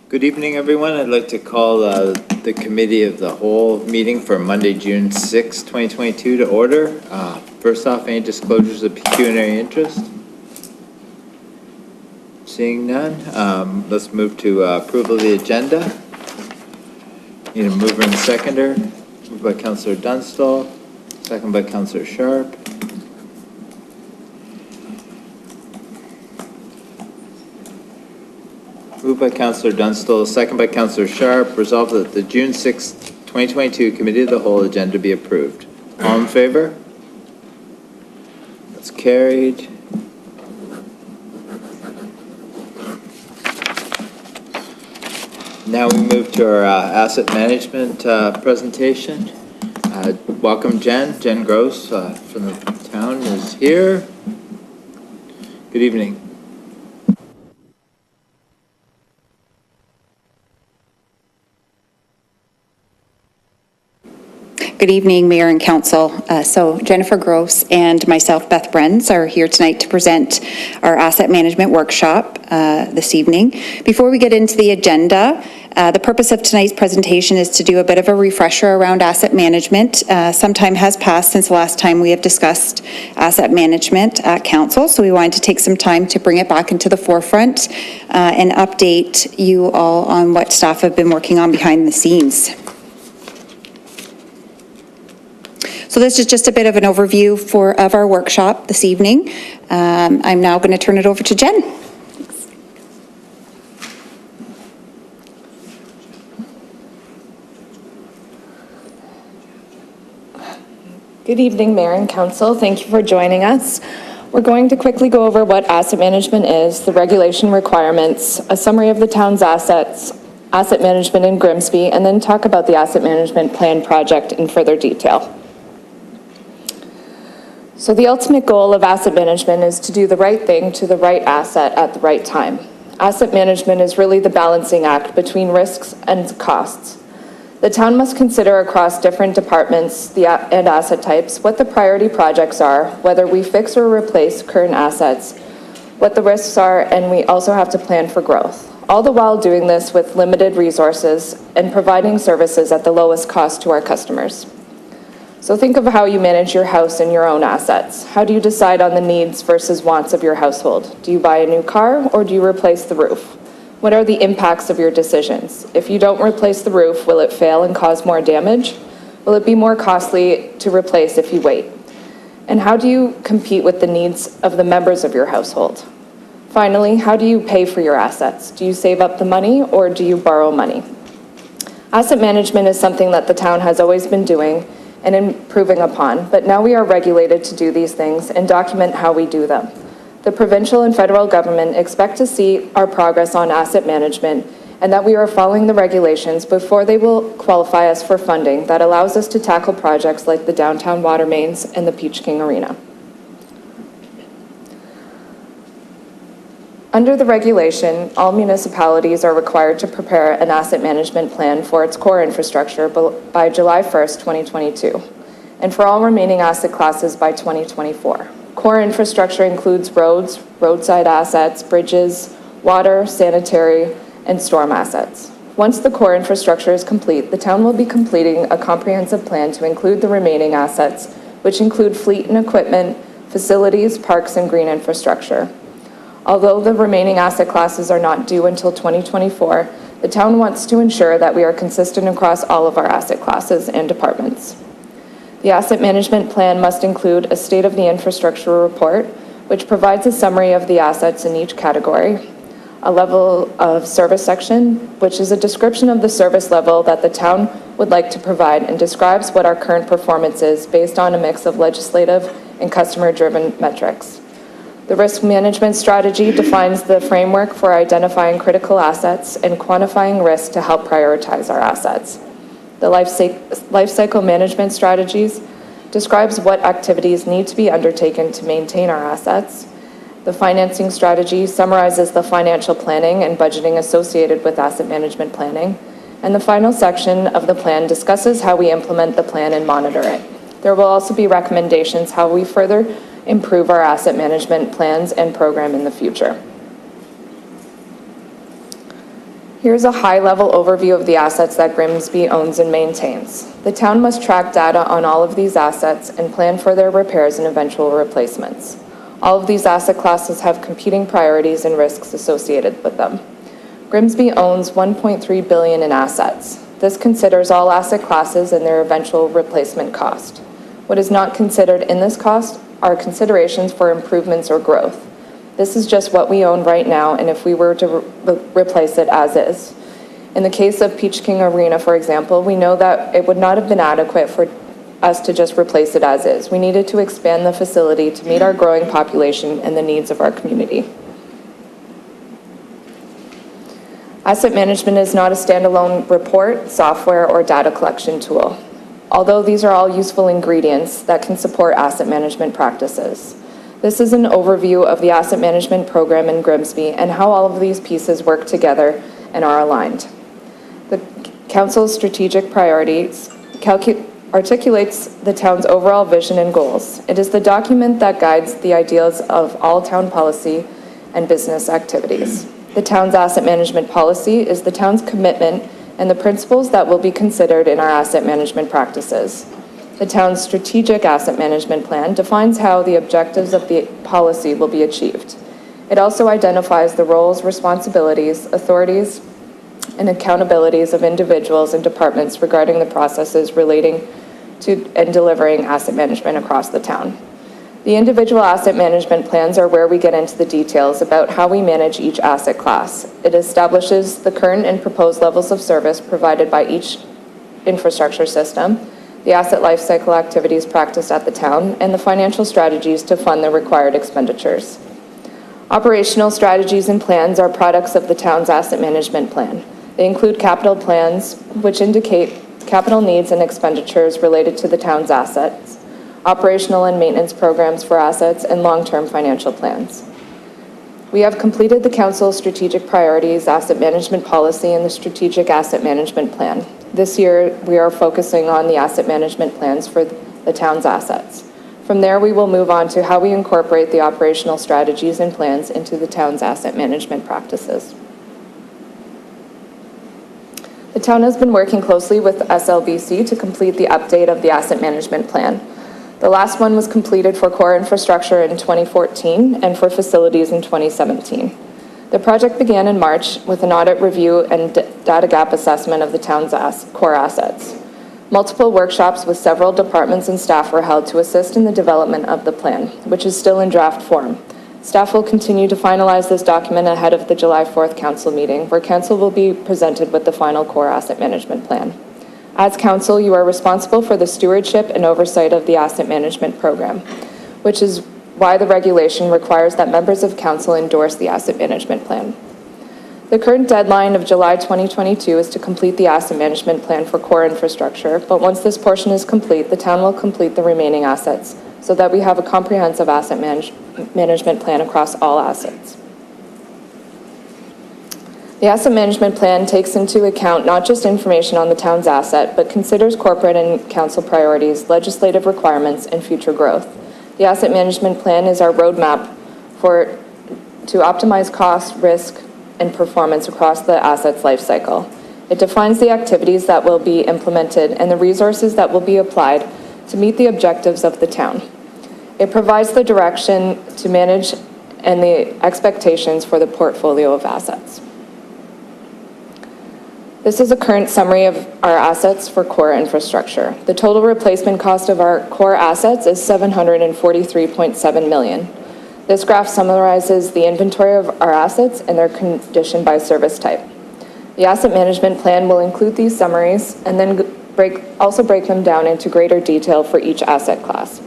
Good evening, everyone. I'd like to call the Committee of the Whole meeting for Monday, June 6, 2022 to order. First off, any disclosures of pecuniary interest? Seeing none, let's move to approval of the agenda. Need a mover and seconder. Moved by Councillor Dunstall, second by Councillor Sharp. Moved by Councillor Dunstall, second by Councillor Sharp. Resolved that the June 6, 2022 Committee of the Whole agenda be approved. All in favor? That's carried. Now we move to our asset management presentation. Welcome, Jen. Jen Gross from the town is here. Good evening. Good evening, Mayor and Council. So Jennifer Gross and myself, Beth Brenz, are here tonight to present our asset management workshop this evening. Before we get into the agenda, the purpose of tonight's presentation is to do a bit of a refresher around asset management. Some time has passed since the last time we have discussed asset management at Council, so we wanted to take some time to bring it back into the forefront and update you all on what staff have been working on behind the scenes. So this is just a bit of an overview of our workshop this evening. I'm now going to turn it over to Jen. Good evening, Mayor and Council. Thank you for joining us. We're going to quickly go over what asset management is, the regulation requirements, a summary of the town's assets, asset management in Grimsby, and then talk about the asset management plan project in further detail. So the ultimate goal of asset management is to do the right thing to the right asset at the right time. Asset management is really the balancing act between risks and costs. The town must consider across different departments and asset types what the priority projects are, whether we fix or replace current assets, what the risks are, and we also have to plan for growth. All the while doing this with limited resources and providing services at the lowest cost to our customers. So think of how you manage your house and your own assets. How do you decide on the needs versus wants of your household? Do you buy a new car or do you replace the roof? What are the impacts of your decisions? If you don't replace the roof, will it fail and cause more damage? Will it be more costly to replace if you wait? And how do you compete with the needs of the members of your household? Finally, how do you pay for your assets? Do you save up the money or do you borrow money? Asset management is something that the town has always been doing and improving upon, but now we are regulated to do these things and document how we do them. The provincial and federal government expect to see our progress on asset management and that we are following the regulations before they will qualify us for funding that allows us to tackle projects like the downtown water mains and the Peach King Arena. Under the regulation, all municipalities are required to prepare an asset management plan for its core infrastructure by July 1st, 2022, and for all remaining asset classes by 2024. Core infrastructure includes roads, roadside assets, bridges, water, sanitary, and storm assets. Once the core infrastructure is complete, the town will be completing a comprehensive plan to include the remaining assets, which include fleet and equipment, facilities, parks, and green infrastructure. Although the remaining asset classes are not due until 2024, the town wants to ensure that we are consistent across all of our asset classes and departments. The asset management plan must include a state of the infrastructure report, which provides a summary of the assets in each category, a level of service section, which is a description of the service level that the town would like to provide and describes what our current performance is based on a mix of legislative and customer-driven metrics. The risk management strategy defines the framework for identifying critical assets and quantifying risk to help prioritize our assets. The life cycle management strategies describes what activities need to be undertaken to maintain our assets. The financing strategy summarizes the financial planning and budgeting associated with asset management planning. And the final section of the plan discusses how we implement the plan and monitor it. There will also be recommendations how we further improve our asset management plans and program in the future. Here's a high-level overview of the assets that Grimsby owns and maintains. The town must track data on all of these assets and plan for their repairs and eventual replacements. All of these asset classes have competing priorities and risks associated with them. Grimsby owns $1.3 billion in assets. This considers all asset classes and their eventual replacement cost. What is not considered in this cost are considerations for improvements or growth. This is just what we own right now, and if we were to replace it as is. In the case of Peach King Arena, for example, we know that it would not have been adequate for us to just replace it as is. We needed to expand the facility to meet our growing population and the needs of our community. Asset management is not a standalone report, software, or data collection tool, although these are all useful ingredients that can support asset management practices. This is an overview of the asset management program in Grimsby and how all of these pieces work together and are aligned. The Council's strategic priorities articulates the town's overall vision and goals. It is the document that guides the ideals of all town policy and business activities. The town's asset management policy is the town's commitment and the principles that will be considered in our asset management practices. The town's strategic asset management plan defines how the objectives of the policy will be achieved. It also identifies the roles, responsibilities, authorities, and accountabilities of individuals and departments regarding the processes relating to and delivering asset management across the town. The individual asset management plans are where we get into the details about how we manage each asset class. It establishes the current and proposed levels of service provided by each infrastructure system, the asset lifecycle activities practiced at the town, and the financial strategies to fund the required expenditures. Operational strategies and plans are products of the town's asset management plan. They include capital plans, which indicate capital needs and expenditures related to the town's assets, operational and maintenance programs for assets, and long-term financial plans. We have completed the Council's strategic priorities, asset management policy, and the strategic asset management plan. This year, we are focusing on the asset management plans for the town's assets. From there, we will move on to how we incorporate the operational strategies and plans into the town's asset management practices. The town has been working closely with SLBC to complete the update of the asset management plan. The last one was completed for core infrastructure in 2014 and for facilities in 2017. The project began in March with an audit review and data gap assessment of the town's core assets. Multiple workshops with several departments and staff were held to assist in the development of the plan, which is still in draft form. Staff will continue to finalize this document ahead of the July 4th Council meeting, where Council will be presented with the final core asset management plan. As Council, you are responsible for the stewardship and oversight of the asset management program, which is why the regulation requires that members of Council endorse the asset management plan. The current deadline of July 2022 is to complete the asset management plan for core infrastructure, but once this portion is complete, the town will complete the remaining assets so that we have a comprehensive asset management plan across all assets. The asset management plan takes into account not just information on the town's asset, but considers corporate and council priorities, legislative requirements, and future growth. The asset management plan is our roadmap to optimize cost, risk, and performance across the asset's life cycle. It defines the activities that will be implemented and the resources that will be applied to meet the objectives of the town. It provides the direction to manage and the expectations for the portfolio of assets. This is a current summary of our assets for core infrastructure. The total replacement cost of our core assets is $743.7 million. This graph summarizes the inventory of our assets and their condition by service type. The asset management plan will include these summaries and then also break them down into greater detail for each asset class.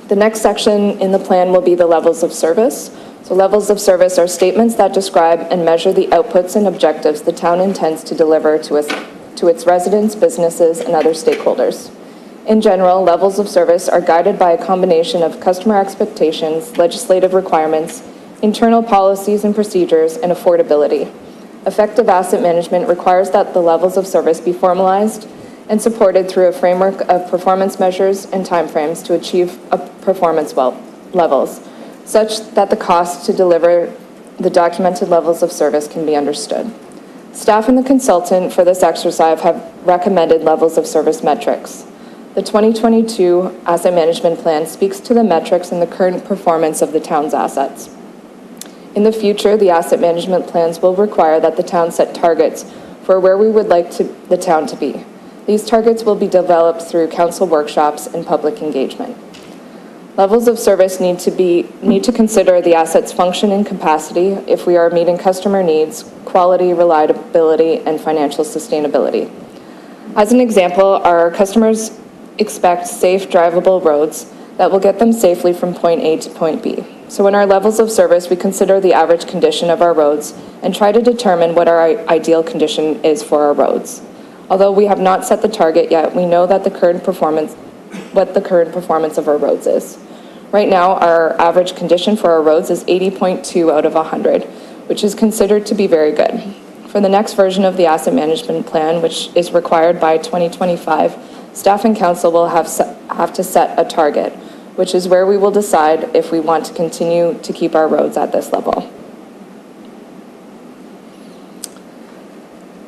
The next section in the plan will be the levels of service. So levels of service are statements that describe and measure the outputs and objectives the town intends to deliver to its residents, businesses, and other stakeholders. In general, levels of service are guided by a combination of customer expectations, legislative requirements, internal policies and procedures, and affordability. Effective asset management requires that the levels of service be formalized and supported through a framework of performance measures and timeframes to achieve performance levels, such that the cost to deliver the documented levels of service can be understood. Staff and the consultant for this exercise have recommended levels of service metrics. The 2022 Asset Management Plan speaks to the metrics and the current performance of the town's assets. In the future, the asset management plans will require that the town set targets for where we would like the town to be. These targets will be developed through council workshops and public engagement. Levels of service need to consider the asset's function and capacity if we are meeting customer needs, quality, reliability, and financial sustainability. As an example, our customers expect safe, drivable roads that will get them safely from point A to point B. So in our levels of service, we consider the average condition of our roads and try to determine what our ideal condition is for our roads. Although we have not set the target yet, we know that what the current performance of our roads is. Right now, our average condition for our roads is 80.2 out of 100, which is considered to be very good. For the next version of the asset management plan, which is required by 2025, staff and council will have to set a target, which is where we will decide if we want to continue to keep our roads at this level.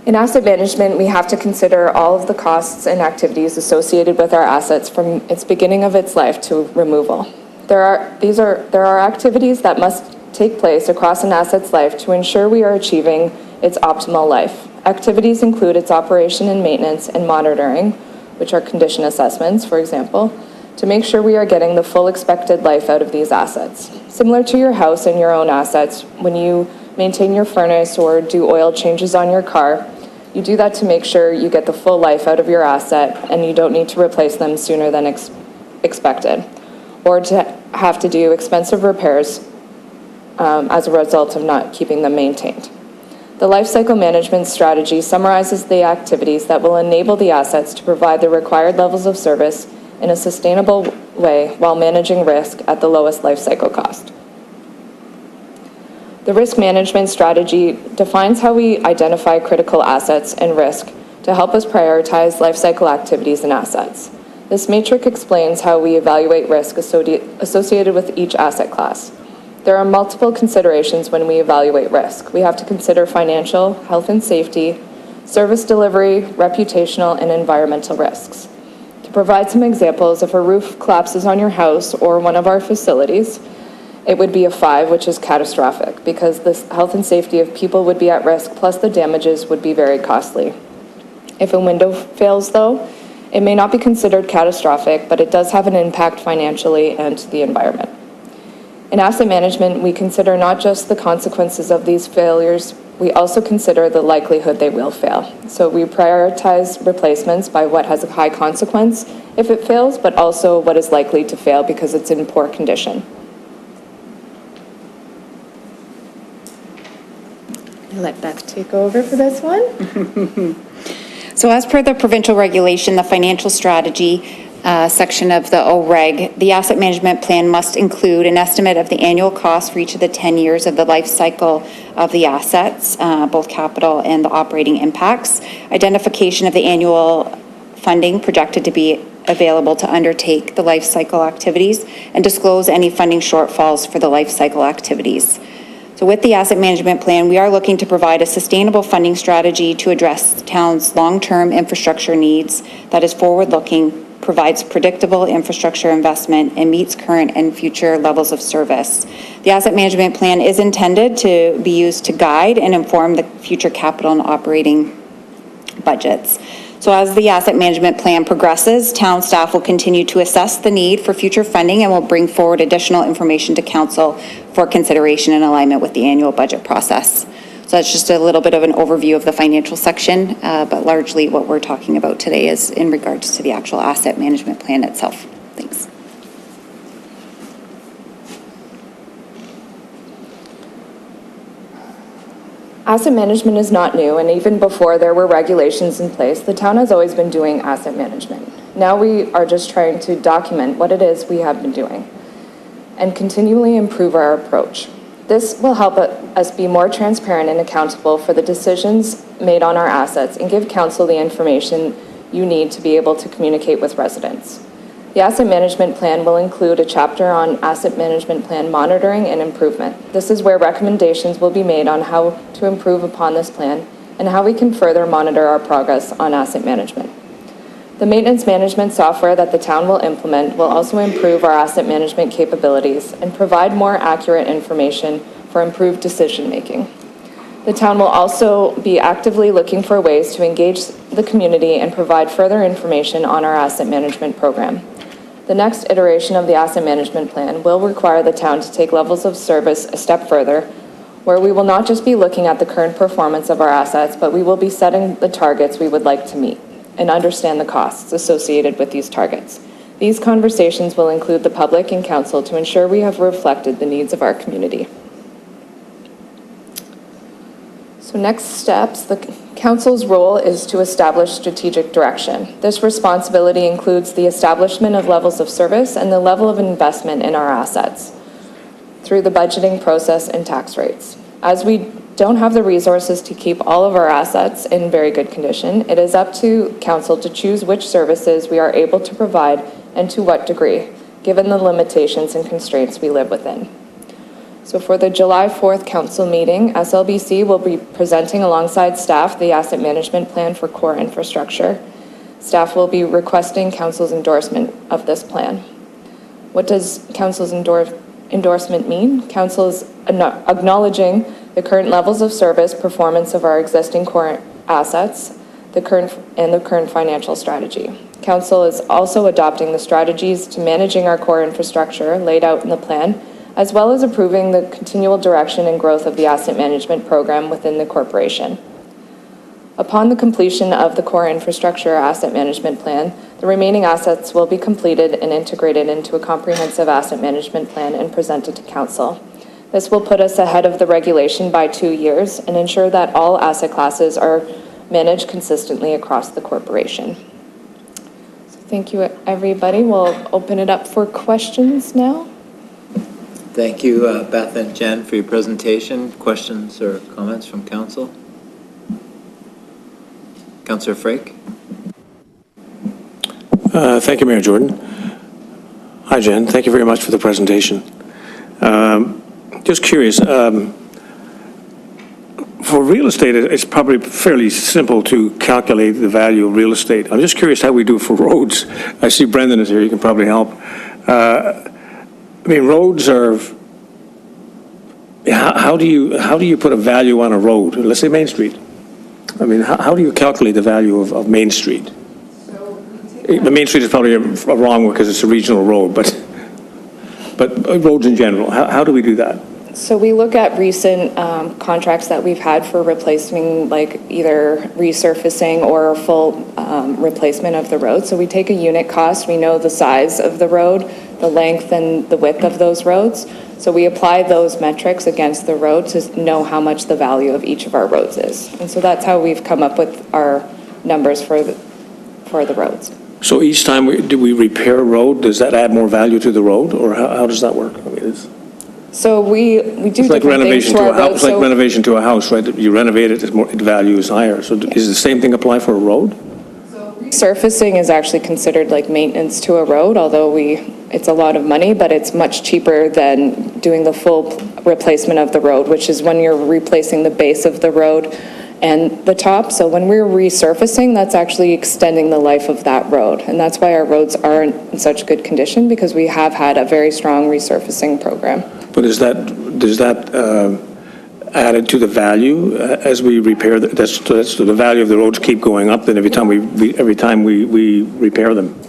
In asset management, we have to consider all of the costs and activities associated with our assets from its beginning of its life to removal. There are activities that must take place across an asset's life to ensure we are achieving its optimal life. Activities include its operation and maintenance and monitoring, which are condition assessments, for example, to make sure we are getting the full expected life out of these assets. Similar to your house and your own assets, when you maintain your furnace or do oil changes on your car, you do that to make sure you get the full life out of your asset and you don't need to replace them sooner than expected, or to have to do expensive repairs as a result of not keeping them maintained. The life cycle management strategy summarizes the activities that will enable the assets to provide the required levels of service in a sustainable way while managing risk at the lowest life cycle cost. The risk management strategy defines how we identify critical assets and risk to help us prioritize life cycle activities and assets. This matrix explains how we evaluate risk associated with each asset class. There are multiple considerations when we evaluate risk. We have to consider financial, health and safety, service delivery, reputational, and environmental risks. To provide some examples, if a roof collapses on your house or one of our facilities, it would be a 5, which is catastrophic, because the health and safety of people would be at risk, plus the damages would be very costly. If a window fails, though, it may not be considered catastrophic, but it does have an impact financially and to the environment. In asset management, we consider not just the consequences of these failures, we also consider the likelihood they will fail. So we prioritize replacements by what has a high consequence if it fails, but also what is likely to fail because it's in poor condition. I'll let Beth take over for this one. So as per the provincial regulation, the financial strategy section of the OREG, the asset management plan must include an estimate of the annual cost for each of the 10 years of the life cycle of the assets, both capital and the operating impacts, identification of the annual funding projected to be available to undertake the life cycle activities, and disclose any funding shortfalls for the life cycle activities. So with the asset management plan, we are looking to provide a sustainable funding strategy to address the town's long-term infrastructure needs that is forward-looking, provides predictable infrastructure investment, and meets current and future levels of service. The asset management plan is intended to be used to guide and inform the future capital and operating budgets. So as the asset management plan progresses, town staff will continue to assess the need for future funding and will bring forward additional information to council for consideration in alignment with the annual budget process. So that's just a little bit of an overview of the financial section, but largely what we're talking about today is in regards to the actual asset management plan itself. Thanks. Asset management is not new, and even before there were regulations in place, the town has always been doing asset management. Now we are just trying to document what it is we have been doing and continually improve our approach. This will help us be more transparent and accountable for the decisions made on our assets and give council the information you need to be able to communicate with residents. The asset management plan will include a chapter on asset management plan monitoring and improvement. This is where recommendations will be made on how to improve upon this plan and how we can further monitor our progress on asset management. The maintenance management software that the town will implement will also improve our asset management capabilities and provide more accurate information for improved decision-making. The town will also be actively looking for ways to engage the community and provide further information on our asset management program. The next iteration of the asset management plan will require the town to take levels of service a step further, where we will not just be looking at the current performance of our assets, but we will be setting the targets we would like to meet and understand the costs associated with these targets. These conversations will include the public and council to ensure we have reflected the needs of our community. So next steps, the council's role is to establish strategic direction. This responsibility includes the establishment of levels of service and the level of investment in our assets through the budgeting process and tax rates. As we don't have the resources to keep all of our assets in very good condition, it is up to council to choose which services we are able to provide and to what degree, given the limitations and constraints we live within. So for the July 4th council meeting, SLBC will be presenting alongside staff the asset management plan for core infrastructure. Staff will be requesting council's endorsement of this plan. What does council's endorsement mean? Council is acknowledging the current levels of service performance of our existing core assets, the current financial strategy. Council is also adopting the strategies to managing our core infrastructure laid out in the plan, as well as approving the continual direction and growth of the asset management program within the corporation. Upon the completion of the core infrastructure asset management plan, the remaining assets will be completed and integrated into a comprehensive asset management plan and presented to council. This will put us ahead of the regulation by 2 years and ensure that all asset classes are managed consistently across the corporation. So thank you, everybody. We'll open it up for questions now. Thank you, Beth and Jen, for your presentation. Questions or comments from council? Councillor Frake? Thank you, Mayor Jordan. Hi, Jen. Thank you very much for the presentation. Just curious, for real estate, it's probably fairly simple to calculate the value of real estate. I'm just curious how we do it for roads. I see Brendan is here. You can probably help. I mean, roads are, how do you put a value on a road? Let's say Main Street. I mean, how do you calculate the value of Main Street? The Main Street is probably a wrong one because it's a regional road, but roads in general, how do we do that? So we look at recent contracts that we've had for replacing, like either resurfacing or full replacement of the road. So we take a unit cost, we know the size of the road, the length and the width of those roads. So we apply those metrics against the road to know how much the value of each of our roads is. And so that's how we've come up with our numbers for the roads. So each time we repair a road, does that add more value to the road, or how does that work? I mean, so we do it's like renovation to a house. It's like renovation to a house, right? You renovate it, the value is higher. So is the same thing apply for a road? Resurfacing is actually considered like maintenance to a road, although it's a lot of money, but it's much cheaper than doing the full replacement of the road, which is when you're replacing the base of the road and the top. So when we're resurfacing, that's actually extending the life of that road. And that's why our roads are in such good condition, because we have had a very strong resurfacing program. But does that added to the value as we repair that's the value of the roads keep going up then every time we repair them?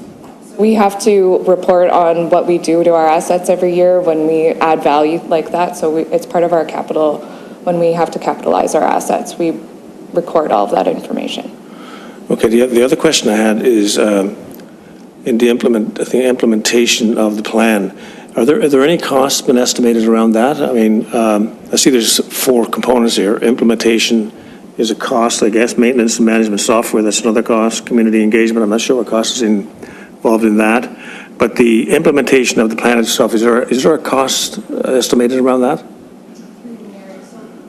We have to report on what we do to our assets every year when we add value like that. So it's part of our capital. When we have to capitalize our assets, we record all of that information. Okay, the other question I had is in the implementation of the plan, are there any costs been estimated around that? I mean, I see there's 4 components here. Implementation is a cost, I guess. Maintenance and management software, that's another cost. Community engagement, I'm not sure what cost is involved in that. But the implementation of the plan itself, is there a cost estimated around that?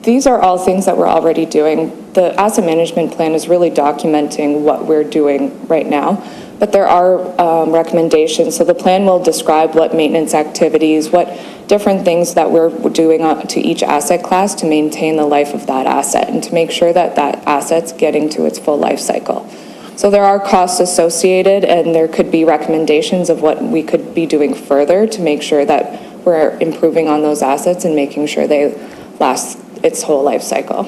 These are all things that we're already doing. The asset management plan is really documenting what we're doing right now. But there are recommendations. So the plan will describe what maintenance activities, what different things that we're doing to each asset class to maintain the life of that asset and to make sure that that asset's getting to its full life cycle. So there are costs associated, and there could be recommendations of what we could be doing further to make sure that we're improving on those assets and making sure they last its whole life cycle.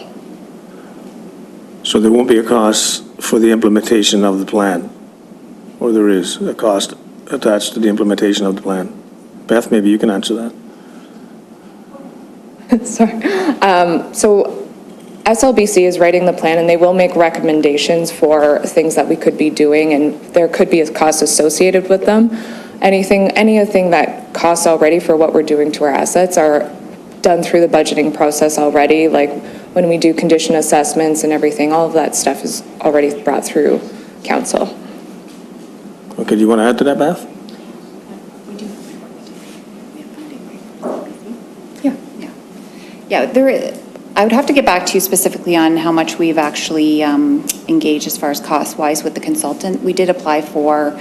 So there won't be a cost for the implementation of the plan? Or there is a cost attached to the implementation of the plan? Beth, maybe you can answer that. Sorry. So SLBC is writing the plan, and they will make recommendations for things that we could be doing, and there could be a cost associated with them. Anything that costs already for what we're doing to our assets are done through the budgeting process already, like when we do condition assessments and everything, all of that stuff is already brought through council. Okay, do you want to add to that, Beth? Yeah, I would have to get back to you specifically on how much we've actually engaged as far as cost-wise with the consultant. We did apply for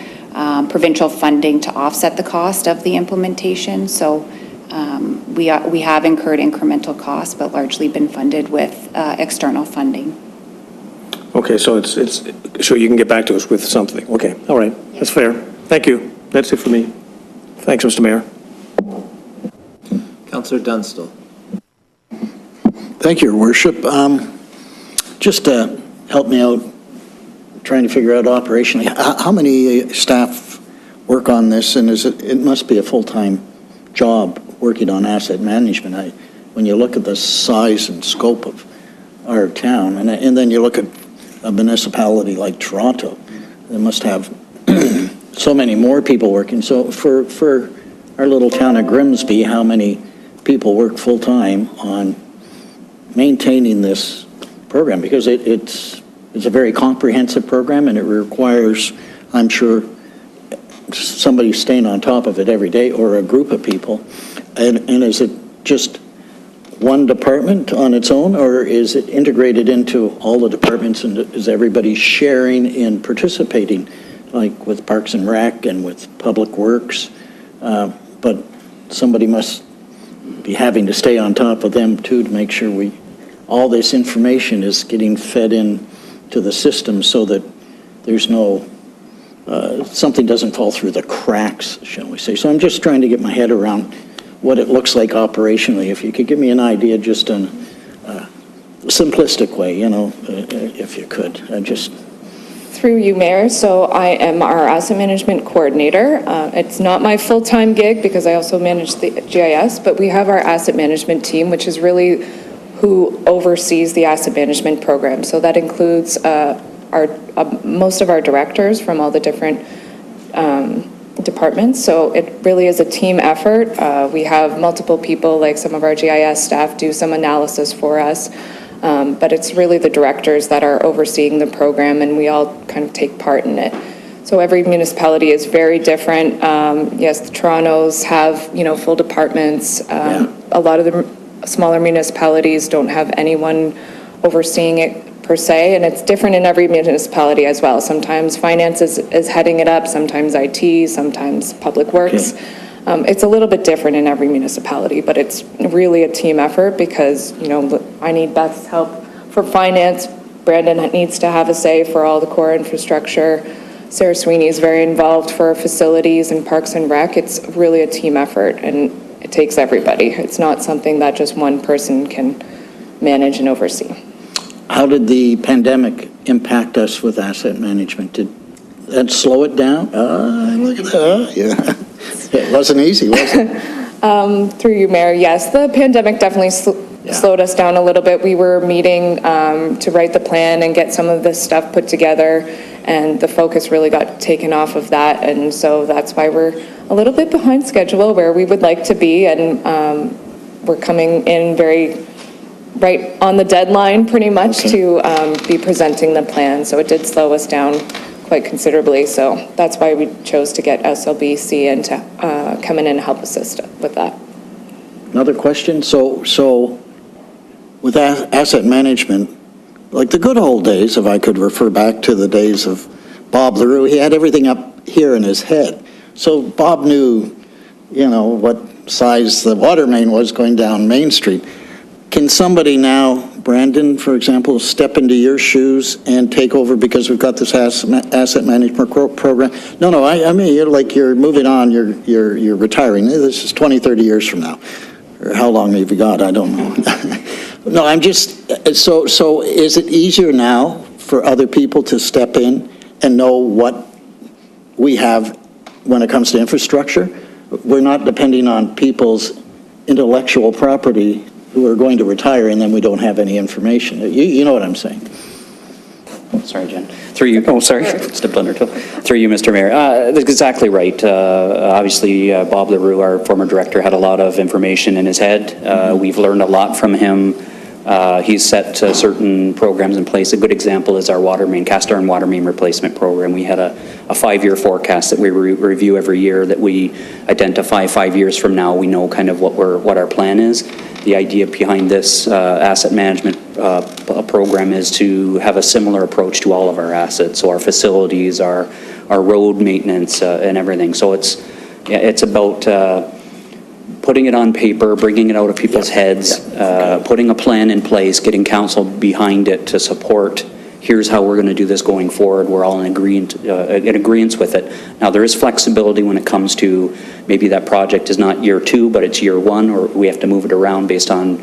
provincial funding to offset the cost of the implementation, so we have incurred incremental costs, but largely been funded with external funding. Okay, so so you can get back to us with something. Okay, all right, that's fair. Thank you. That's it for me. Thanks, Mr. Mayor. Councillor Dunstall. Thank you, Your Worship. Just to help me out, trying to figure out operationally, how many staff work on this, and it must be a full-time job working on asset management. When you look at the size and scope of our town, and then you look at a municipality like Toronto, they must have so many more people working. So for our little town of Grimsby, how many people work full-time on maintaining this program? Because it's a very comprehensive program, and it requires, I'm sure, somebody staying on top of it every day, or a group of people. And is it just one department on its own, or is it integrated into all the departments, and is everybody sharing and participating, like with Parks and Rec and with Public Works? But somebody must be having to stay on top of them too, to make sure all this information is getting fed in to the system, so that there's no, something doesn't fall through the cracks, shall we say. So I'm just trying to get my head around what it looks like operationally. If you could give me an idea, just in a simplistic way, if you could. Through you, Mayor. So I am our asset management coordinator. It's not my full-time gig because I also manage the GIS, but we have our asset management team, which is really who oversees the asset management program. So that includes most of our directors from all the different departments. So it really is a team effort. We have multiple people, like some of our GIS staff do some analysis for us. But it's really the directors that are overseeing the program, and we all kind of take part in it. So every municipality is very different. Yes, the Torontos have, full departments. A lot of the smaller municipalities don't have anyone overseeing it per se, and it's different in every municipality as well. Sometimes finance is heading it up, sometimes IT, sometimes Public Works. Okay. It's a little bit different in every municipality, but it's really a team effort because, I need Beth's help for finance. Brandon needs to have a say for all the core infrastructure. Sarah Sweeney is very involved for facilities and Parks and Rec. It's really a team effort, and it takes everybody. It's not something that just one person can manage and oversee. How did the pandemic impact us with asset management? Did that slow it down? Look at that. Yeah. It wasn't easy, was it? Through you, Mayor, yes, the pandemic definitely slowed us down a little bit. We were meeting to write the plan and get some of this stuff put together, and the focus really got taken off of that, and so that's why we're a little bit behind schedule where we would like to be, and we're coming in right on the deadline pretty much to be presenting the plan, so it did slow us down quite considerably, so that's why we chose to get SLBC in to come in and help assist with that. Another question. So with asset management, like the good old days, if I could refer back to the days of Bob LaRue, he had everything up here in his head. So Bob knew, what size the water main was going down Main Street. Can somebody now, Brandon, for example, step into your shoes and take over because we've got this asset management program? No, I mean, you're moving on, you're retiring. This is 20, 30 years from now. Or how long have you got? I don't know. No, I'm just, so is it easier now for other people to step in and know what we have when it comes to infrastructure? We're not depending on people's intellectual property who are going to retire, and then we don't have any information. You know what I'm saying? Sorry, Jen. Through you, sorry, stepped on her toe. Through you, Mr. Mayor. That's exactly right. Obviously, Bob LaRue, our former director, had a lot of information in his head. We've learned a lot from him. He's set certain programs in place. A good example is our cast iron water main replacement program. We had a 5-year forecast that we review every year, that we identify 5 years from now. We know kind of what our plan is. The idea behind this asset management program is to have a similar approach to all of our assets, so our facilities, our road maintenance, and everything. So it's about putting it on paper, bringing it out of people's heads, putting a plan in place, getting council behind it to support, here's how we're going to do this going forward. We're all in agreement with it. Now, there is flexibility when it comes to maybe that project is not year 2, but it's year 1, or we have to move it around based on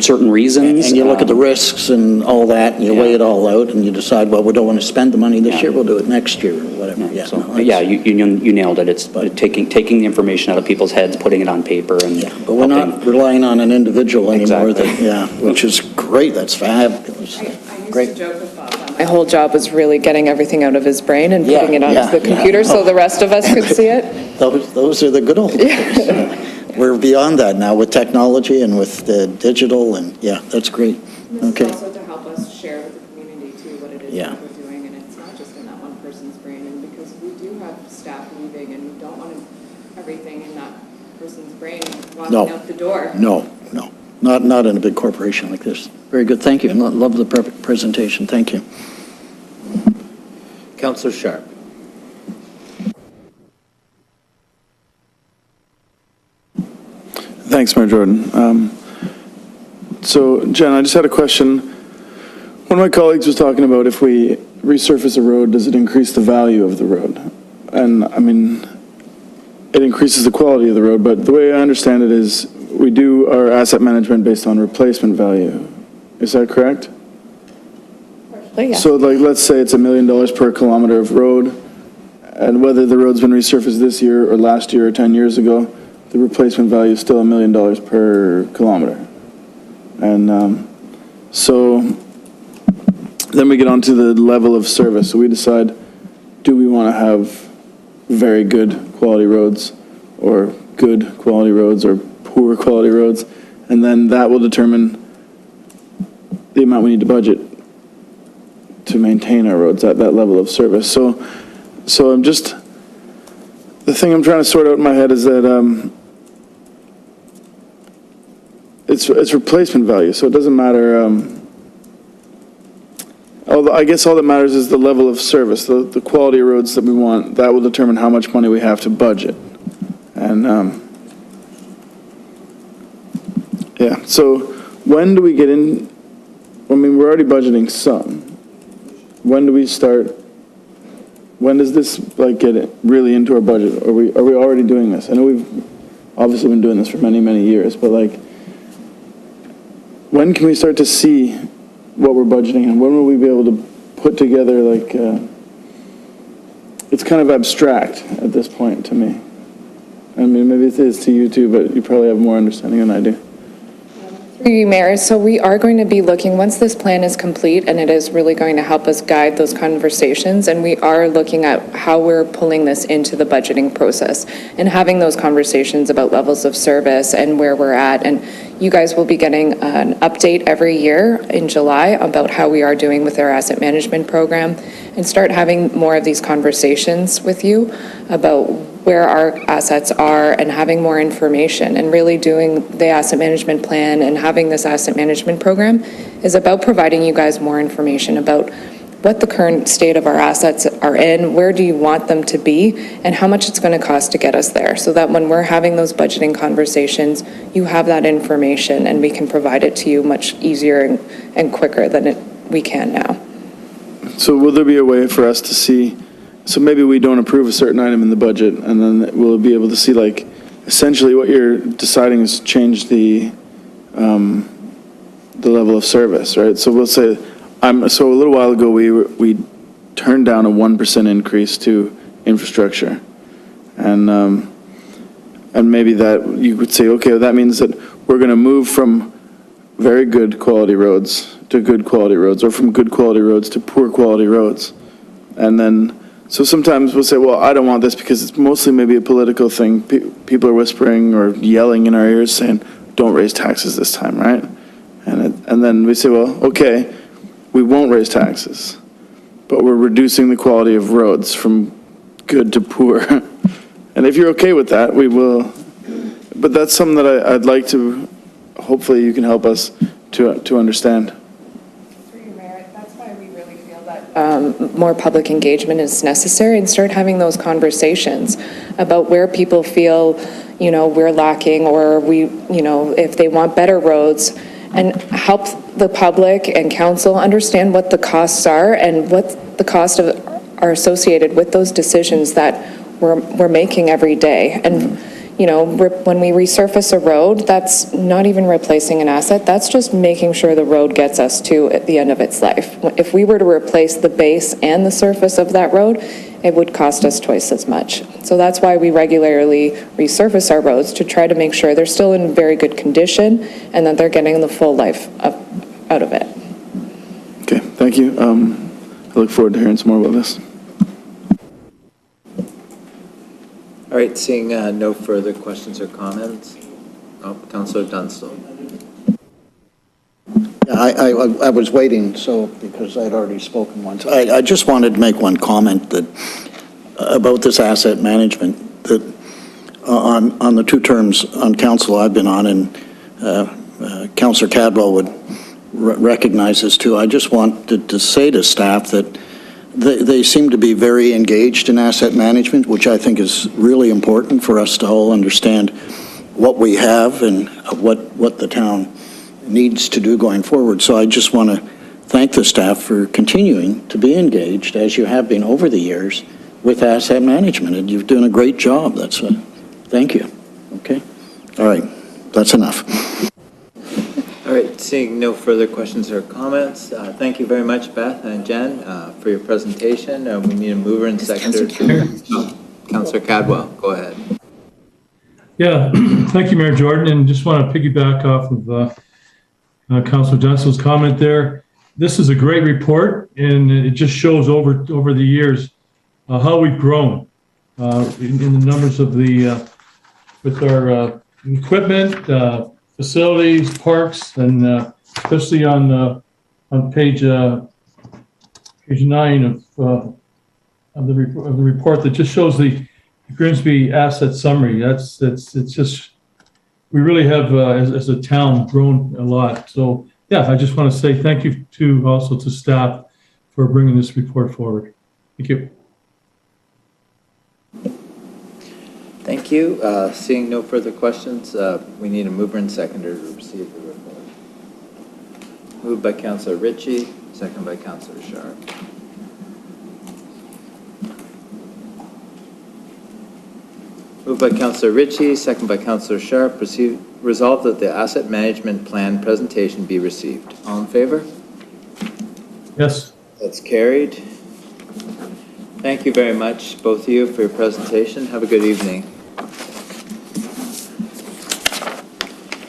certain reasons. And you look at the risks and all that, and you weigh it all out, and you decide, well, we don't want to spend the money this year, we'll do it next year, or whatever. You nailed it. It's taking the information out of people's heads, putting it on paper, and but we're not relying on an individual anymore. Exactly. Which is great. That's fabulous. I used to joke with Bob that my whole job was really getting everything out of his brain and putting it onto the computer so the rest of us could see it. Those are the good old days. We're beyond that now with technology and with the digital, and that's great. This is also to help us share with the community too what it is that we're doing, and it's not just in that one person's brain. And because we do have staff leaving, and we don't want everything in that person's brain walking out the door. No, not in a big corporation like this. Very good, thank you. Love the presentation. Thank you. Councillor Sharp. Thanks, Mayor Jordan. So, Jen, I just had a question. One of my colleagues was talking about if we resurface a road, does it increase the value of the road? And, I mean, it increases the quality of the road, but the way I understand it is we do our asset management based on replacement value. Is that correct? Yeah. So, like, let's say it's $1 million per kilometer of road, and whether the road's been resurfaced this year or last year or 10 years ago, the replacement value is still $1 million per kilometer. And so then we get onto the level of service. So we decide, do we want to have very good quality roads, or good quality roads, or poor quality roads? And then that will determine the amount we need to budget to maintain our roads at that level of service. So I'm just, the thing I'm trying to sort out in my head is that it's replacement value, so it doesn't matter. I guess all that matters is the level of service, the quality of roads that we want. That will determine how much money we have to budget. And so when do we get in? I mean, we're already budgeting some. When do we start? When does this get really into our budget? Are we already doing this? I know we've obviously been doing this for many, many years, but when can we start to see what we're budgeting, and when will we be able to put together it's kind of abstract at this point to me. I mean, maybe it is to you too, but you probably have more understanding than I do. Through you, Mayor, so we are going to be looking, once this plan is complete, and it is really going to help us guide those conversations, and we are looking at how we're pulling this into the budgeting process and having those conversations about levels of service and where we're at. And you guys will be getting an update every year in July about how we are doing with our asset management program, and start having more of these conversations with you about where our assets are and having more information. And really doing the asset management plan and having this asset management program is about providing you guys more information about what the current state of our assets are in, where do you want them to be, and how much it's going to cost to get us there, so that when we're having those budgeting conversations, you have that information and we can provide it to you much easier and quicker than we can now. So will there be a way for us to see, so maybe we don't approve a certain item in the budget, and then we'll be able to see, like, essentially what you're deciding is change the level of service, right? So we'll say, so a little while ago, we turned down a 1% increase to infrastructure. And maybe that, you could say, okay, well, that means that we're going to move from very good quality roads to good quality roads, or from good quality roads to poor quality roads. And then, so sometimes we'll say, well, I don't want this because it's mostly maybe a political thing. People are whispering or yelling in our ears saying, don't raise taxes this time, right? And then we say, well, okay, we won't raise taxes, but we're reducing the quality of roads from good to poor. And if you're okay with that, we will. But that's something that I'd like to, hopefully you can help us to understand. That's why we really feel that more public engagement is necessary, and start having those conversations about where people feel, we're lacking, or if they want better roads, and help the public and council understand what the costs are and what the costs are associated with those decisions that we're making every day. And when we resurface a road, that's not even replacing an asset. That's just making sure the road gets us to at the end of its life. If we were to replace the base and the surface of that road, it would cost us twice as much. So that's why we regularly resurface our roads, to try to make sure they're still in very good condition and that they're getting the full life out of it. Okay, thank you. I look forward to hearing some more about this. All right, seeing no further questions or comments. Councillor Dunstall. I was waiting, because I'd already spoken once. I just wanted to make one comment about this asset management, that on the two terms on council I've been on, and Councillor Cadwell would recognize this too. I just wanted to say to staff that they seem to be very engaged in asset management, which I think is really important for us to all understand what we have and what the town needs to do going forward. So I just want to thank the staff for continuing to be engaged, as you have been over the years, with asset management, and you've done a great job. Thank you. Okay? All right, that's enough. All right, seeing no further questions or comments, thank you very much, Beth and Jen, for your presentation. We need a mover and seconder. Councillor Cadwell, go ahead. Yeah, thank you, Mayor Jordan, and just want to piggyback off of Councillor Dunstall's comment there. This is a great report, and it just shows over the years how we've grown in the numbers of with our equipment, facilities, parks, and especially on page 9 of the report that just shows the Grimsby asset summary. It's just, we really have as a town grown a lot. So yeah, I just want to say thank you also to staff for bringing this report forward. Thank you. Thank you. Seeing no further questions, we need a mover and seconder to receive the report. Moved by Councillor Ritchie, second by Councillor Sharp. Moved by Councillor Ritchie, second by Councillor Sharp. Resolved that the asset management plan presentation be received. All in favor? Yes. That's carried. Thank you very much, both of you, for your presentation. Have a good evening.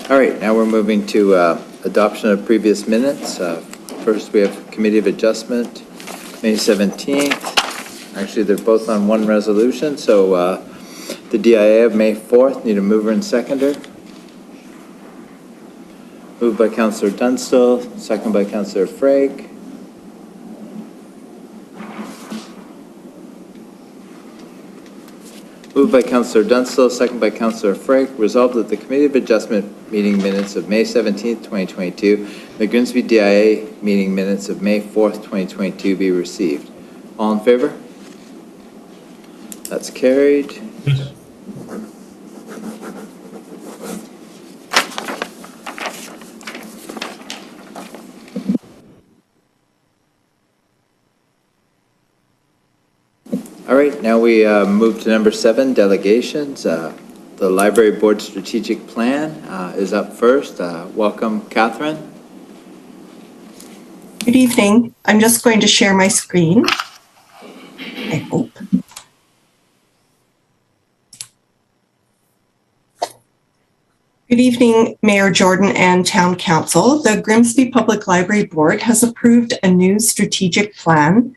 All right, now we're moving to adoption of previous minutes. First, we have Committee of Adjustment, May 17th. Actually, they're both on one resolution, so the DIA of May 4th, need a mover and seconder. Moved by Councillor Dunstall, second by Councillor Frake. Moved Moved by Councillor Dunstall, second by Councillor Frake. Resolved that the Committee of Adjustment meeting minutes of May 17th, 2022, the Grimsby DIA meeting minutes of May 4th, 2022 be received. All in favor? That's carried. Yes. All right, now we move to number 7, delegations. The Library Board Strategic Plan is up first. Welcome, Catherine. Good evening. I'm just going to share my screen, I hope. Good evening, Mayor Jordan and Town Council. The Grimsby Public Library Board has approved a new strategic plan,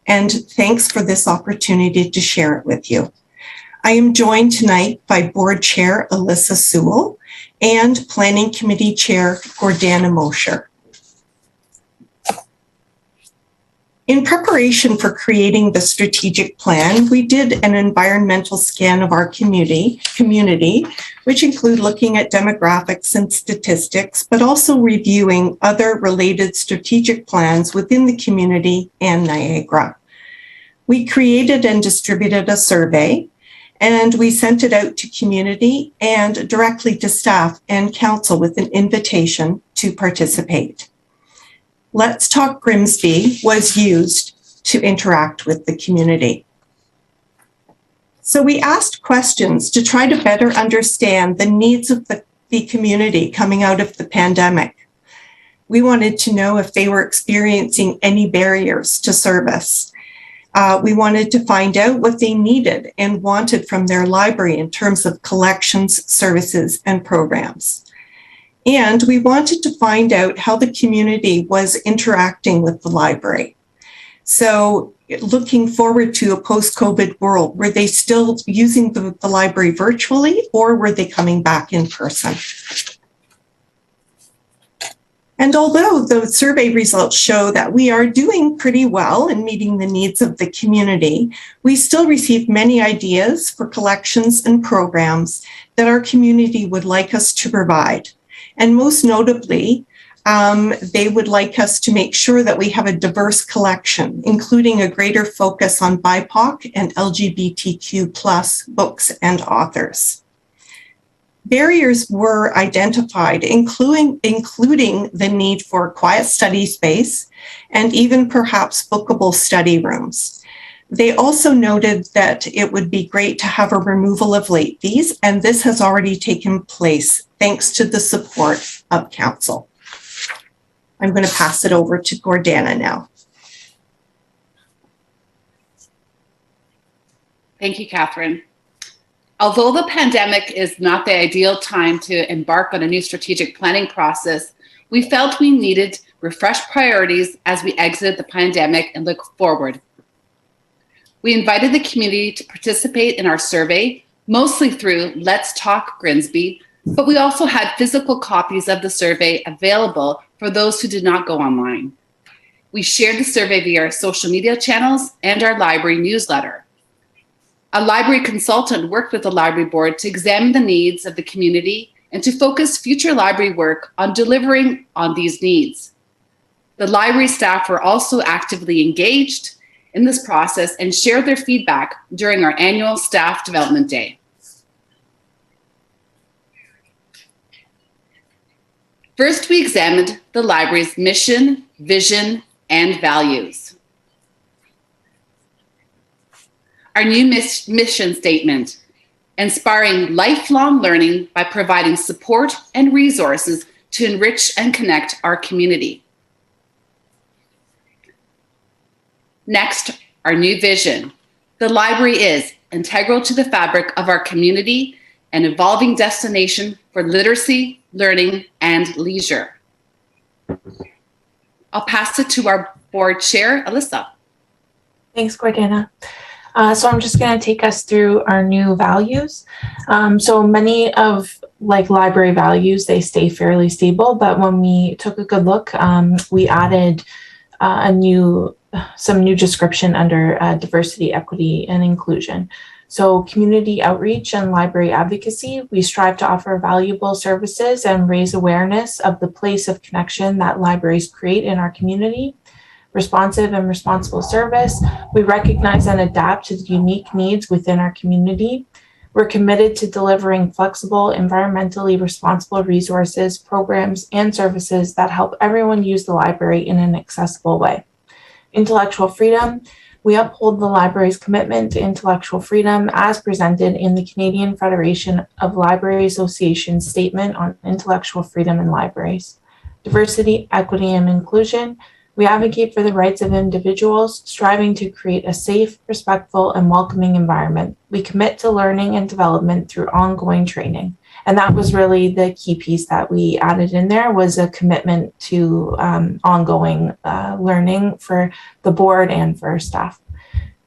and thanks for this opportunity to share it with you. I am joined tonight by Board Chair Alyssa Sewell and Planning Committee Chair Gordana Mosher. In preparation for creating the strategic plan, we did an environmental scan of our community, which include looking at demographics and statistics, but also reviewing other related strategic plans within the community and Niagara. We created and distributed a survey, and we sent it out to community and directly to staff and council with an invitation to participate. Let's Talk Grimsby was used to interact with the community. So we asked questions to try to better understand the needs of the community coming out of the pandemic. We wanted to know if they were experiencing any barriers to service. We wanted to find out what they needed and wanted from their library in terms of collections, services, and programs. And we wanted to find out how the community was interacting with the library. So looking forward to a post-COVID world, were they still using the library virtually, or were they coming back in person? And although the survey results show that we are doing pretty well in meeting the needs of the community, we still receive many ideas for collections and programs that our community would like us to provide. And most notably, they would like us to make sure that we have a diverse collection, including a greater focus on BIPOC and LGBTQ+ books and authors. Barriers were identified, including the need for quiet study space and even perhaps bookable study rooms. They also noted that it would be great to have a removal of late fees, and this has already taken place thanks to the support of council. I'm going to pass it over to Gordana now. Thank you, Catherine. Although the pandemic is not the ideal time to embark on a new strategic planning process, we felt we needed refreshed priorities as we exited the pandemic and look forward. We invited the community to participate in our survey, mostly through Let's Talk Grimsby, but we also had physical copies of the survey available for those who did not go online. We shared the survey via our social media channels and our library newsletter. A library consultant worked with the library board to examine the needs of the community and to focus future library work on delivering on these needs. The library staff were also actively engaged in this process and shared their feedback during our annual staff development day. First, we examined the library's mission, vision, and values. Our new mission statement, inspiring lifelong learning by providing support and resources to enrich and connect our community. Next, our new vision. The library is integral to the fabric of our community, an evolving destination for literacy, learning, and leisure. I'll pass it to our board chair, Alyssa. Thanks, Gordana. So I'm just going to take us through our new values. So many of library values, they stay fairly stable, but when we took a good look, we added some new description under diversity, equity, and inclusion. So community outreach and library advocacy, we strive to offer valuable services and raise awareness of the place of connection that libraries create in our community. Responsive and responsible service, we recognize and adapt to the unique needs within our community. We're committed to delivering flexible, environmentally responsible resources, programs, and services that help everyone use the library in an accessible way. Intellectual freedom, we uphold the library's commitment to intellectual freedom as presented in the Canadian Federation of Library Associations Statement on Intellectual Freedom in Libraries. Diversity, equity, and inclusion, we advocate for the rights of individuals, striving to create a safe, respectful, and welcoming environment. We commit to learning and development through ongoing training. And that was really the key piece that we added in there, was a commitment to ongoing learning for the board and for staff.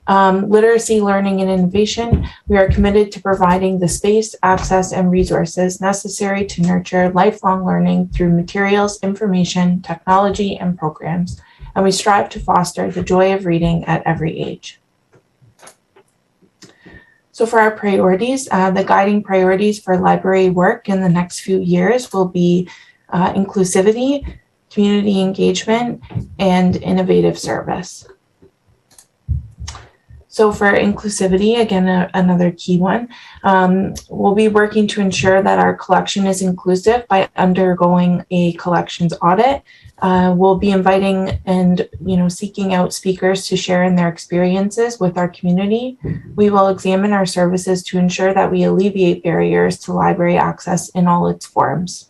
Literacy, learning, and innovation, we are committed to providing the space, access, and resources necessary to nurture lifelong learning through materials, information, technology, and programs. And we strive to foster the joy of reading at every age. So for our priorities, the guiding priorities for library work in the next few years will be inclusivity, community engagement, and innovative service. So for inclusivity, again, another key one, we'll be working to ensure that our collection is inclusive by undergoing a collections audit. We'll be inviting and seeking out speakers to share in their experiences with our community. We will examine our services to ensure that we alleviate barriers to library access in all its forms.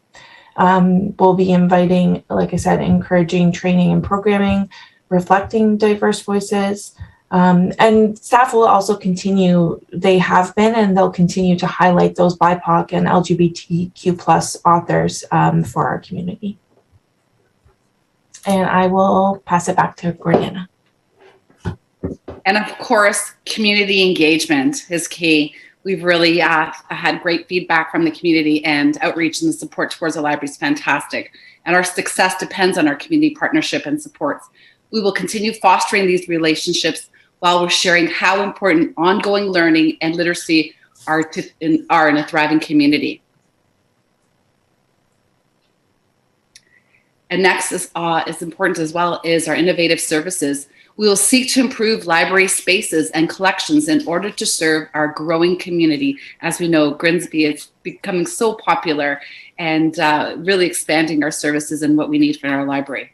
We'll be inviting, like I said, encouraging training and programming, reflecting diverse voices, and staff will also continue, they have been, and they'll continue to highlight those BIPOC and LGBTQ+ authors for our community. And I will pass it back to Gordiana. And of course, community engagement is key. We've really had great feedback from the community, and outreach and the support towards the library is fantastic. And our success depends on our community partnership and supports. We will continue fostering these relationships while we're sharing how important ongoing learning and literacy are in a thriving community. And next is important as well is our innovative services. We will seek to improve library spaces and collections in order to serve our growing community. As we know, Grimsby is becoming so popular, and really expanding our services and what we need for our library.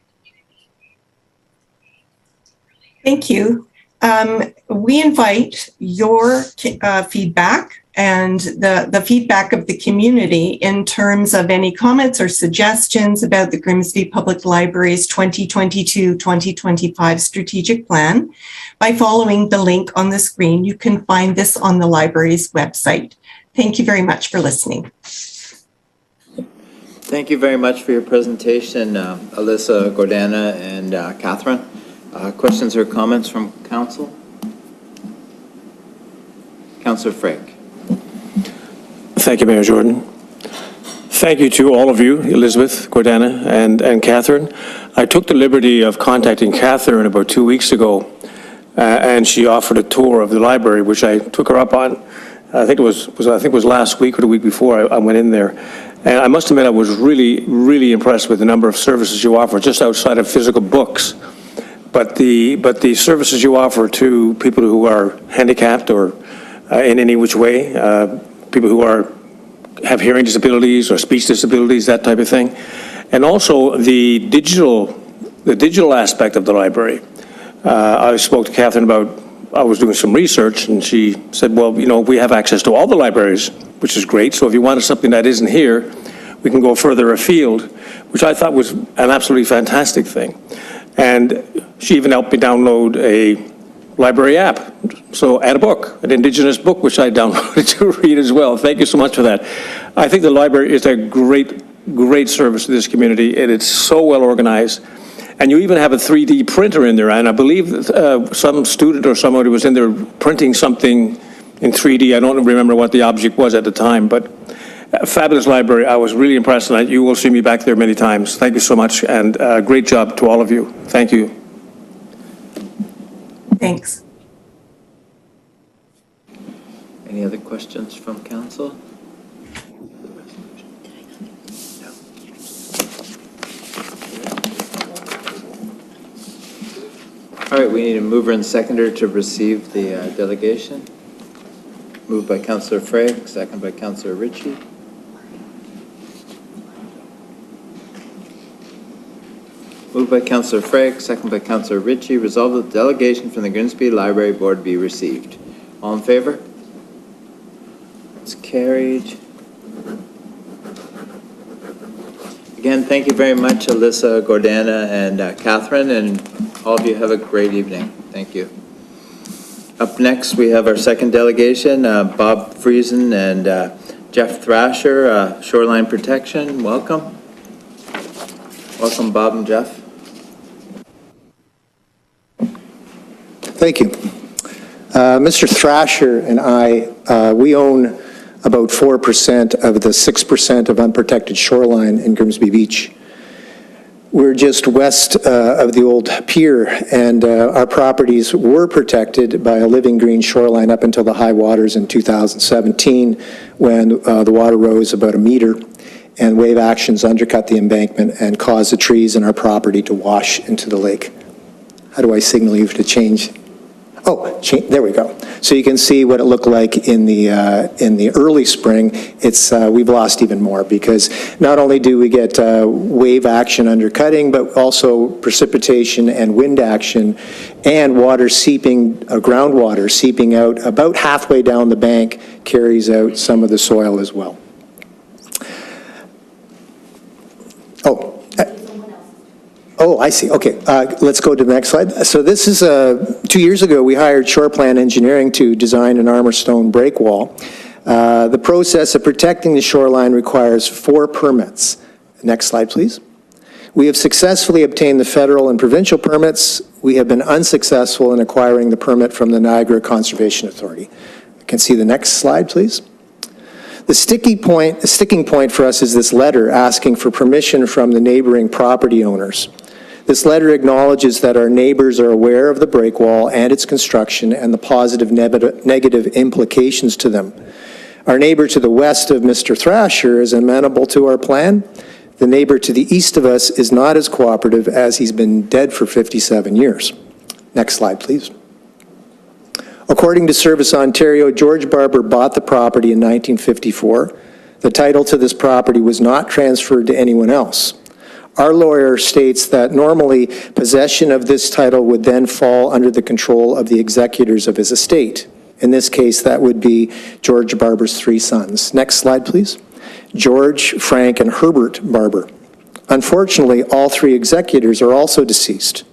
Thank you. We invite your feedback and the feedback of the community in terms of any comments or suggestions about the Grimsby Public Library's 2022-2025 strategic plan by following the link on the screen. You can find this on the library's website. Thank you very much for listening. Thank you very much for your presentation, Alyssa, Gordiana, and Catherine. Questions or comments from council? Councillor Frick. Thank you, Mayor Jordan. Thank you to all of you, Elizabeth, Gordiana, and Catherine. I took the liberty of contacting Catherine about 2 weeks ago, and she offered a tour of the library, which I took her up on. I think it was last week or the week before I went in there. And I must admit, I was really, really impressed with the number of services you offer, just outside of physical books. But the services you offer to people who are handicapped or in any which way, people who have hearing disabilities or speech disabilities, that type of thing, and also the digital aspect of the library. I spoke to Catherine about, I was doing some research, and she said, well, we have access to all the libraries, which is great. So if you wanted something that isn't here, we can go further afield, which I thought was an absolutely fantastic thing. And she even helped me download a library app. So add a book, an Indigenous book, which I downloaded to read as well. Thank you so much for that. I think the library is a great, great service to this community, and it's so well organized. And you even have a 3D printer in there, and I believe that, some student or somebody was in there printing something in 3D. I don't remember what the object was at the time, but a fabulous library. I was really impressed, and you will see me back there many times. Thank you so much, and great job to all of you. Thank you. Thanks. Any other questions from council? No. All right, we need a mover and seconder to receive the delegation. Moved by Councillor Frey, second by Councillor Ritchie. Moved by Councillor Frey, second by Councillor Ritchie. Resolved that the delegation from the Grimsby Library Board be received. All in favor? It's carried. Again, thank you very much, Alyssa, Gordana, and Catherine, and all of you have a great evening. Thank you. Up next, we have our second delegation, Bob Friesen and Jeff Thrasher, Shoreline Protection. Welcome. Welcome, Bob and Jeff. Thank you. Mr. Thrasher and I, we own about 4% of the 6% of unprotected shoreline in Grimsby Beach. We're just west of the old pier, and our properties were protected by a living green shoreline up until the high waters in 2017, when the water rose about a meter, and wave actions undercut the embankment and caused the trees in our property to wash into the lake. How do I signal you to change? Oh, there we go. So you can see what it looked like in the early spring. It's we've lost even more, because not only do we get wave action undercutting, but also precipitation and wind action, and water seeping, groundwater seeping out about halfway down the bank carries out some of the soil as well. Oh, I see. Okay, let's go to the next slide. So this is, 2 years ago, we hired Shoreline Engineering to design an armor stone break wall. The process of protecting the shoreline requires 4 permits. Next slide, please. We have successfully obtained the federal and provincial permits. We have been unsuccessful in acquiring the permit from the Niagara Conservation Authority. You can see the next slide, please. The sticking point for us is this letter asking for permission from the neighboring property owners. This letter acknowledges that our neighbors are aware of the break wall and its construction and the positive negative implications to them. Our neighbor to the west of Mr. Thrasher is amenable to our plan. The neighbor to the east of us is not as cooperative, as he's been dead for 57 years. Next slide, please. According to Service Ontario, George Barber bought the property in 1954. The title to this property was not transferred to anyone else. Our lawyer states that normally possession of this title would then fall under the control of the executors of his estate. In this case, that would be George Barber's 3 sons. Next slide, please. George, Frank, and Herbert Barber. Unfortunately, all 3 executors are also deceased.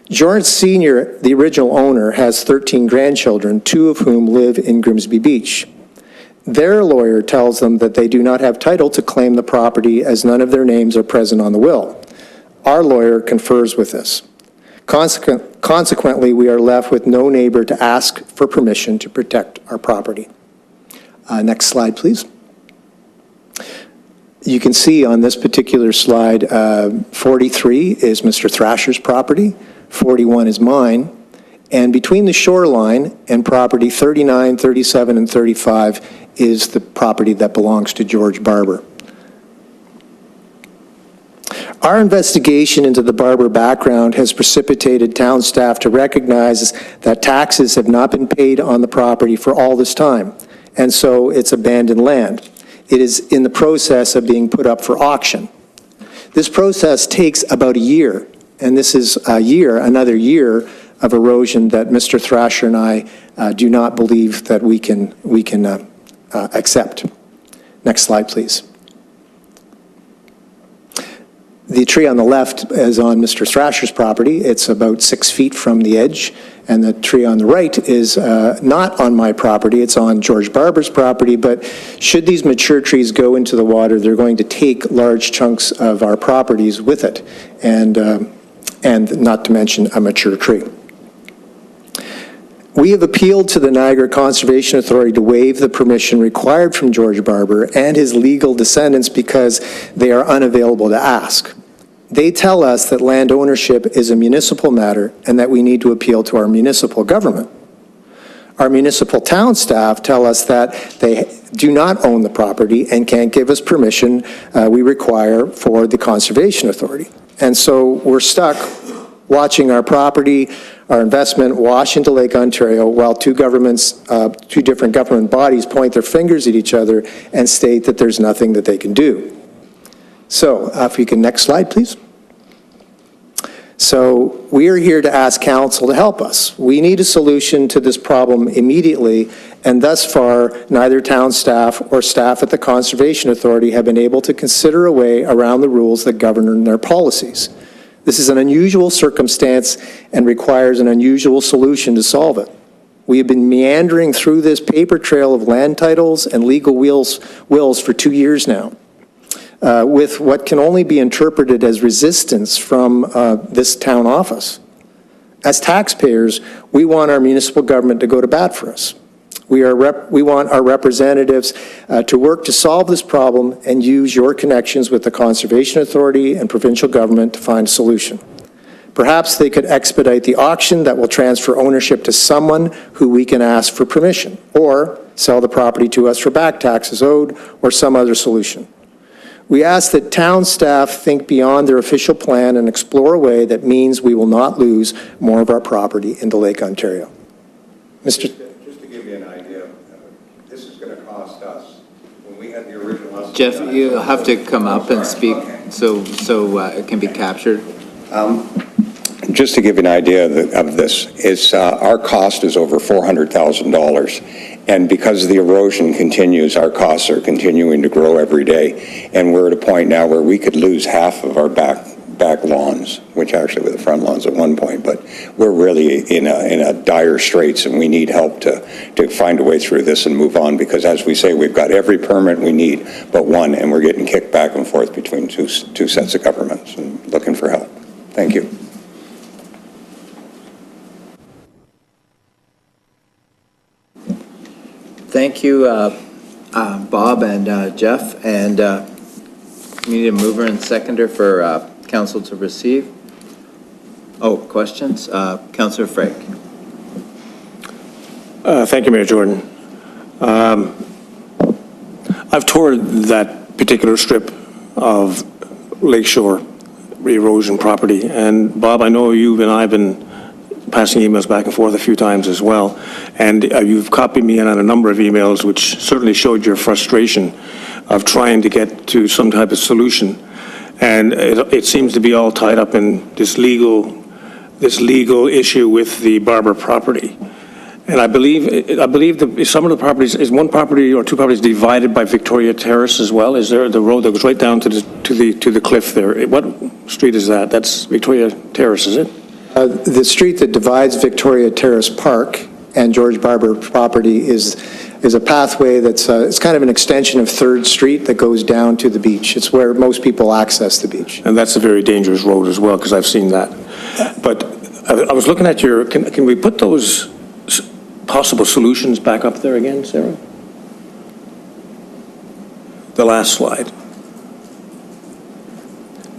George Sr., the original owner, has 13 grandchildren, 2 of whom live in Grimsby Beach. Their lawyer tells them that they do not have title to claim the property, as none of their names are present on the will. Our lawyer confers with this. Consequently, we are left with no neighbor to ask for permission to protect our property. Next slide, please. You can see on this particular slide, 43 is Mr. Thrasher's property, 41 is mine, and between the shoreline and property 39, 37, and 35 is the property that belongs to George Barber. Our investigation into the Barber background has precipitated town staff to recognize that taxes have not been paid on the property for all this time, and so it's abandoned land. It is in the process of being put up for auction. This process takes about a year, and this is another year of erosion that Mr. Thrasher and I do not believe that we can accept. Next slide, please. The tree on the left is on Mr. Thrasher's property. It's about 6 feet from the edge, and the tree on the right is not on my property. It's on George Barber's property, but should these mature trees go into the water, they're going to take large chunks of our properties with it, and not to mention a mature tree. We have appealed to the Niagara Conservation Authority to waive the permission required from George Barber and his legal descendants because they are unavailable to ask. They tell us that land ownership is a municipal matter and that we need to appeal to our municipal government. Our municipal town staff tell us that they do not own the property and can't give us permission we require for the Conservation Authority. And so we're stuck watching our property, our investment wash into Lake Ontario while two different government bodies point their fingers at each other and state that there's nothing that they can do. So if we can, next slide, please. So we are here to ask council to help us. We need a solution to this problem immediately, and thus far, neither town staff or staff at the Conservation Authority have been able to consider a way around the rules that govern their policies. This is an unusual circumstance and requires an unusual solution to solve it. We have been meandering through this paper trail of land titles and legal wills for 2 years now. With what can only be interpreted as resistance from this town office. As taxpayers, we want our municipal government to go to bat for us. We want our representatives to work to solve this problem and use your connections with the Conservation Authority and provincial government to find a solution. Perhaps they could expedite the auction that will transfer ownership to someone who we can ask for permission, or sell the property to us for back taxes owed, or some other solution. We ask that town staff think beyond their official plan and explore a way that means we will not lose more of our property into Lake Ontario. Mr. Just to give you an idea, this is going to cost us. When we had the original... Jeff, you have to come up and speak so it can be captured. Just to give you an idea of this, our cost is over $400,000. And because the erosion continues, our costs are continuing to grow every day. And we're at a point now where we could lose half of our back lawns, which actually were the front lawns at one point. But we're really in a dire straits, and we need help to find a way through this and move on. Because as we say, we've got every permit we need but one, and we're getting kicked back and forth between two sets of governments and looking for help. Thank you. Thank you, Bob and Jeff, and we need a mover and seconder for council to receive. Oh, questions? Councillor Frake. Thank you, Mayor Jordan. I've toured that particular strip of lakeshore erosion property, and Bob, I know you and I have been passing emails back and forth a few times as well, and you've copied me in on a number of emails which certainly showed your frustration of trying to get to some type of solution, and it seems to be all tied up in this legal issue with the Barber property. And I believe that some of the properties, is one property or two properties divided by Victoria Terrace as well? Is there the road that goes right down to the cliff there? What street is that? That's Victoria Terrace, is it? The street that divides Victoria Terrace Park and George Barber property is a pathway that's it's kind of an extension of 3rd Street that goes down to the beach. It's where most people access the beach. And that's a very dangerous road as well, because I've seen that. But I was looking at your, can we put those possible solutions back up there again, Sarah? The last slide.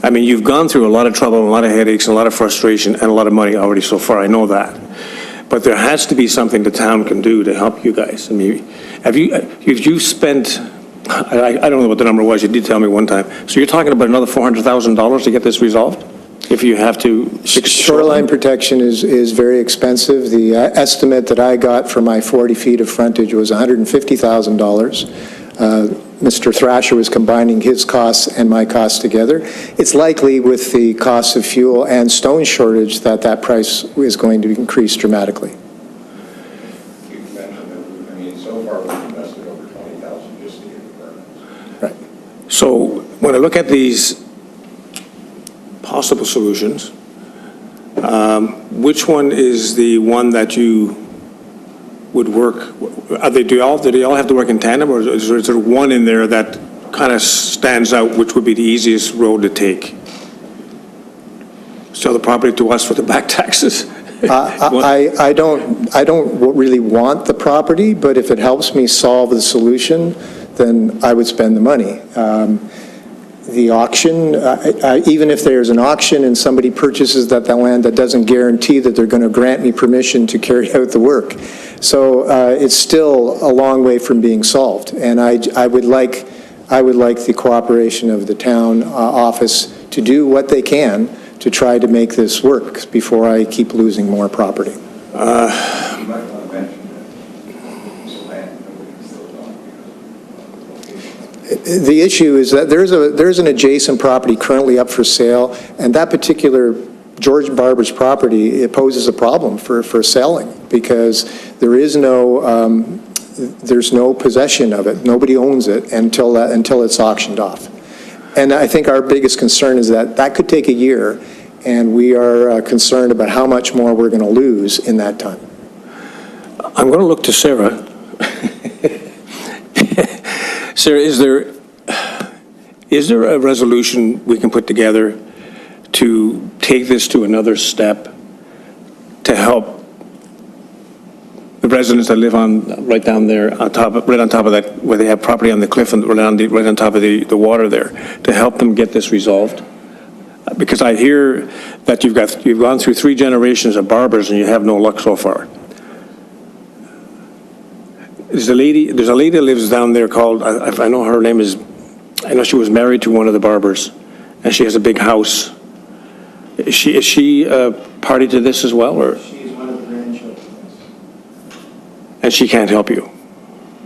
I mean, you've gone through a lot of trouble, a lot of headaches, a lot of frustration, and a lot of money already so far. I know that. But there has to be something the town can do to help you guys. I mean, if you spent, I don't know what the number was, you did tell me one time. So you're talking about another $400,000 to get this resolved? If you have to fix shoreline protection is very expensive. The estimate that I got for my 40 feet of frontage was $150,000. Mr. Thrasher was combining his costs and my costs together. It's likely with the cost of fuel and stone shortage that price is going to increase dramatically. You've mentioned that, I mean, so far we've invested over $20,000 just to get the permits. Right. So when I look at these possible solutions, which one is the one that you would work? Do they all have to work in tandem, or is there one in there that kind of stands out, which would be the easiest road to take? Sell the property to us for the back taxes? I don't really want the property, but if it helps me solve the solution, then I would spend the money. the auction, even if there's an auction and somebody purchases that land, that doesn't guarantee that they're going to grant me permission to carry out the work. So it's still a long way from being solved. And I would like the cooperation of the town office to do what they can to try to make this work before I keep losing more property. The issue is that there's an adjacent property currently up for sale, and that particular George Barber's property, it poses a problem for selling because there's no possession of it. Nobody owns it until it's auctioned off. And I think our biggest concern is that could take a year, and we are concerned about how much more we're going to lose in that time. I'm going to look to Sarah. Sarah, is there a resolution we can put together to take this to another step to help the residents that live right down there right on top of that, where they have property on the cliff and right on top of the water there, to help them get this resolved? Because I hear that you've gone through 3 generations of barbers and you have no luck so far. There's a lady that lives down there called, I know her name is, I know she was married to one of the barbers, and she has a big house. Is she party to this as well, or? She is one of the grandchildren. And she can't help you?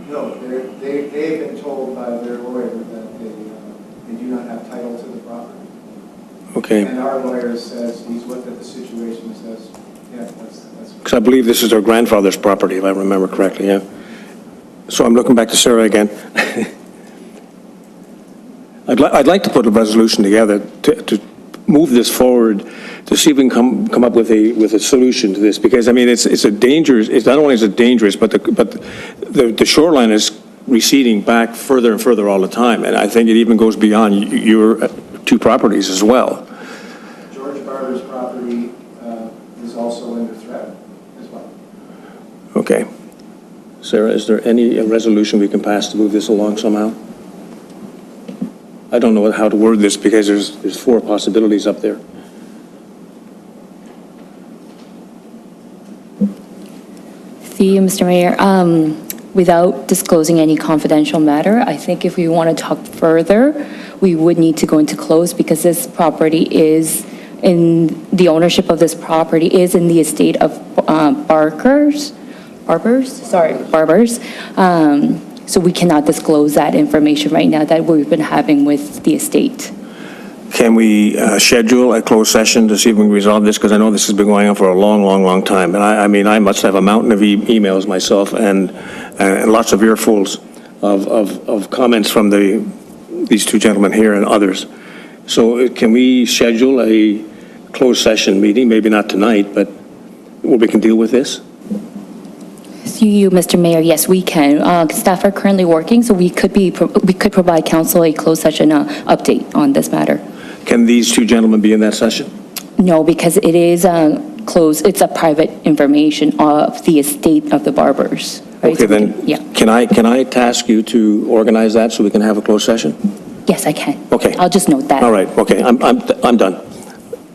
No, they've been told by their lawyer that they do not have title to the property. Okay. And our lawyer says, he's looked at the situation and says, yeah, that's. Because I believe this is their grandfather's property, if I remember correctly, yeah. So I'm looking back to Sarah again. I'd like to put a resolution together to move this forward, to see if we can come up with a solution to this, because I mean it's a dangerous. It's not only is it dangerous, but the shoreline is receding back further and further all the time, and I think it even goes beyond your 2 properties as well. George Barber's property is also under threat as well. Okay. Sarah, is there any resolution we can pass to move this along somehow? I don't know how to word this because there's 4 possibilities up there. Through you, Mr. Mayor, without disclosing any confidential matter, I think if we want to talk further, we would need to go into close because this property is the ownership of this property is in the estate of Barbers. So we cannot disclose that information right now that we've been having with the estate. Can we schedule a closed session to see if we can resolve this? Because I know this has been going on for a long, long, long time. And I mean, I must have a mountain of emails myself and lots of earfuls of comments from these 2 gentlemen here and others. So can we schedule a closed session meeting, maybe not tonight, but where we can deal with this? Through you, Mr. Mayor, yes, we can. Staff are currently working, so we could provide council a closed session update on this matter. Can these 2 gentlemen be in that session? No, because it is closed. It's a private information of the estate of the Barbers. Right? Okay, then. Yeah. Can I task you to organize that so we can have a closed session? Yes, I can. Okay. I'll just note that. All right. Okay. I'm done.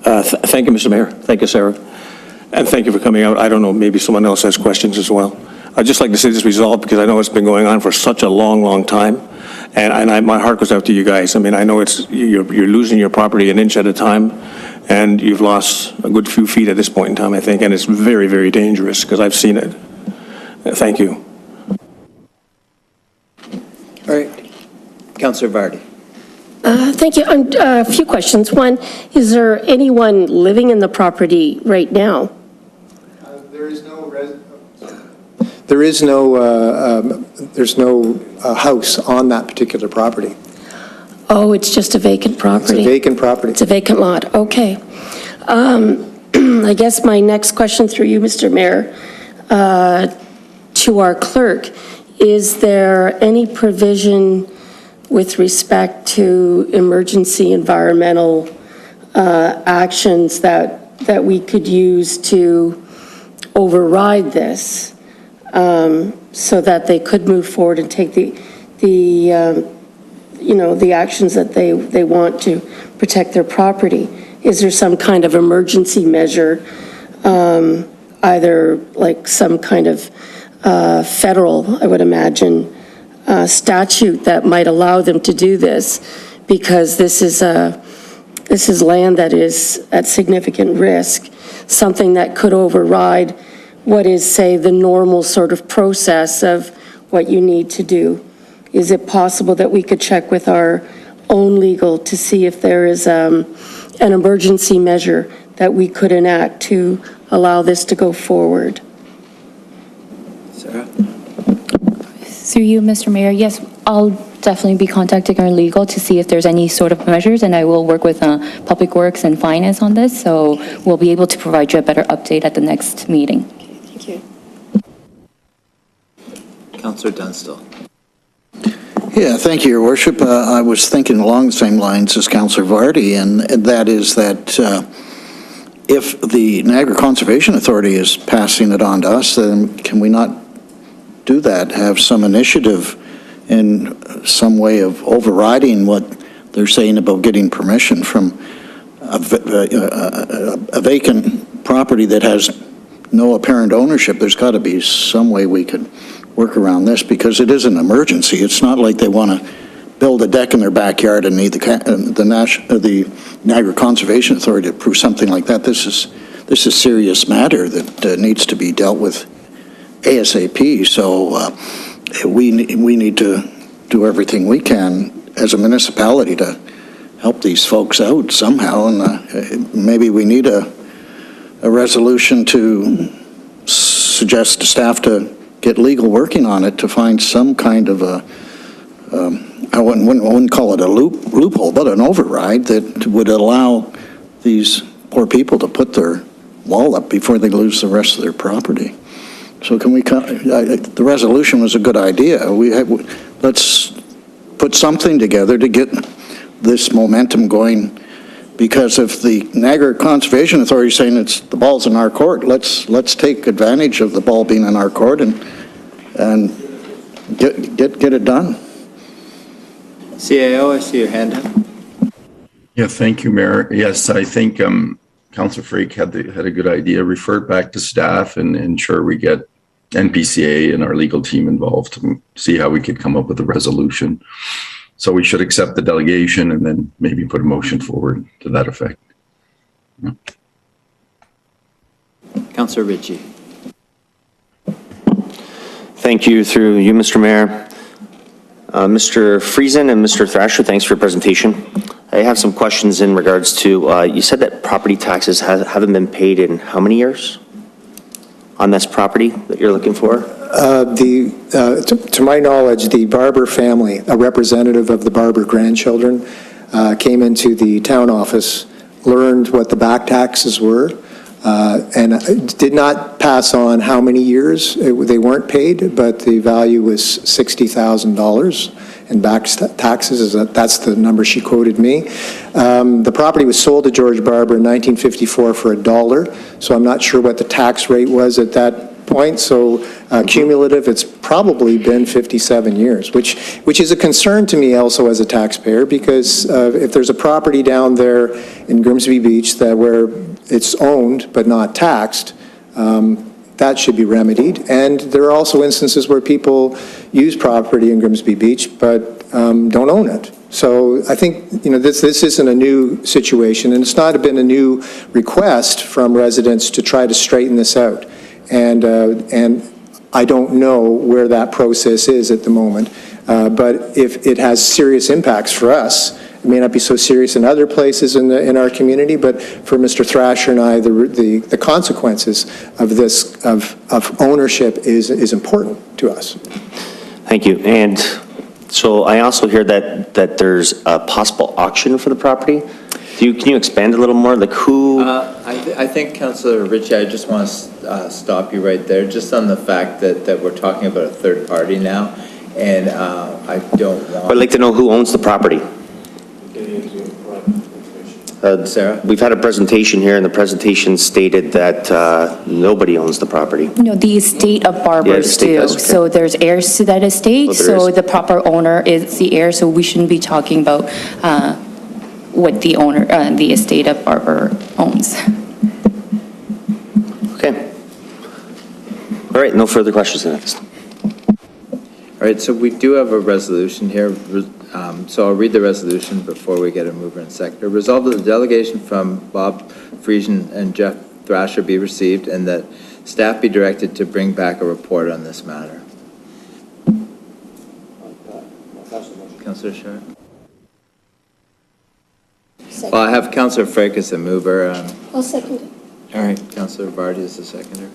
Thank you, Mr. Mayor. Thank you, Sarah. And thank you for coming out. I don't know, maybe someone else has questions as well. I'd just like to see this resolved because I know it's been going on for such a long, long time. And my heart goes out to you guys. I mean, I know you're losing your property an inch at a time, and you've lost a good few feet at this point in time, I think, and it's very, very dangerous because I've seen it. Thank you. All right. Councillor Vardy. Thank you. A few questions. One, is there anyone living in the property right now? There's no house on that particular property. Oh, it's just a vacant property. It's a vacant property. It's a vacant lot. Okay. I guess my next question through you, Mr. Mayor, to our clerk, is there any provision with respect to emergency environmental actions that we could use to override this so that they could move forward and take the the actions that they want to protect their property. Is there some kind of emergency measure, either like some kind of federal, I would imagine, statute that might allow them to do this? Because this is land that is at significant risk, something that could override what is, say, the normal sort of process of what you need to do. Is it possible that we could check with our own legal to see if there is an emergency measure that we could enact to allow this to go forward? Sarah? Through you, Mr. Mayor, yes, I'll definitely be contacting our legal to see if there's any sort of measures, and I will work with Public Works and Finance on this, so we'll be able to provide you a better update at the next meeting. Thank you. Councillor Dunstall. Yeah, thank you, Your Worship. I was thinking along the same lines as Councillor Vardy, and that is that if the Niagara Conservation Authority is passing it on to us, then can we not do that, have some initiative in some way of overriding what they're saying about getting permission from a vacant property that has no apparent ownership? There's got to be some way we could work around this, because it is an emergency. It's not like they want to build a deck in their backyard and need the Niagara Conservation Authority to approve something like that. This is serious matter that needs to be dealt with ASAP. So we need to do everything we can as a municipality to help these folks out somehow, and maybe we need a resolution to suggest to staff to get legal working on it to find some kind of a, I wouldn't call it a loophole, but an override that would allow these poor people to put their wall up before they lose the rest of their property. So can we, the resolution was a good idea. Let's put something together to get this momentum going, because if the Niagara Conservation Authority is saying the ball's in our court, let's take advantage of the ball being in our court and get it done. CAO, I see your hand up. Yeah, thank you, Mayor. Yes, I think Councillor Freak had a good idea. Refer it back to staff and ensure we get NPCA and our legal team involved to see how we could come up with a resolution. So we should accept the delegation and then maybe put a motion forward to that effect. Yeah. Councillor Ritchie. Thank you. Through you, Mr. Mayor. Mr. Friesen and Mr. Thrasher, thanks for your presentation. I have some questions in regards to, you said that property taxes haven't been paid in how many years on this property that you're looking for? To my knowledge, the Barber family, a representative of the Barber grandchildren, came into the town office, learned what the back taxes were, and did not pass on how many years they weren't paid, but the value was $60,000 in back taxes. That's the number she quoted me. The property was sold to George Barber in 1954 for $1, so I'm not sure what the tax rate was at that point. So cumulative, it's probably been 57 years, which is a concern to me also as a taxpayer, because if there's a property down there in Grimsby Beach where it's owned but not taxed, that should be remedied. And there are also instances where people use property in Grimsby Beach but don't own it. So I think this isn't a new situation, and it's not been a new request from residents to try to straighten this out. And I don't know where that process is at the moment. But if it has serious impacts for us, it may not be so serious in other places in our community, but for Mr. Thrasher and I, the consequences of this of ownership is important to us. Thank you. And so I also hear that there's a possible auction for the property. Can you expand a little more? Like who? I think, Councillor Ritchie, I just want to stop you right there, just on the fact that we're talking about a third party now, and I don't want. I'd like to know who owns the property. Sarah? We've had a presentation here, and the presentation stated that nobody owns the property. No, the estate of Barbers estate do. does, okay. So there's heirs to that estate, Oh, there so is. the proper owner is the heir, so we shouldn't be talking about what the owner, the estate of Barber owns. Okay. All right, no further questions next. All right, so we do have a resolution here, so I'll read the resolution before we get a mover and seconder. Resolved that the delegation from Bob Friesen and Jeff Thrasher be received, and that staff be directed to bring back a report on this matter. Councillor Sharp? Well, I have Councillor Frake as the mover. I'll second it. All right, Councillor Vardy is the seconder.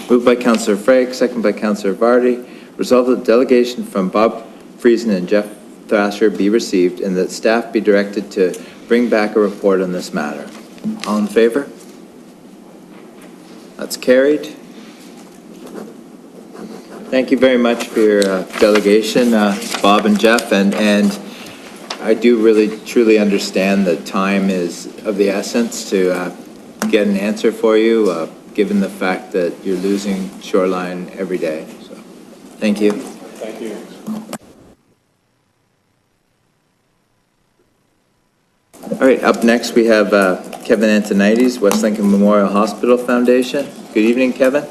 Moved by Councillor Frake, second by Councillor Vardy. Resolved that the delegation from Bob Friesen and Jeff Thrasher be received, and that staff be directed to bring back a report on this matter. All in favor? That's carried. Thank you very much for your delegation, Bob and Jeff, and I do really truly understand that time is of the essence to get an answer for you, given the fact that you're losing Shoreline every day. So, thank you. Thank you. All right, up next we have Kevin Antonides, West Lincoln Memorial Hospital Foundation. Good evening, Kevin.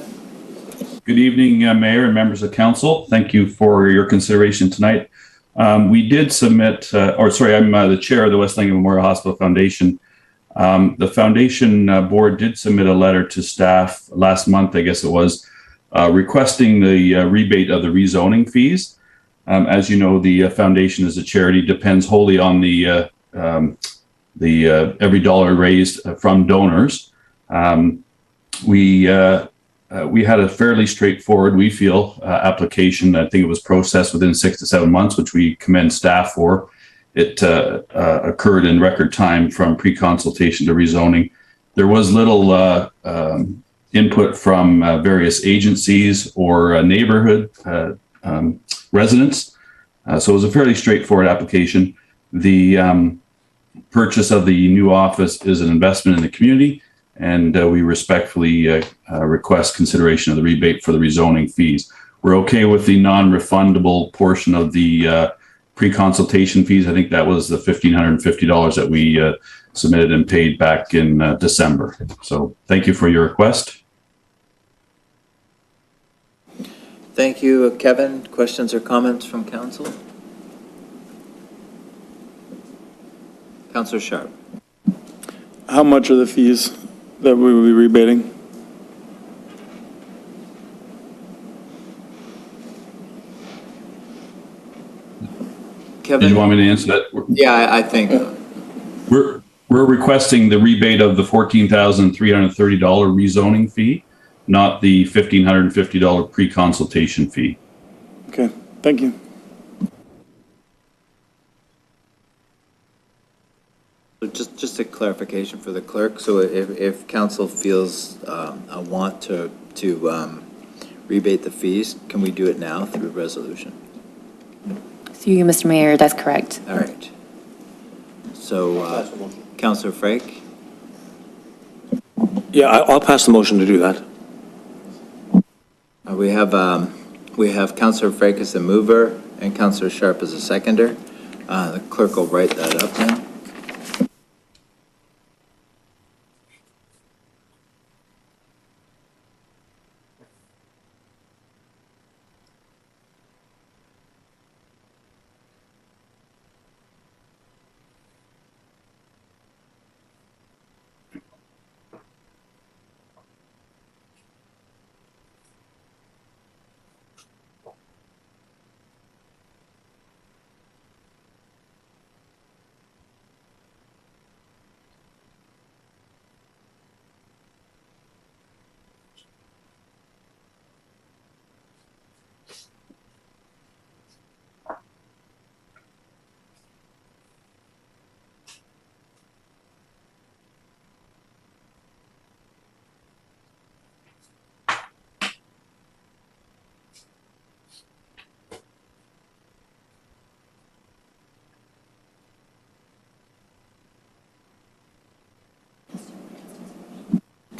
Good evening, Mayor and members of council. Thank you for your consideration tonight. We did submit, I'm the chair of the West Lincoln Memorial Hospital Foundation. The foundation board did submit a letter to staff last month, I guess it was, requesting the rebate of the rezoning fees. As you know, the foundation as a charity depends wholly on the every dollar raised from donors. We had a fairly straightforward, we feel, application. I think it was processed within 6 to 7 months, which we commend staff for. It occurred in record time from pre-consultation to rezoning. There was little input from various agencies or neighborhood residents. So it was a fairly straightforward application. The purchase of the new office is an investment in the community, and we respectfully request consideration of the rebate for the rezoning fees. We're okay with the non-refundable portion of the pre-consultation fees. I think that was the $1,550 that we submitted and paid back in December. So thank you for your request. Thank you, Kevin. Questions or comments from council? Councillor Sharp. How much are the fees that we will be rebating? Kevin? Did you want me to answer that? Yeah, I think. We're requesting the rebate of the $14,330 rezoning fee, not the $1,550 pre-consultation fee. Okay, thank you. Just a clarification for the clerk. So if council feels a want to rebate the fees, can we do it now through resolution? Through you, Mr. Mayor, that's correct. All right. So, Councillor Frake? Yeah, I'll pass the motion to do that. We have Councillor Frake as the mover and Councillor Sharp as a seconder. The clerk will write that up now.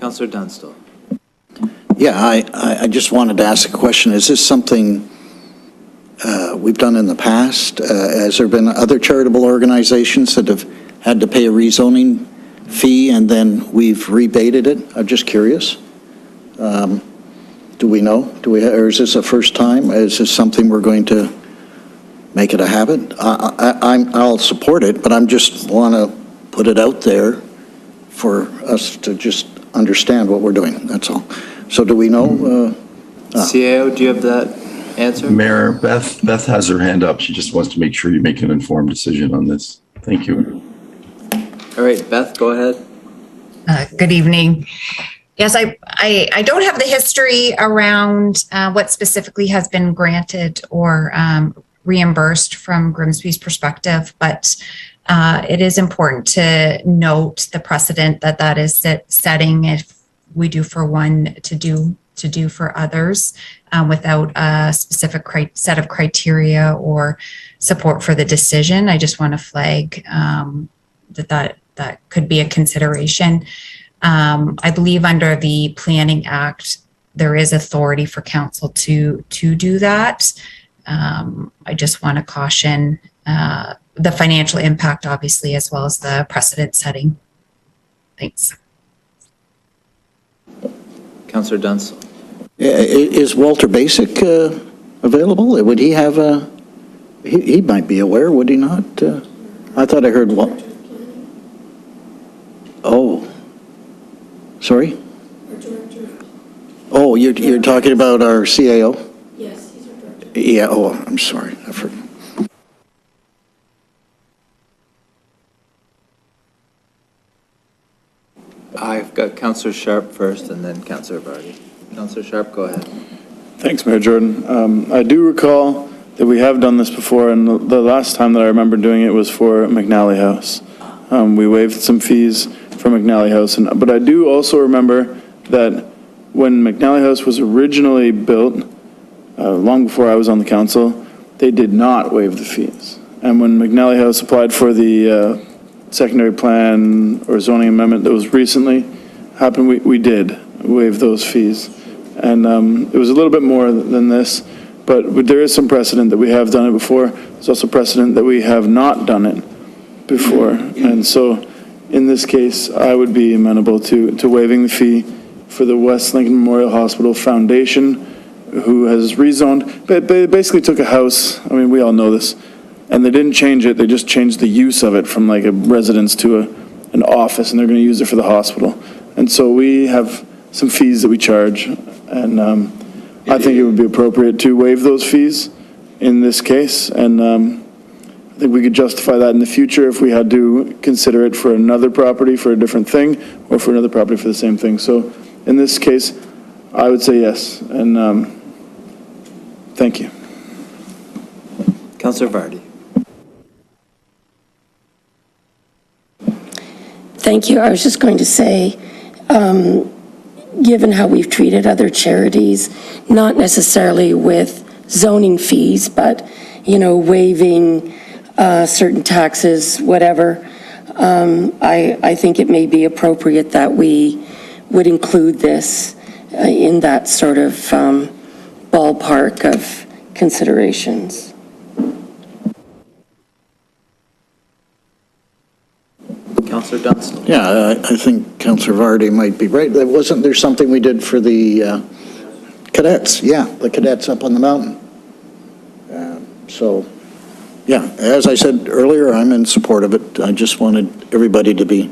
Councillor Dunstall. Yeah, I just wanted to ask a question. Is this something we've done in the past? Has there been other charitable organizations that have had to pay a rezoning fee and then we've rebated it? I'm just curious. Do we know? Or is this a first time? Is this something we're going to make it a habit? I'll support it, but I'm just want to put it out there for us to just understand what we're doing. That's all. So do we know? CAO, do you have that answer? Mayor, Beth has her hand up. She just wants to make sure you make an informed decision on this. Thank you. All right, Beth, go ahead. Good evening. Yes, I don't have the history around what specifically has been granted or reimbursed from Grimsby's perspective, but it is important to note the precedent that is setting if we do for one to do for others without a specific set of criteria or support for the decision. I just want to flag that could be a consideration. I believe under the Planning Act, there is authority for council to do that. I just want to caution the financial impact, obviously, as well as the precedent setting. Thanks. Councillor Dunstall. Is Walter Basic available? Would he have a, he might be aware, would he not? I thought I heard what? Oh, sorry? Our director. Oh, you're talking about our CAO? Yes, he's our director. Yeah, oh, I'm sorry. I forgot. I've got Councillor Sharp first and then Councillor Vardy. Councillor Sharp, go ahead. Thanks, Mayor Jordan. I do recall that we have done this before, and the last time that I remember doing it was for McNally House. We waived some fees for McNally House, but I do also remember that when McNally House was originally built, long before I was on the council, they did not waive the fees. And when McNally House applied for the secondary plan or zoning amendment that was recently happened, we did waive those fees. And it was a little bit more than this, but there is some precedent that we have done it before. There's also precedent that we have not done it before. And so in this case, I would be amenable to waiving the fee for the West Lincoln Memorial Hospital Foundation, who has rezoned, but they basically took a house, I mean, we all know this, and they didn't change it, they just changed the use of it from like a residence to an office, and they're going to use it for the hospital. And so we have some fees that we charge, and I think it would be appropriate to waive those fees in this case, and I think we could justify that in the future if we had to consider it for another property for a different thing, or for another property for the same thing. So in this case, I would say yes, and thank you. Councillor Vardy. Thank you. I was just going to say, given how we've treated other charities, not necessarily with zoning fees, but, you know, waiving certain taxes, whatever, I think it may be appropriate that we would include this in that sort of ballpark of considerations. Councillor Dunstall. Yeah, I think Councillor Vardy might be right. Wasn't there something we did for the cadets? Yeah, the cadets up on the mountain. So, yeah, as I said earlier, I'm in support of it. I just wanted everybody to be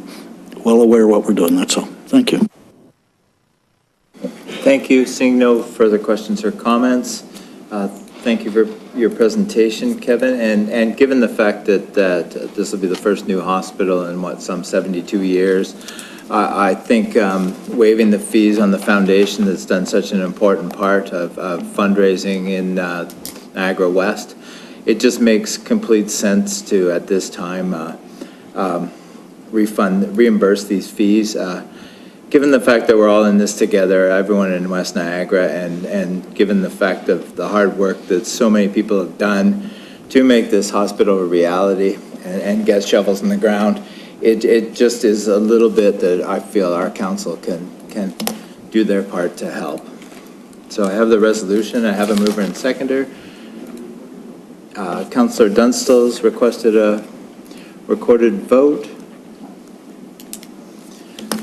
well aware of what we're doing, that's all. Thank you. Thank you. Seeing no further questions or comments, thank you for your presentation, Kevin. And given the fact that this will be the first new hospital in some 72 years, I think waiving the fees on the foundation that's done such an important part of fundraising in Niagara West, it just makes complete sense to, at this time, reimburse these fees. Given the fact that we're all in this together, everyone in West Niagara, and given the fact of the hard work that so many people have done to make this hospital a reality and get shovels in the ground, it just is a little bit that I feel our council can can do their part to help. So I have the resolution, I have a mover and seconder. Councillor Dunstall's requested a recorded vote.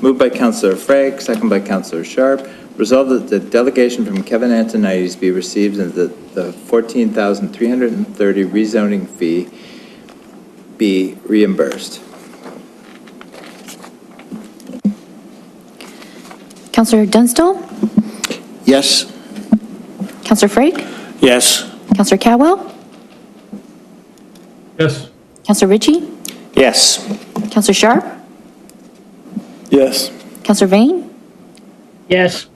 Moved by Councillor Frank, second by Councillor Sharp. Resolved that the delegation from Kevin Antonides be received and that the $14,330 rezoning fee be reimbursed. Councillor Dunstall? Yes. Councillor Frake? Yes. Councillor Cowell? Yes. Councillor Ritchie? Yes. Councillor Sharp? Yes. Councillor Vane? Yes.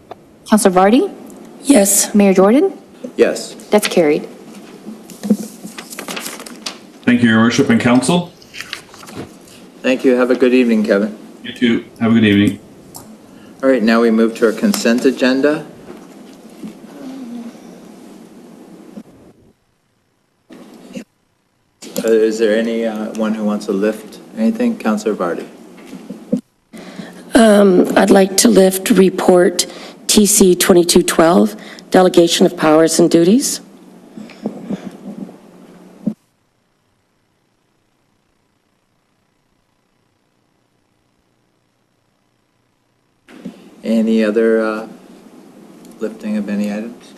Councillor Vardy? Yes. Mayor Jordan? Yes. That's carried. Thank you, Your Worship and Council. Thank you. Have a good evening, Kevin. You too. Have a good evening. All right, now we move to our consent agenda. Is there anyone who wants to lift anything? Councillor Vardy. I'd like to lift report TC 2212, Delegation of Powers and Duties. Any other lifting of any items?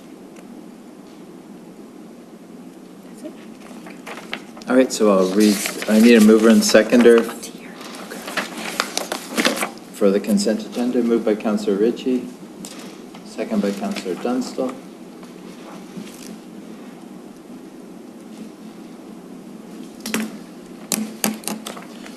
All right, so I'll read, I need a mover and seconder for the consent agenda. Moved by Councillor Ritchie, second by Councillor Dunstall.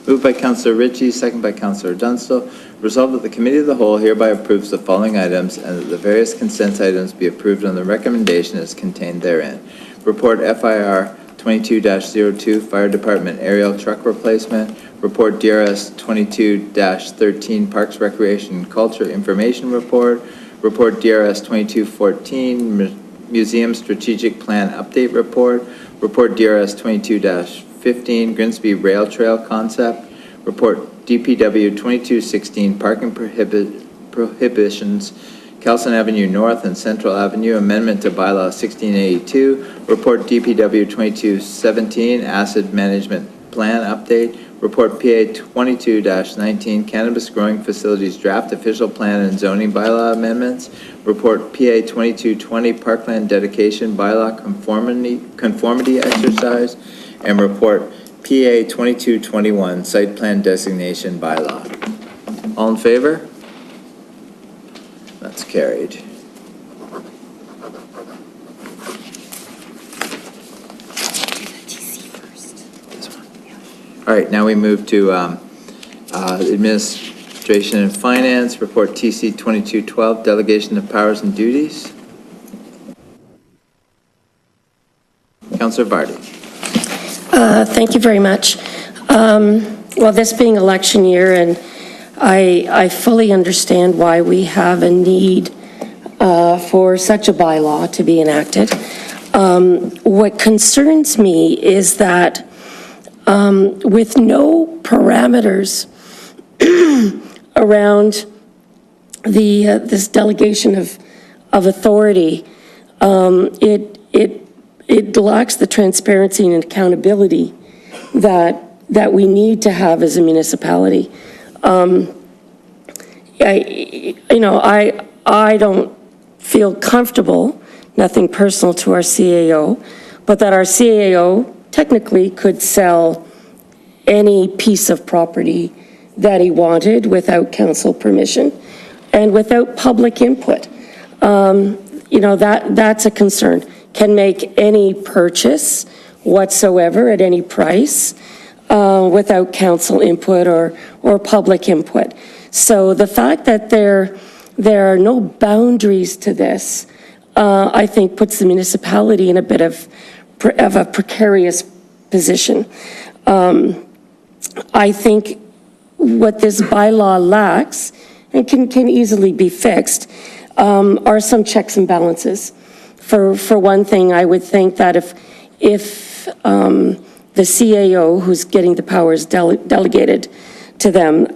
Moved by Councillor Ritchie, second by Councillor Dunstall. Resolved that the Committee of the Whole hereby approves the following items and that the various consent items be approved on the recommendation as contained therein. Report FIR 22-02, Fire Department Aerial Truck Replacement. Report DRS 22-13, Parks, Recreation, and Culture Information Report. Report DRS 2214, Museum Strategic Plan Update Report. Report DRS 22-15, Grimsby Rail Trail Concept. Report DPW 2216, Parking Prohibitions, Kelson Avenue North and Central Avenue, Amendment to Bylaw 1682. Report DPW 2217, Acid Management Plan Update. Report PA 22-19, Cannabis Growing Facilities Draft Official Plan and Zoning Bylaw Amendments. Report PA 2220, Parkland Dedication Bylaw Conformity Exercise. And report PA 2221, Site Plan Designation Bylaw. All in favor? That's carried. All right, now we move to Administration and Finance, Report TC 2212, Delegation of Powers and Duties. Councillor Vardy. Thank you very much. Well, this being election year, and I fully understand why we have a need for such a bylaw to be enacted. What concerns me is that with no parameters around this delegation of authority, it lacks the transparency and accountability that we need to have as a municipality. I don't feel comfortable, nothing personal to our CAO, but that our CAO technically could sell any piece of property that he wanted without council permission and without public input. That's a concern. Can make any purchase whatsoever at any price without council input or public input. So the fact that there are no boundaries to this, I think puts the municipality in a bit of a precarious position. I think what this bylaw lacks, and can easily be fixed, are some checks and balances. For one thing, I would think that if the CAO, who's getting the powers delegated to them,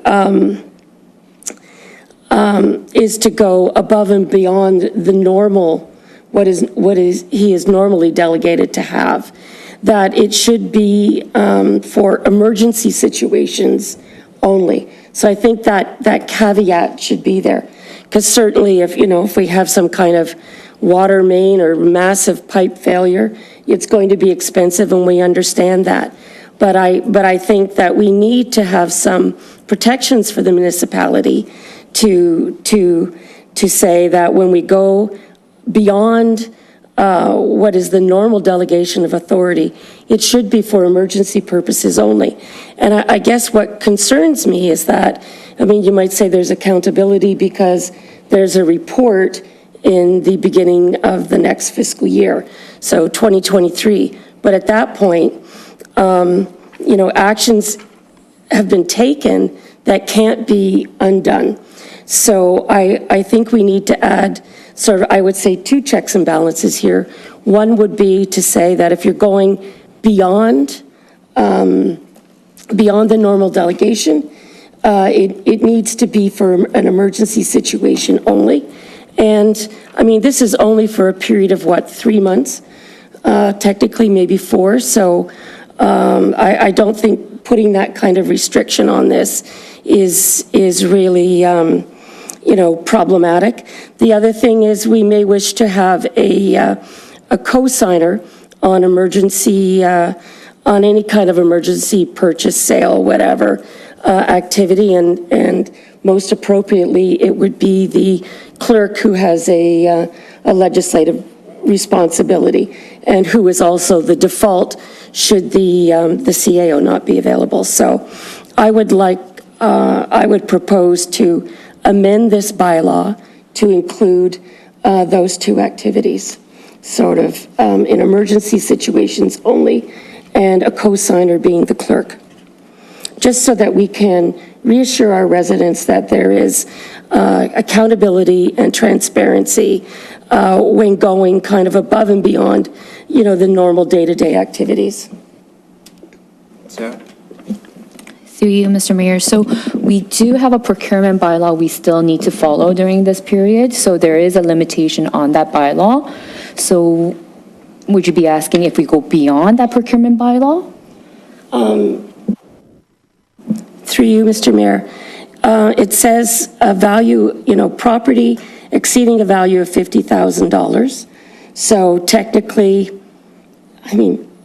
is to go above and beyond the normal, what he is normally delegated to have, that it should be for emergency situations only. So I think that caveat should be there. Because certainly if we have some kind of water main or massive pipe failure, it's going to be expensive, and we understand that. But I think that we need to have some protections for the municipality to say that when we go beyond what is the normal delegation of authority, it should be for emergency purposes only. And I guess what concerns me is that, you might say there's accountability because there's a report in the beginning of the next fiscal year, so 2023. But at that point, actions have been taken that can't be undone. So I think we need to add I would say 2 checks and balances here. One would be to say that if you're going beyond the normal delegation, it needs to be for an emergency situation only. And this is only for a period of 3 months, technically maybe 4. So I don't think putting that kind of restriction on this is really problematic. The other thing is we may wish to have a co-signer on emergency, on any kind of emergency purchase, sale, whatever activity, and most appropriately, it would be the clerk who has a legislative responsibility and who is also the default should the CAO not be available. So I would propose to amend this bylaw to include those 2 activities, in emergency situations only, and a co-signer being the clerk, just so that we can reassure our residents that there is accountability and transparency when going kind of above and beyond, the normal day-to-day activities. Sarah? Through you, Mr. Mayor. So we do have a procurement bylaw we still need to follow during this period. So there is a limitation on that bylaw. So would you be asking if we go beyond that procurement bylaw? Through you, Mr. Mayor. It says a value, property exceeding a value of $50,000. So technically,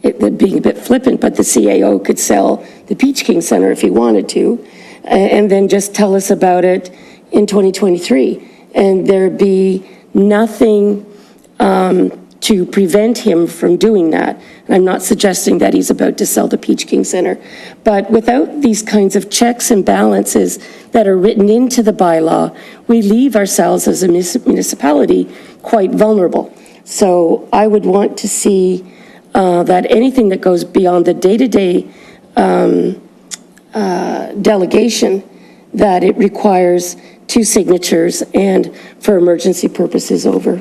it being a bit flippant, but the CAO could sell the Peach King Center if he wanted to, and then just tell us about it in 2023. And there'd be nothing to prevent him from doing that. And I'm not suggesting that he's about to sell the Peach King Center. But without these kinds of checks and balances that are written into the bylaw, we leave ourselves as a municipality quite vulnerable. So I would want to see that anything that goes beyond the day-to-day delegation, that it requires 2 signatures and for emergency purposes over.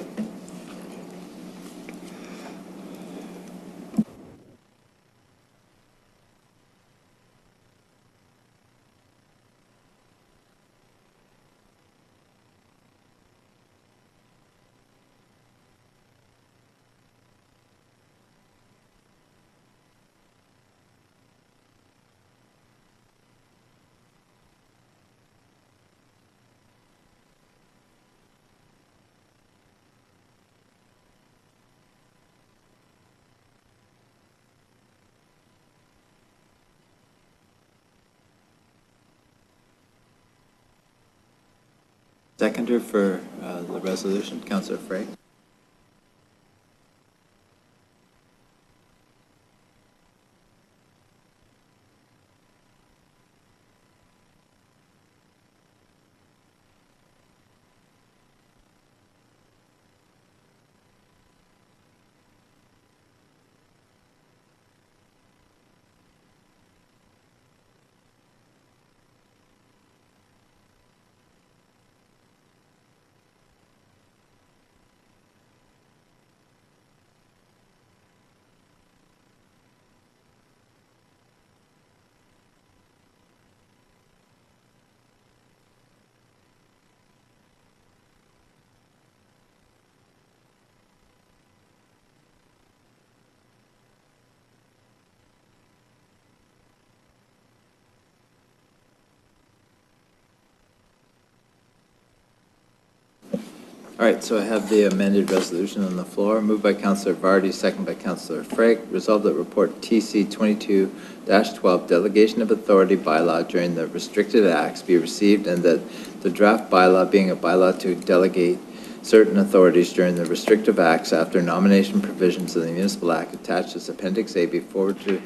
Seconder for the resolution, Councillor Frey. All right, so I have the amended resolution on the floor, moved by Councillor Vardy, second by Councillor Frake. Resolved that report TC 22-12 Delegation of Authority bylaw during the restricted acts be received, and that the draft bylaw being a bylaw to delegate certain authorities during the restrictive acts after nomination provisions of the Municipal Act attached as Appendix A be forwarded to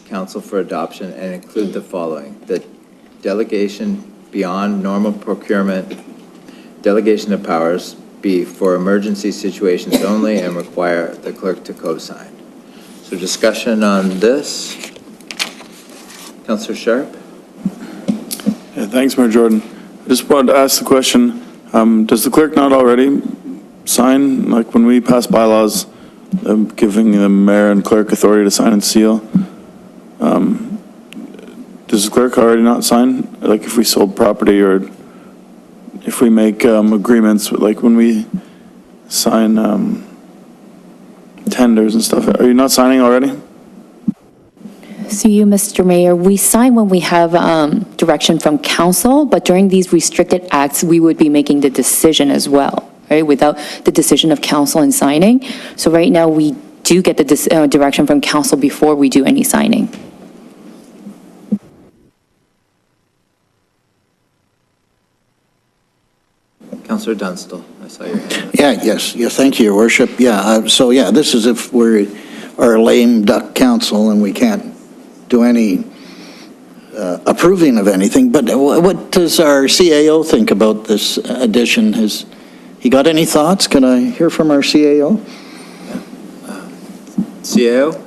Council for adoption and include the following: that delegation beyond normal procurement, delegation of powers be for emergency situations only and require the clerk to co-sign. So discussion on this. Councillor Sharp? Yeah, thanks, Mayor Jordan. I just wanted to ask the question, does the clerk not already sign, like when we pass bylaws, giving the mayor and clerk authority to sign and seal? Does the clerk already not sign, like if we sold property or if we make agreements, like when we sign tenders and stuff? Are you not signing already? So you, Mr. Mayor, we sign when we have direction from council, but during these restricted acts, we would be making the decision as well, right? Without the decision of council and signing. So right now, we do get the direction from council before we do any signing. Councillor Dunstall, I saw your hand. Yes, thank you, Your Worship. This is if we are a lame duck council and we can't do any approving of anything. But what does our CAO think about this addition? Has he got any thoughts? Can I hear from our CAO? CAO?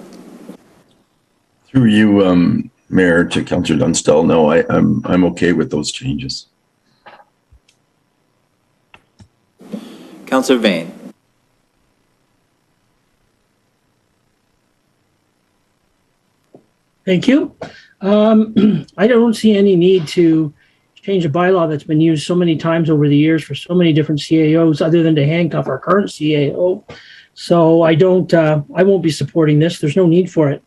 Through you, Mayor, to Councillor Dunstall, no, I'm okay with those changes. Councillor Vane. Thank you. I don't see any need to change a bylaw that's been used so many times over the years for so many different CAOs, other than to handcuff our current CAO. So I won't be supporting this. There's no need for it.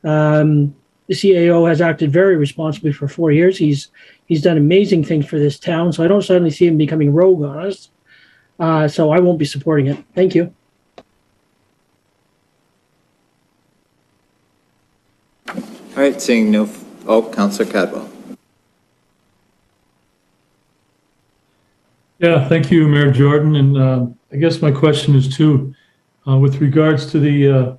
The CAO has acted very responsibly for 4 years. He's done amazing things for this town. So I don't suddenly see him becoming rogue on us. So I won't be supporting it. Thank you. All right, seeing no, Councillor Cadwell. Yeah, thank you, Mayor Jordan. And I guess my question is too, with regards to the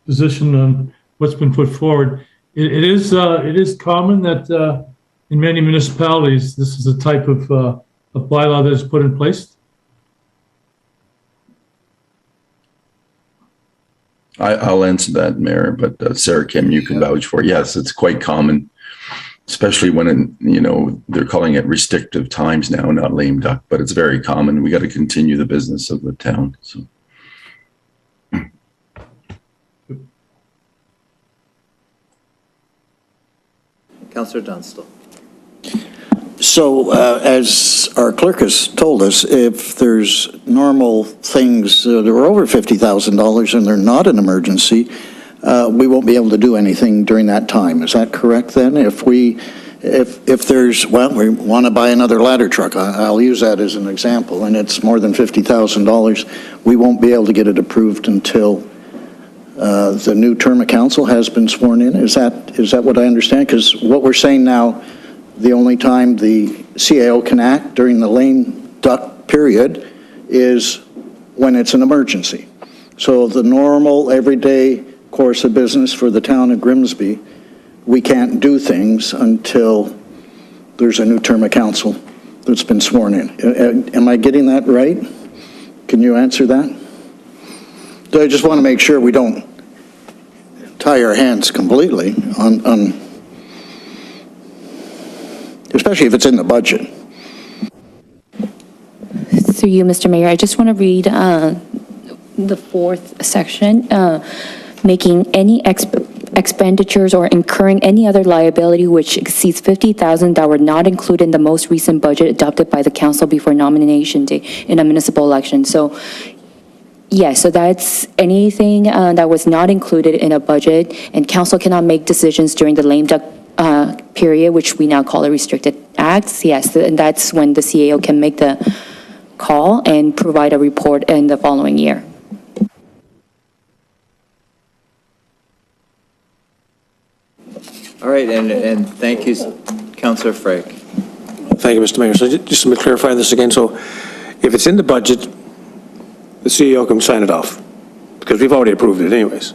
position on what's been put forward. It is common that in many municipalities, this is a type of bylaw that is put in place. I'll answer that, Mayor, but Sarah Kim, you can vouch for it. Yes, it's quite common, especially when, they're calling it restrictive times now, not lame duck, but it's very common. We got to continue the business of the town. So. Councillor Dunstall. So as our clerk has told us, if there's normal things that are over $50,000 and they're not an emergency, we won't be able to do anything during that time. Is that correct then? If there's, we want to buy another ladder truck, I'll use that as an example, and it's more than $50,000, we won't be able to get it approved until the new term of council has been sworn in. Is that what I understand? Because what we're saying now, the only time the CAO can act during the lame duck period is when it's an emergency. So the normal, everyday course of business for the town of Grimsby, we can't do things until there's a new term of council that's been sworn in. Am I getting that right? Can you answer that? I just want to make sure we don't tie our hands completely on especially if it's in the budget. Through you, Mr. Mayor, I just want to read the fourth section, making any expenditures or incurring any other liability which exceeds $50,000 that were not included in the most recent budget adopted by the council before nomination day in a municipal election. So yes, so that's anything that was not included in a budget, and council cannot make decisions during the lame duck period, which we now call a restricted acts, yes, and that's when the CAO can make the call and provide a report in the following year. All right, and thank you, Councillor Frake. Thank you, Mr. Mayor. So just to clarify this again, so if it's in the budget, the CEO can sign it off, because we've already approved it anyways.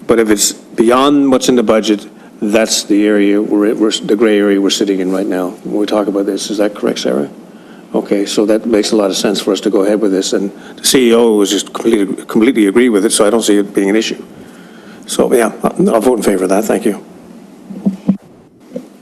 But if it's beyond what's in the budget, that's the area, the gray area we're sitting in right now when we talk about this. Is that correct, Sarah? Okay, so that makes a lot of sense for us to go ahead with this. And the CEO was just completely agree with it, so I don't see it being an issue. So, yeah, I'll vote in favor of that. Thank you.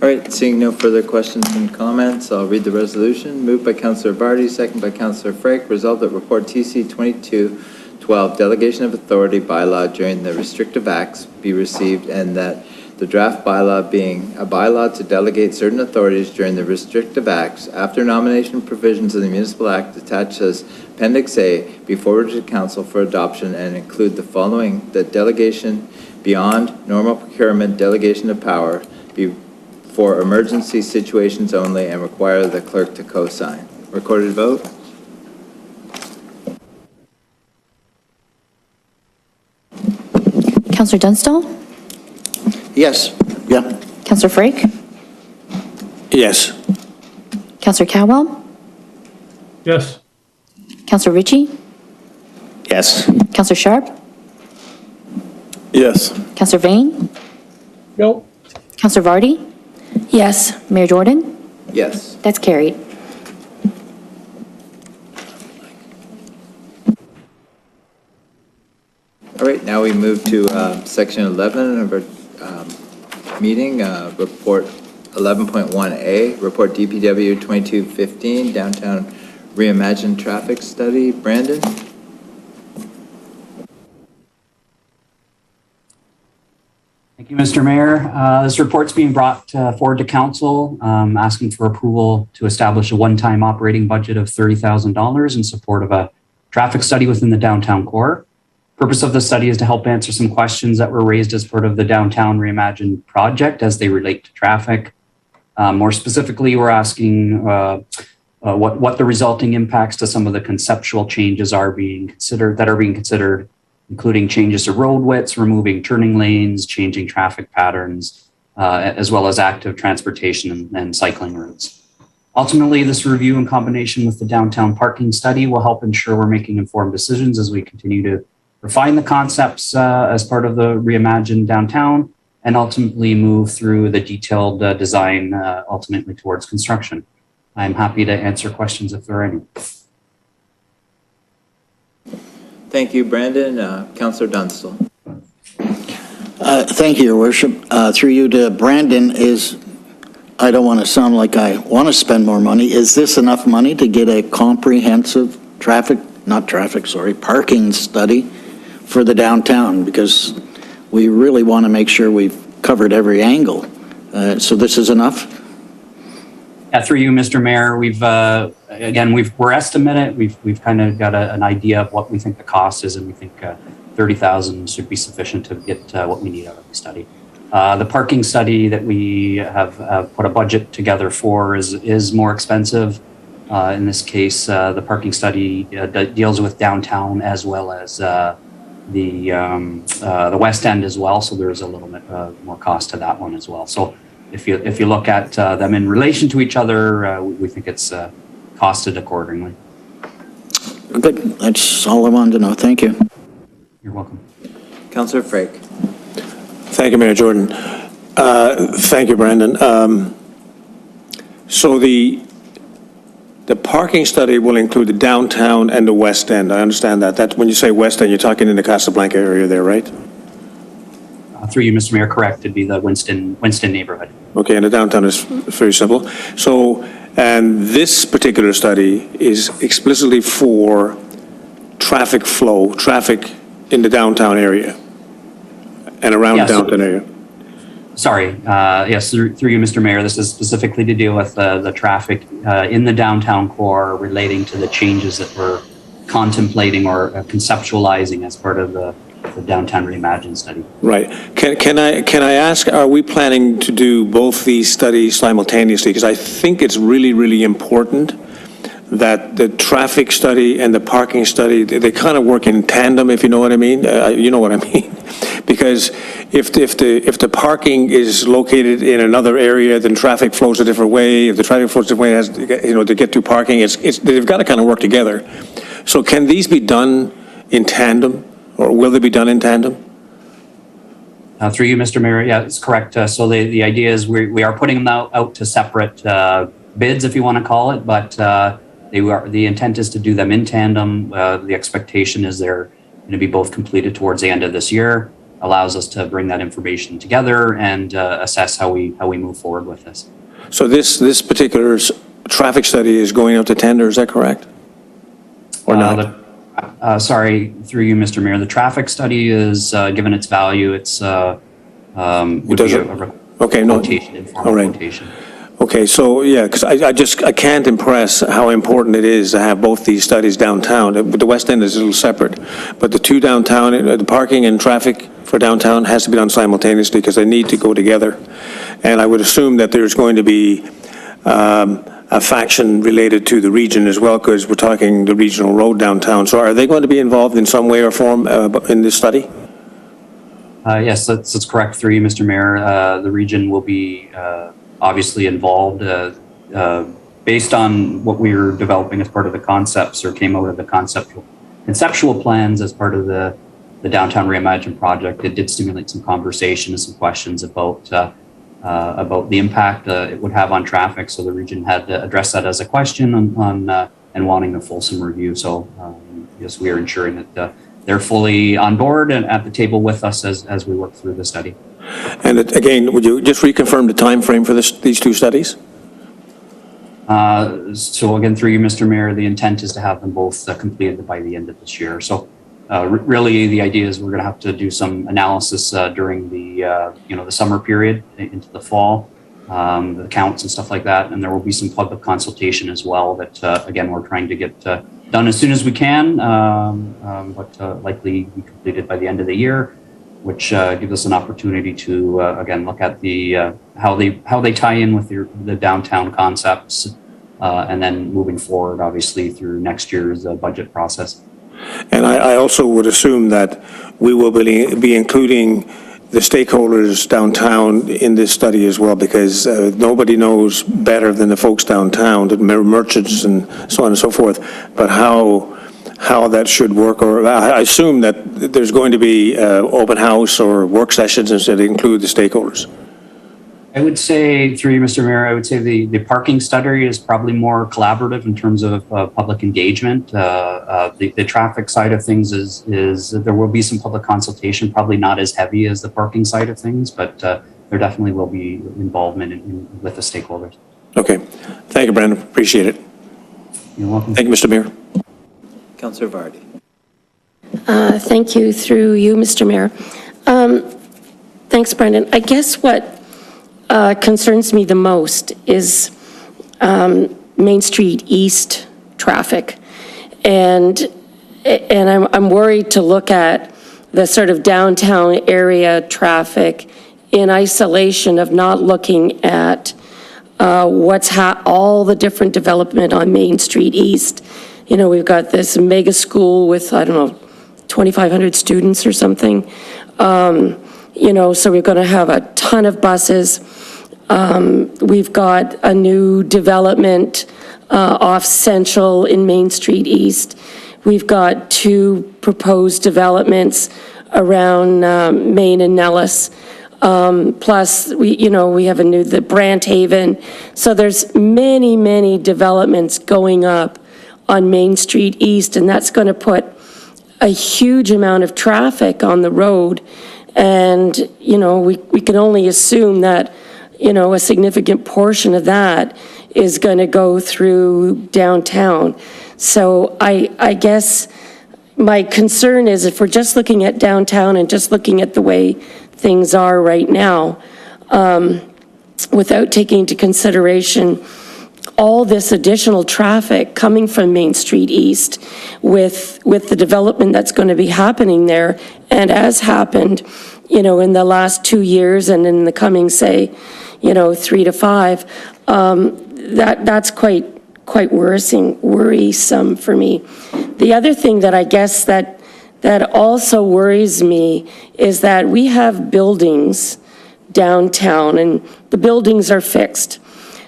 All right, seeing no further questions and comments, I'll read the resolution. Moved by Councillor Vardy, second by Councillor Frake. Resolved that report TC 2212, Delegation of Authority bylaw during the restrictive acts be received, and that the draft bylaw being a bylaw to delegate certain authorities during the restrictive acts after nomination provisions of the Municipal Act attached as Appendix A be forwarded to Council for adoption and include the following: that delegation beyond normal procurement delegation of power be for emergency situations only and require the clerk to co-sign. Recorded vote. Councillor Dunstall? Yes. Yeah. Councillor Frake? Yes. Councillor Cowell? Yes. Councillor Ritchie? Yes. Councillor Sharp? Yes. Councillor Vane? No. Councillor Vardy? Yes. Mayor Jordan? Yes. That's carried. All right, now we move to section 11 of our meeting, report 11.1A, report DPW 2215, downtown reimagined traffic study. Brandon? Thank you, Mr. Mayor. This report's being brought forward to Council, asking for approval to establish a one-time operating budget of $30,000 in support of a traffic study within the downtown core. Purpose of the study is to help answer some questions that were raised as part of the Downtown Reimagined project as they relate to traffic. More specifically, we're asking what the resulting impacts to some of the conceptual changes are being considered, including changes to road widths, removing turning lanes, changing traffic patterns, as well as active transportation and cycling routes. Ultimately, this review in combination with the downtown parking study will help ensure we're making informed decisions as we continue to refine the concepts as part of the reimagined downtown and ultimately move through the detailed design ultimately towards construction. I'm happy to answer questions if there are any. Thank you, Brandon. Councillor Dunstall. Thank you, Your Worship. Through you to Brandon, I don't want to sound like I want to spend more money. Is this enough money to get a comprehensive parking study for the downtown? Because we really want to make sure we've covered every angle. So this is enough? Yeah, through you, Mr. Mayor, we're estimated. We've kind of got an idea of what we think the cost is, and we think 30,000 should be sufficient to get what we need out of the study. The parking study that we have put a budget together for is more expensive. In this case, the parking study deals with downtown as well as the West End as well. So there's a little bit more cost to that one as well. So if you look at them in relation to each other, we think it's costed accordingly. Good. That's all I wanted to know. Thank you. You're welcome. Councillor Frake. Thank you, Mayor Jordan. Thank you, Brandon. So the parking study will include the downtown and the West End. I understand that. That's when you say West End, you're talking in the Casablanca area there, right? Through you, Mr. Mayor, correct. It'd be the Winston neighborhood. Okay, and the downtown is very simple. So, and this particular study is explicitly for traffic flow, traffic in the downtown area and around the downtown area. Sorry, yes, through you, Mr. Mayor, this is specifically to deal with the traffic in the downtown core relating to the changes that we're contemplating or conceptualizing as part of the the Downtown Reimagined study. Right. Can I ask, are we planning to do both these studies simultaneously? Because I think it's really, really important that the traffic study and the parking study, they kind of work in tandem, if you know what I mean. You know what I mean. Because if the parking is located in another area, then traffic flows a different way. If the traffic flows a different way, it has to get, to get to parking, they've got to kind of work together. So can these be done in tandem, or will they be done in tandem? Through you, Mr. Mayor, yeah, it's correct. So the idea is we are putting them out to separate bids, if you want to call it, but the intent is to do them in tandem. The expectation is they're going to be both completed towards the end of this year. Allows us to bring that information together and assess how we move forward with this. So this particular traffic study is going out to tender, is that correct? Or not? Sorry, through you, Mr. Mayor, the traffic study is, given its value, it's would be a quotation, informal quotation. Okay, so yeah, because I can't impress how important it is to have both these studies downtown. The West End is a little separate, but the two downtown, the parking and traffic for downtown has to be done simultaneously because they need to go together. And I would assume that there's going to be a faction related to the region as well, because we're talking the regional road downtown. So are they going to be involved in some way or form in this study? Yes, that's correct. Through you, Mr. Mayor, the region will be obviously involved based on what we were developing as part of the concepts or came out of the conceptual plans as part of the Downtown Reimagined project. It did stimulate some conversation and some questions about the impact it would have on traffic. So the region had to address that as a question on and wanting a fulsome review. So yes, we are ensuring that they're fully on board and at the table with us as we work through the study. And again, would you just reconfirm the time frame for these two studies? So again, through you, Mr. Mayor, the intent is to have them both completed by the end of this year. So really, the idea is we're going to have to do some analysis during the the summer period into the fall, the counts and stuff like that, and there will be some public consultation as well. That again, we're trying to get done as soon as we can, but likely be completed by the end of the year, which gives us an opportunity to again look at the how they tie in with the downtown concepts, and then moving forward, obviously through next year's budget process. And I also would assume that we will be including the stakeholders downtown in this study as well, because nobody knows better than the folks downtown, the merchants and so on and so forth, but how that should work. Or I assume that there's going to be open house or work sessions that include the stakeholders. I would say, through you, Mr. Mayor, I would say the parking study is probably more collaborative in terms of public engagement. The traffic side of things is there will be some public consultation, probably not as heavy as the parking side of things, but there definitely will be involvement with the stakeholders. Okay. Thank you, Brandon. Appreciate it. You're welcome. Thank you, Mr. Mayor. Councillor Vardy. Thank you, through you, Mr. Mayor. Thanks, Brandon. I guess what concerns me the most is Main Street East traffic. And I'm worried to look at the sort of downtown area traffic in isolation of not looking at all the different development on Main Street East. You know, we've got this mega school with, I don't know, 2,500 students or something. So we're going to have a ton of buses. We've got a new development off Central in Main Street East. We've got two proposed developments around Main and Nellis. Plus, we have the Branthaven. So there's many, many developments going up on Main Street East, and that's going to put a huge amount of traffic on the road. And, we can only assume that, a significant portion of that is going to go through downtown. So I guess my concern is if we're just looking at downtown and just looking at the way things are right now, without taking into consideration, all this additional traffic coming from Main Street East with the development that's going to be happening there, and has happened, you know, in the last 2 years and in the coming, say, you know, 3 to 5, that's quite worrisome for me. The other thing that I guess that also worries me is that we have buildings downtown, and the buildings are fixed.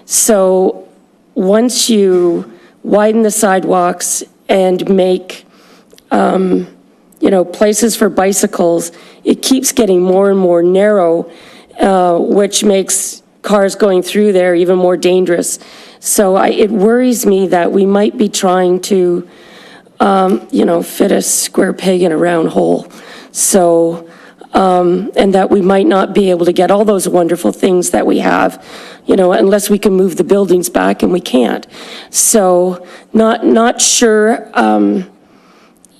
So once you widen the sidewalks and make, you know, places for bicycles, it keeps getting more and more narrow, which makes cars going through there even more dangerous. So it worries me that we might be trying to, you know, fit a square peg in a round hole. So, and that we might not be able to get all those wonderful things that we have, you know, unless we can move the buildings back, and we can't. So not sure,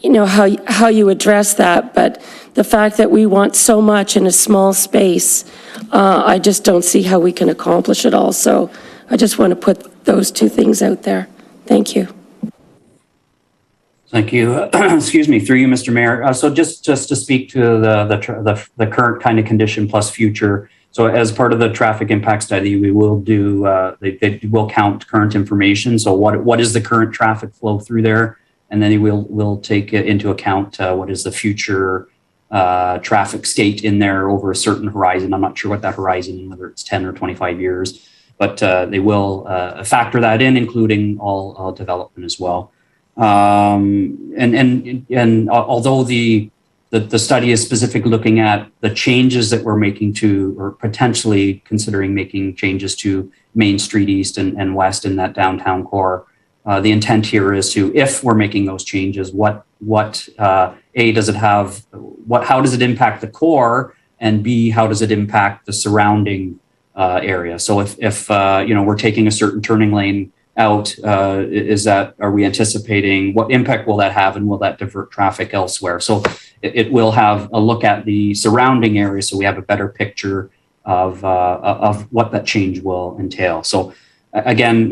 you know, how you address that, but the fact that we want so much in a small space, I just don't see how we can accomplish it all. So I just want to put those two things out there. Thank you. Thank you. Excuse me, through you, Mr. Mayor. So just to speak to the current kind of condition plus future. So as part of the traffic impact study, we will do, they will count current information. So what is the current traffic flow through there? And then we'll take into account what is the future traffic state in there over a certain horizon. I'm not sure what that horizon, whether it's 10 or 25 years, but they will factor that in, including all development as well. And although the study is specifically looking at the changes that we're making to, or potentially considering making changes to Main Street East and West in that downtown core, the intent here is to, if we're making those changes, what A, does it have, how does it impact the core, and B, how does it impact the surrounding area? So if you know, we're taking a certain turning lane out, are we anticipating what impact will that have, and will that divert traffic elsewhere? So it will have a look at the surrounding area, so we have a better picture of what that change will entail. So again,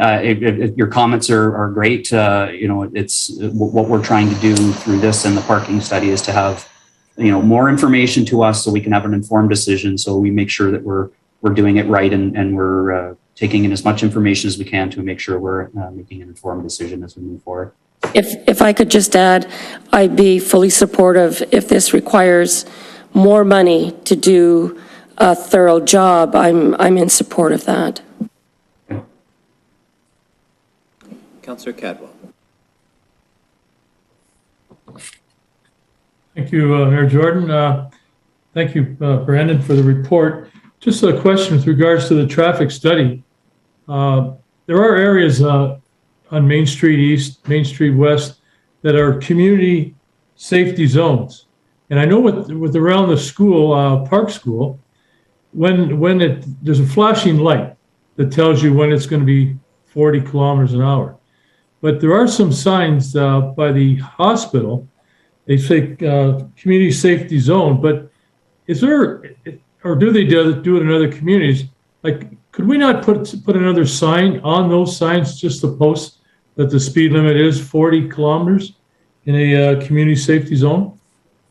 your comments are great. You know, it's what we're trying to do through this and the parking study is to have, you know, more information to us so we can have an informed decision. So we make sure that we're doing it right, and we're taking in as much information as we can to make sure we're making an informed decision as we move forward. If I could just add, I'd be fully supportive if this requires more money to do a thorough job. I'm in support of that. Councillor Cadwell. Thank you, Mayor Jordan. Thank you, Brandon, for the report. Just a question with regards to the traffic study. There are areas on Main Street East, Main Street West that are community safety zones. And I know with around the school, Park School, when there's a flashing light that tells you when it's going to be 40 kilometers an hour. But there are some signs by the hospital, they say community safety zone, but is there, or do they do it in other communities? Like, could we not put another sign on those signs just to post that the speed limit is 40 kilometers in a community safety zone?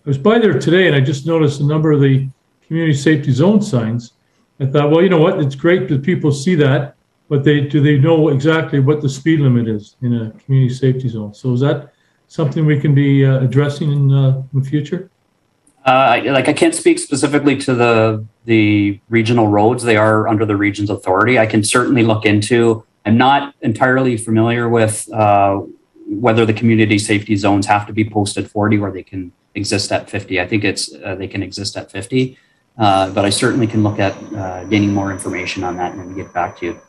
I was by there today and I just noticed a number of the community safety zone signs. I thought, well, you know what? It's great that people see that, but do they know exactly what the speed limit is in a community safety zone? So is that something we can be addressing in the future? I can't speak specifically to the regional roads. They are under the region's authority. I can certainly look into. I'm not entirely familiar with whether the community safety zones have to be posted 40 or they can exist at 50. I think they can exist at 50, but I certainly can look at gaining more information on that and get back to you.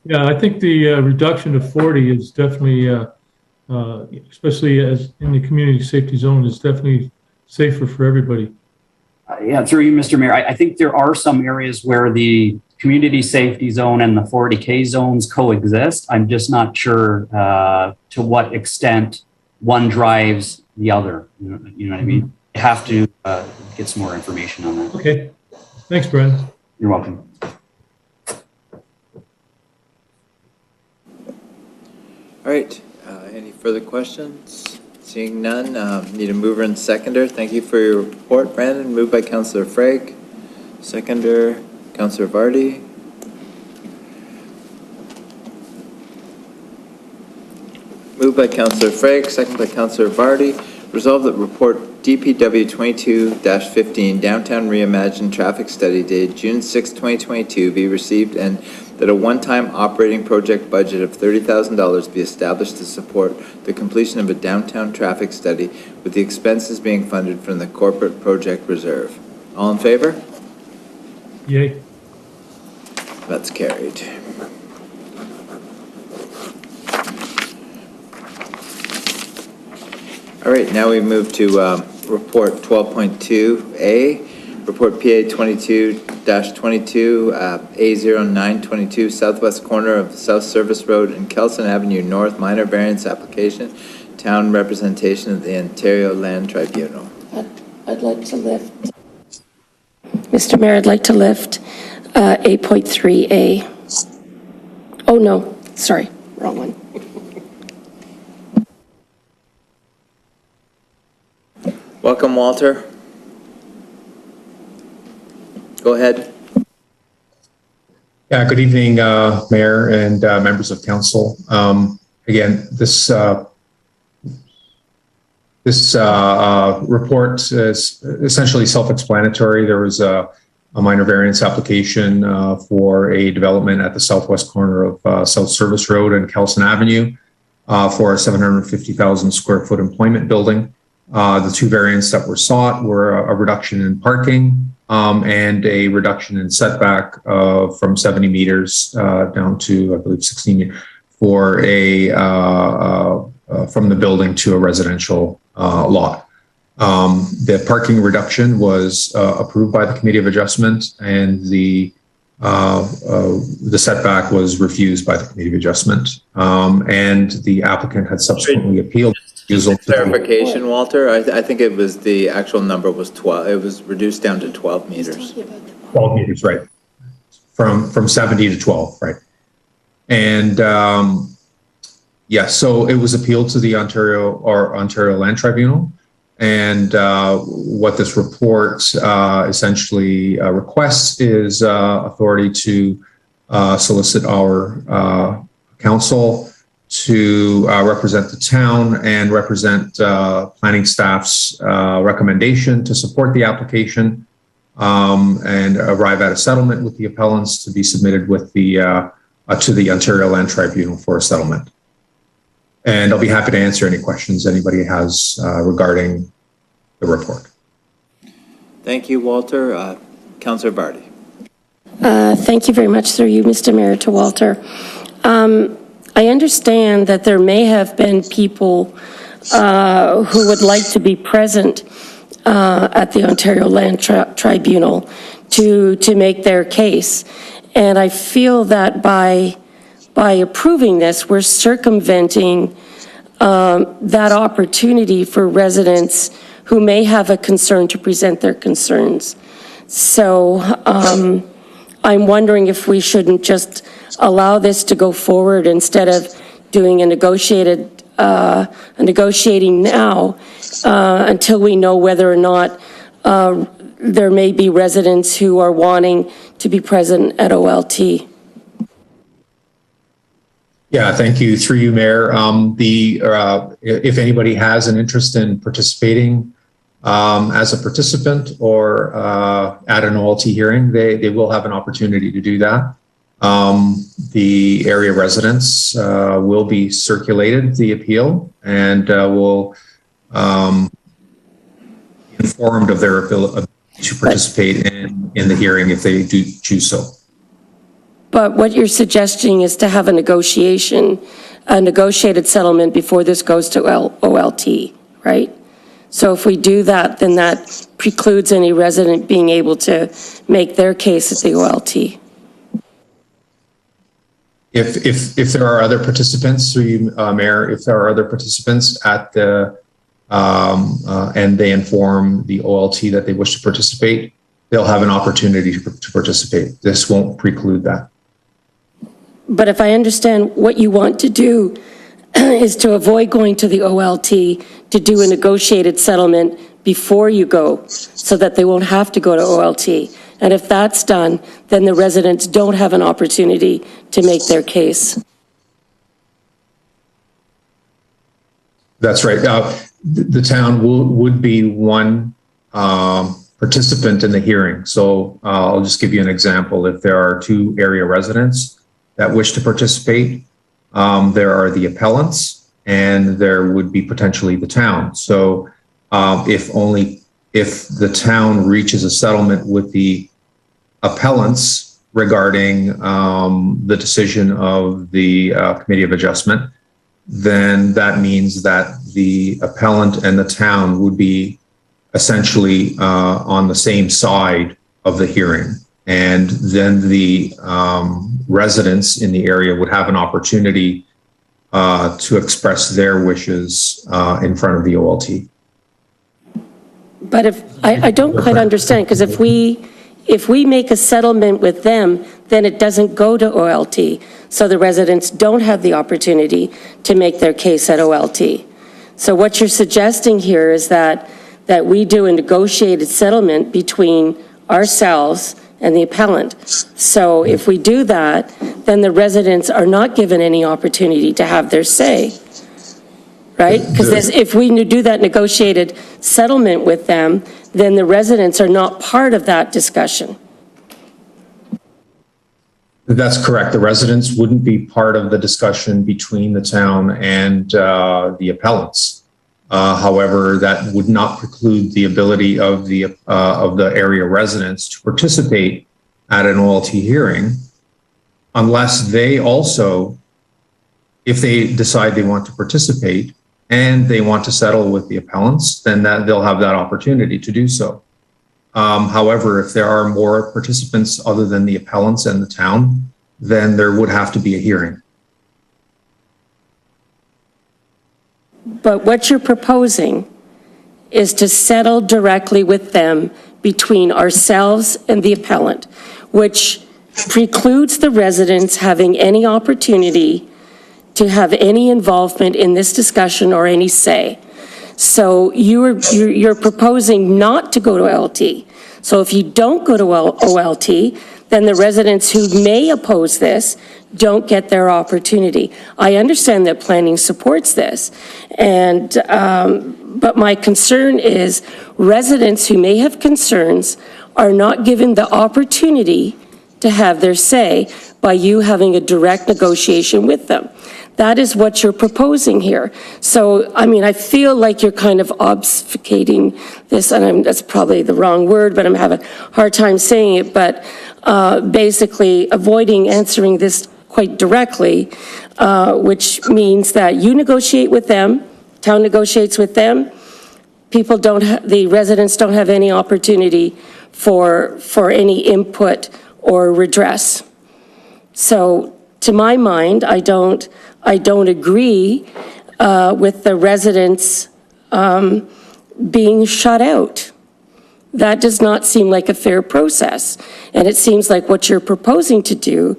Yeah, I think the reduction to 40 is definitely, especially as in the community safety zone, is definitely safer for everybody. Yeah, through you, Mr. Mayor, I think there are some areas where the community safety zone and the 40K zones coexist. I'm just not sure to what extent one drives the other. You know what I mean? I have to get some more information on that. Okay. Thanks, Brad. You're welcome. All right, any further questions? Seeing none, need a mover and seconder. Thank you for your report, Brandon. Moved by Councillor Frake. Seconder, Councillor Vardy. Moved by Councillor Frake, second by Councillor Vardy. Resolved that report DPW 22-15 Downtown Reimagined Traffic Study dated June 6, 2022 be received, and that a one-time operating project budget of $30,000 be established to support the completion of a downtown traffic study, with the expenses being funded from the corporate project reserve. All in favor? Yay. That's carried. All right, now we move to report 12.2A, report PA 22-22, A0922, southwest corner of South Service Road and Kelson Avenue North, minor variance application, town representation of the Ontario Land Tribunal. I'd like to lift. Mr. Mayor, I'd like to lift 8.3A. Oh, no, sorry, wrong one. Welcome, Walter. Go ahead. Yeah, good evening, Mayor and members of Council. Again, this report is essentially self-explanatory. There was a minor variance application for a development at the southwest corner of South Service Road and Kelson Avenue for a 750,000 square foot employment building. The two variants that were sought were a reduction in parking and a reduction in setback from 70 meters down to, I believe, 16 meters for from the building to a residential lot. The parking reduction was approved by the Committee of Adjustment, and the setback was refused by the Committee of Adjustment, and the applicant had subsequently appealed. Clarification, Walter. I think it was the actual number was 12. It was reduced down to 12 meters. 12 meters, right? From 70 to 12, right? And so it was appealed to the Ontario Land Tribunal. And what this report essentially requests is authority to solicit our council to represent the town and represent planning staff's recommendation to support the application and arrive at a settlement with the appellants to be submitted with the to the Ontario Land Tribunal for a settlement. And I'll be happy to answer any questions anybody has regarding the report. Thank you, Walter. Councillor Vardy. Thank you very much, through you, Mr. Mayor, to Walter. I understand that there may have been people who would like to be present at the Ontario Land Tribunal to make their case. And I feel that by approving this, we're circumventing that opportunity for residents who may have a concern to present their concerns. So I'm wondering if we shouldn't just allow this to go forward instead of doing a negotiating now until we know whether or not there may be residents who are wanting to be present at OLT. Yeah, thank you. Through you, Mayor. If anybody has an interest in participating as a participant or at an OLT hearing, they will have an opportunity to do that. The area residents will be circulated the appeal and will be informed of their ability to participate in the hearing if they do choose so. But what you're suggesting is to have a negotiated settlement before this goes to OLT, right? So if we do that, then that precludes any resident being able to make their case at the OLT. If there are other participants, through you, Mayor, if there are other participants at the and they inform the OLT that they wish to participate, they'll have an opportunity to participate. This won't preclude that. But if I understand what you want to do is to avoid going to the OLT to do a negotiated settlement before you go, so that they won't have to go to OLT. And if that's done, then the residents don't have an opportunity to make their case. That's right. The town would be one participant in the hearing. So I'll just give you an example. If there are two area residents that wish to participate, there are the appellants, and there would be potentially the town. So if the town reaches a settlement with the appellants regarding the decision of the Committee of Adjustment, then that means that the appellant and the town would be essentially on the same side of the hearing. And then the residents in the area would have an opportunity to express their wishes in front of the OLT. But if I don't quite understand, because if we make a settlement with them, then it doesn't go to OLT. So the residents don't have the opportunity to make their case at OLT. So what you're suggesting here is that we do a negotiated settlement between ourselves and the appellant. So if we do that, then the residents are not given any opportunity to have their say, right? Because if we do that negotiated settlement with them, then the residents are not part of that discussion. That's correct. The residents wouldn't be part of the discussion between the town and the appellants. However, that would not preclude the ability of the area residents to participate at an OLT hearing, unless they also, if they decide they want to participate and they want to settle with the appellants, then they'll have that opportunity to do so. However, if there are more participants other than the appellants and the town, then there would have to be a hearing. But what you're proposing is to settle directly with them between ourselves and the appellant, which precludes the residents having any opportunity to have any involvement in this discussion or any say. So you're proposing not to go to OLT. So if you don't go to OLT, then the residents who may oppose this don't get their opportunity. I understand that planning supports this, and but my concern is residents who may have concerns are not given the opportunity to have their say by you having a direct negotiation with them. That is what you're proposing here. So, I mean, I feel like you're kind of obfuscating this, and that's probably the wrong word, but I'm having a hard time saying it, but basically avoiding answering this quite directly, which means that you negotiate with them, town negotiates with them, the residents don't have any opportunity for any input or redress. So, to my mind, I don't agree with the residents being shut out. That does not seem like a fair process. And it seems like what you're proposing to do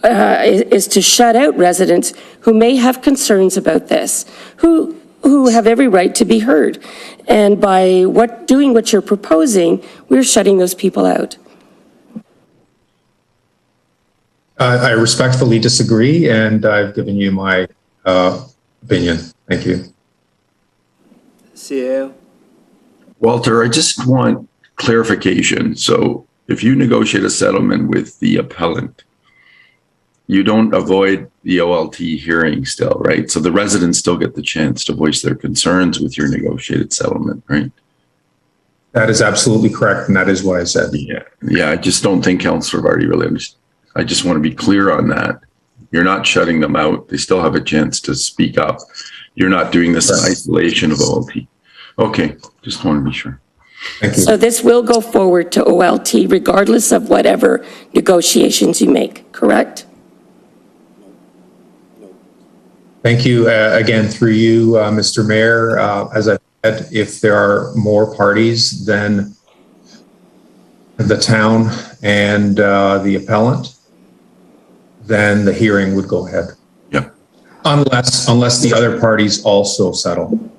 is to shut out residents who may have concerns about this, who have every right to be heard. And by doing what you're proposing, we're shutting those people out. I respectfully disagree, and I've given you my opinion. Thank you. CEO? Walter, I just want clarification. So if you negotiate a settlement with the appellant, you don't avoid the OLT hearing still, right? So the residents still get the chance to voice their concerns with your negotiated settlement, right? That is absolutely correct, and that is what I said. Yeah, I just don't think Councillor Vardy really understands. I just want to be clear on that. You're not shutting them out. They still have a chance to speak up. You're not doing this in isolation of OLT. Okay, just want to be sure. Thank you. So this will go forward to OLT regardless of whatever negotiations you make, correct? Thank you again through you, Mr. Mayor. As I said, if there are more parties than the town and the appellant, then the hearing would go ahead. Yep. Unless the other parties also settle.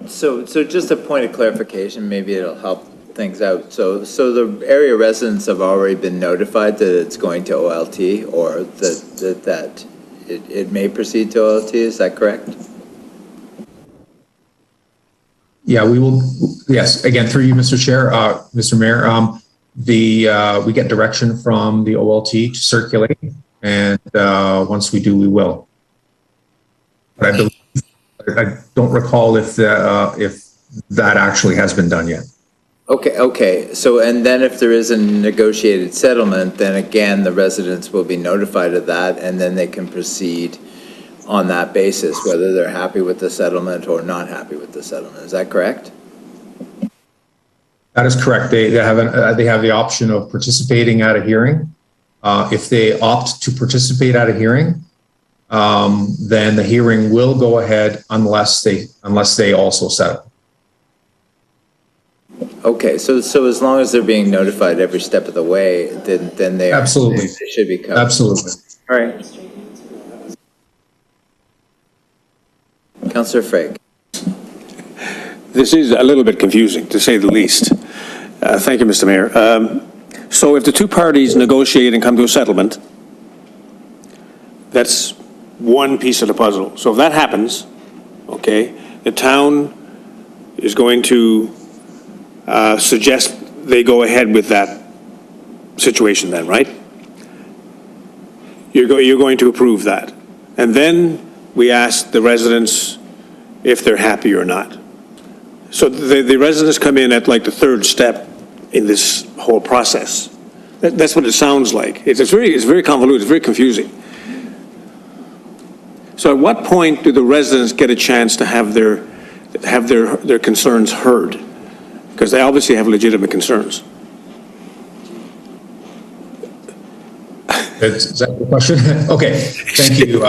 So just a point of clarification, maybe it'll help things out. So the area residents have already been notified that it's going to OLT, or that it may proceed to OLT, is that correct? Yeah, we will, yes, again, through you, Mr. Chair, Mr. Mayor, we get direction from the OLT to circulate, and once we do, we will. But I don't recall if that actually has been done yet. Okay. So, and then if there is a negotiated settlement, then again, the residents will be notified of that, and then they can proceed on that basis, whether they're happy with the settlement or not happy with the settlement. Is that correct? That is correct. They have the option of participating at a hearing. If they opt to participate at a hearing, then the hearing will go ahead unless they also settle. Okay, so as long as they're being notified every step of the way, then they absolutely they should be covered. Absolutely. All right. Councillor Frake. This is a little bit confusing, to say the least. Thank you, Mr. Mayor. So if the two parties negotiate and come to a settlement, that's one piece of the puzzle. So if that happens, okay, the town is going to suggest they go ahead with that situation then, right? You're going to approve that. And then we ask the residents if they're happy or not. So the residents come in at like the third step in this whole process. That's what it sounds like. It's very convoluted, it's very confusing. So at what point do the residents get a chance to have their concerns heard? Because they obviously have legitimate concerns. Is that the question? Okay, thank you.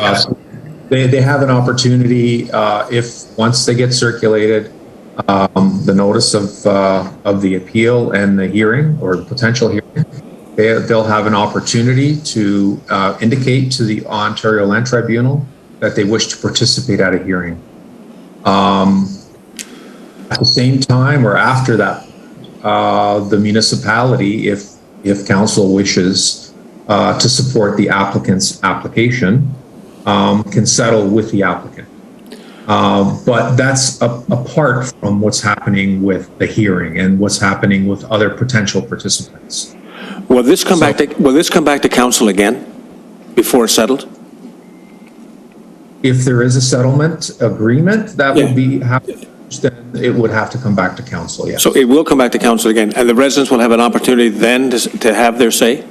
They have an opportunity if once they get circulated, the notice of the appeal and the hearing or the potential hearing, they'll have an opportunity to indicate to the Ontario Land Tribunal that they wish to participate at a hearing. At the same time or after that, the municipality, if council wishes to support the applicant's application, can settle with the applicant. But that's apart from what's happening with the hearing and what's happening with other potential participants. Will this come back to council again before it's settled? If there is a settlement agreement that would be happening, then it would have to come back to council, yes. So it will come back to council again, and the residents will have an opportunity then to have their say?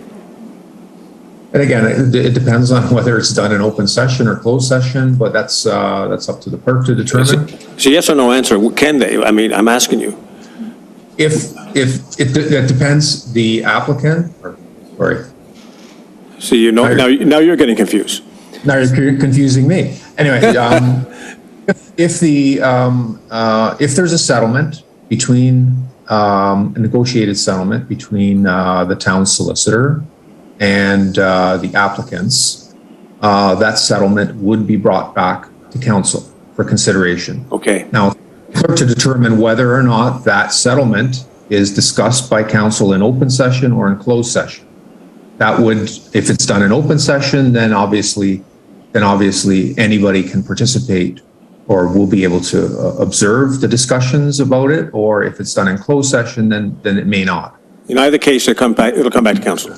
And again, it depends on whether it's done in open session or closed session, but that's up to the PERC to determine. It's a yes or no answer. Can they? I mean, I'm asking you. If it depends, the applicant, sorry. So now you're getting confused. Now you're confusing me. Anyway, if there's a settlement between a negotiated settlement between the town solicitor and the applicants, that settlement would be brought back to council for consideration. Okay. Now, to determine whether or not that settlement is discussed by council in open session or in closed session. That would, if it's done in open session, then obviously anybody can participate or will be able to observe the discussions about it. Or if it's done in closed session, then it may not. In either case, it'll come back to council.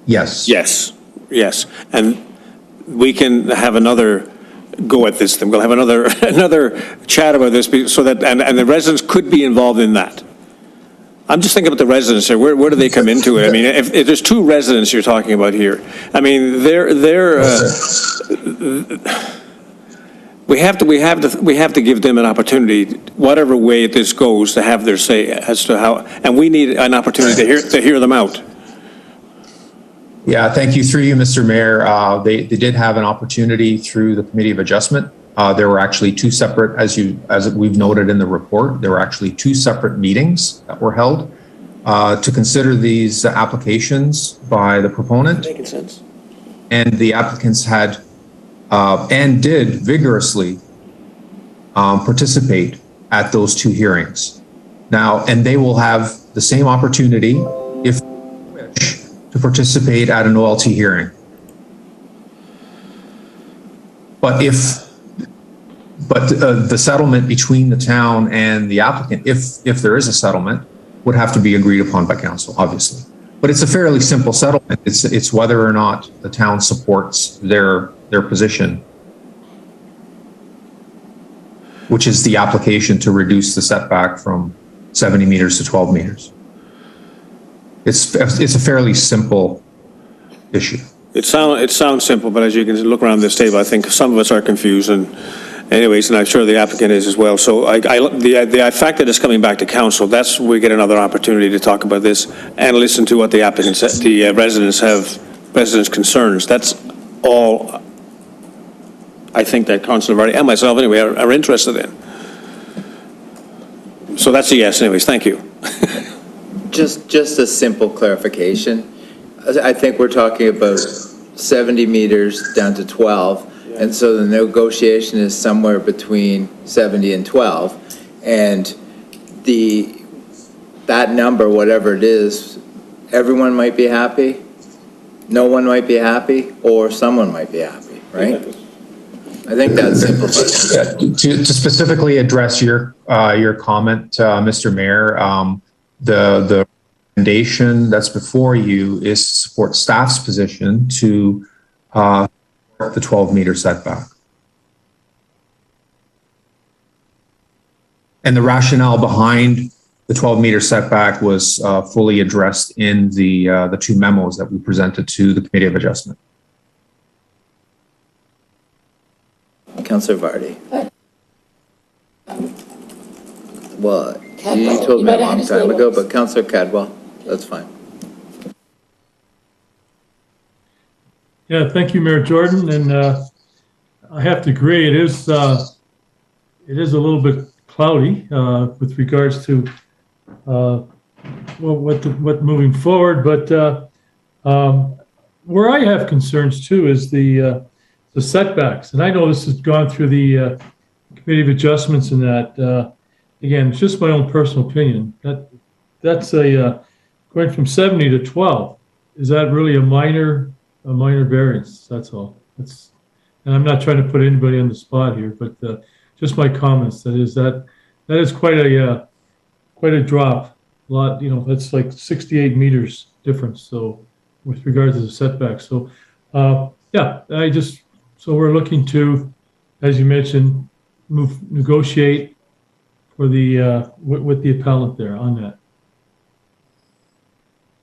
Yes. Yes. And we can have another go at this thing. We'll have another chat about this so that, and the residents could be involved in that. I'm just thinking about the residents here. Where do they come into it? I mean, if there's two residents you're talking about here, I mean, we have to give them an opportunity, whatever way this goes, to have their say as to how, and we need an opportunity to hear them out. Yeah, thank you. Through you, Mr. Mayor. They did have an opportunity through the Committee of Adjustment. There were actually two separate, as we've noted in the report, there were actually two separate meetings that were held to consider these applications by the proponent. Making sense. and the applicants had and did vigorously participate at those two hearings. Now, and they will have the same opportunity if they wish to participate at an OLT hearing. But the settlement between the town and the applicant, if there is a settlement, would have to be agreed upon by council, obviously. But it's a fairly simple settlement. It's whether or not the town supports their position, which is the application to reduce the setback from 70 meters to 12 meters. It's a fairly simple issue. It sounds simple, but as you can look around this table, I think some of us are confused, and anyways, and I'm sure the applicant is as well. So the fact that it's coming back to council, that's we get another opportunity to talk about this and listen to what the applicants, the residents' concerns. That's all I think that Councillor Vardy and myself anyway are interested in. So that's a yes anyways. Thank you. Just a simple clarification. I think we're talking about 70 meters down to 12. And so the negotiation is somewhere between 70 and 12. And that number, whatever it is, everyone might be happy, no one might be happy, or someone might be happy, right? I think that's simple. To specifically address your comment, Mr. Mayor, the recommendation that's before you is to support staff's position to the 12-meter setback. And the rationale behind the 12-meter setback was fully addressed in the two memos that we presented to the Committee of Adjustment. Councillor Vardy. Well, Cadwell. you told me a You long time ago, but Councillor Cadwell, that's fine. Yeah, thank you, Mayor Jordan, and I have to agree, it is a little bit cloudy with regards to what moving forward, but where I have concerns too is the setbacks, and I know this has gone through the Committee of Adjustments and that. Again, it's just my own personal opinion. That's going from 70 to 12. Is that really a minor variance? That's all. And I'm not trying to put anybody on the spot here, but just my comments. That is quite a drop. A lot, that's like 68 meters difference. So with regard to the setback. So yeah, so we're looking to, as you mentioned, negotiate for the with the appellant there on that.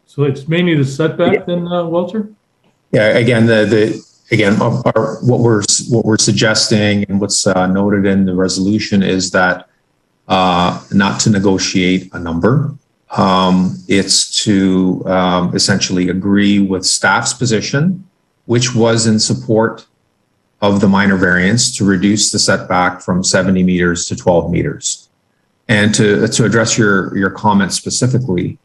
So it's mainly the setback then, Walter? Yeah, again, what we're suggesting and what's noted in the resolution is that not to negotiate a number. It's to essentially agree with staff's position, which was in support of the minor variance to reduce the setback from 70 meters to 12 meters. And to address your comment specifically,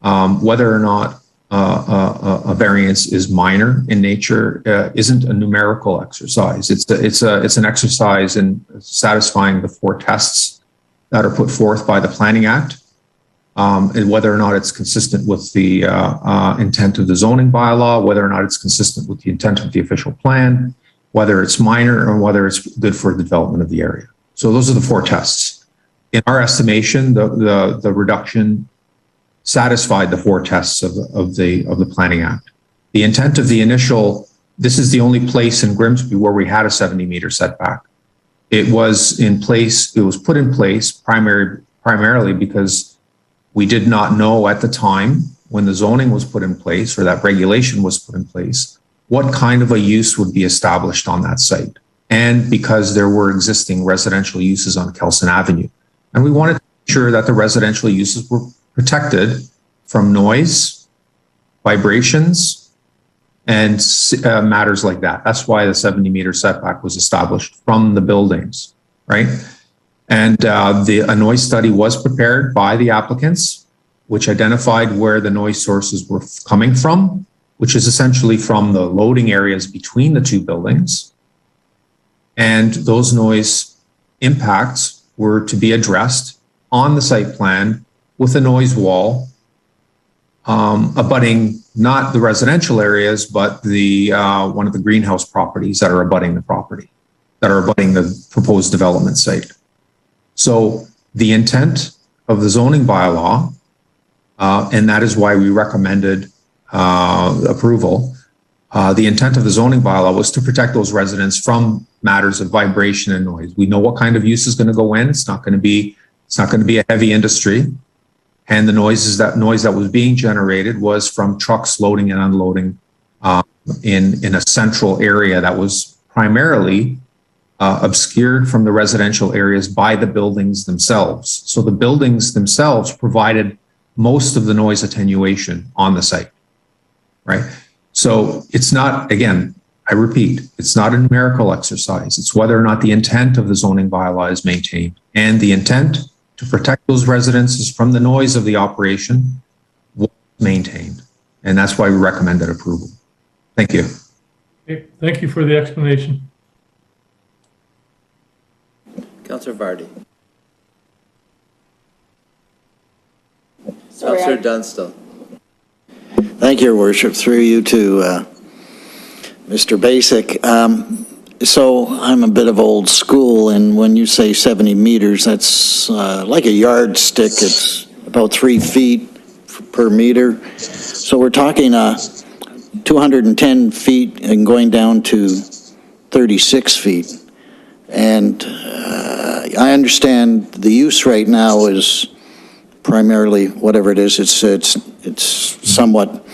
whether or not a variance is minor in nature isn't a numerical exercise. It's an exercise in satisfying the 4 tests that are put forth by the Planning Act, and whether or not it's consistent with the intent of the zoning bylaw, whether or not it's consistent with the intent of the official plan, whether it's minor or whether it's good for the development of the area. So those are the 4 tests. In our estimation, the reduction satisfied the 4 tests of the Planning Act. The intent of the initial, this is the only place in Grimsby where we had a 70-meter setback. It was put in place primarily because we did not know at the time when the zoning was put in place or that regulation was put in place, what kind of a use would be established on that site. And because there were existing residential uses on Kelson Avenue. And we wanted to make sure that the residential uses were protected from noise, vibrations, and matters like that. That's why the 70-meter setback was established from the buildings, right? And a noise study was prepared by the applicants, which identified where the noise sources were coming from which is essentially from the loading areas between the two buildings. And those noise impacts were to be addressed on the site plan with a noise wall abutting not the residential areas, but the one of the greenhouse properties that are abutting the property, that are abutting the proposed development site. So the intent of the zoning bylaw, and that is why we recommended approval, the intent of the zoning bylaw was to protect those residents from matters of vibration and noise. We know what kind of use is going to go in. It's not going to be a heavy industry. And the noise that was being generated was from trucks loading and unloading in a central area that was primarily obscured from the residential areas by the buildings themselves. So the buildings themselves provided most of the noise attenuation on the site, right? So it's not, again, I repeat, it's not a numerical exercise. It's whether or not the intent of the zoning bylaw is maintained, and the intent to protect those residences from the noise of the operation was maintained. And that's why we recommended approval. Thank you. Okay, thank you for the explanation. Councillor Vardy. Sorry, Councillor Dunstall. Thank you, Your Worship. Through you to Mr. Basic. So I'm a bit of old school, and when you say 70 meters, that's like a yardstick. It's about 3 feet per meter. So we're talking 210 feet and going down to 36 feet. And I understand the use right now is primarily whatever it is. It's somewhat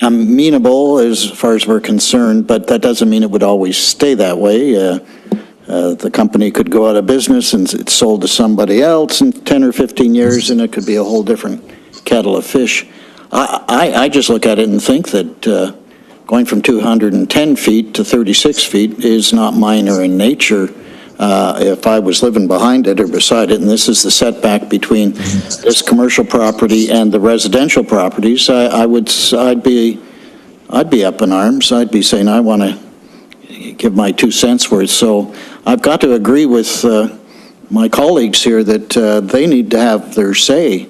amenable as far as we're concerned, but that doesn't mean it would always stay that way. The company could go out of business and it's sold to somebody else in 10 or 15 years, and it could be a whole different kettle of fish. I just look at it and think that going from 210 feet to 36 feet is not minor in nature. If I was living behind it or beside it, and this is the setback between this commercial property and the residential properties, I'd be up in arms. I'd be saying I want to give my 2 cents worth. So I've got to agree with my colleagues here that they need to have their say,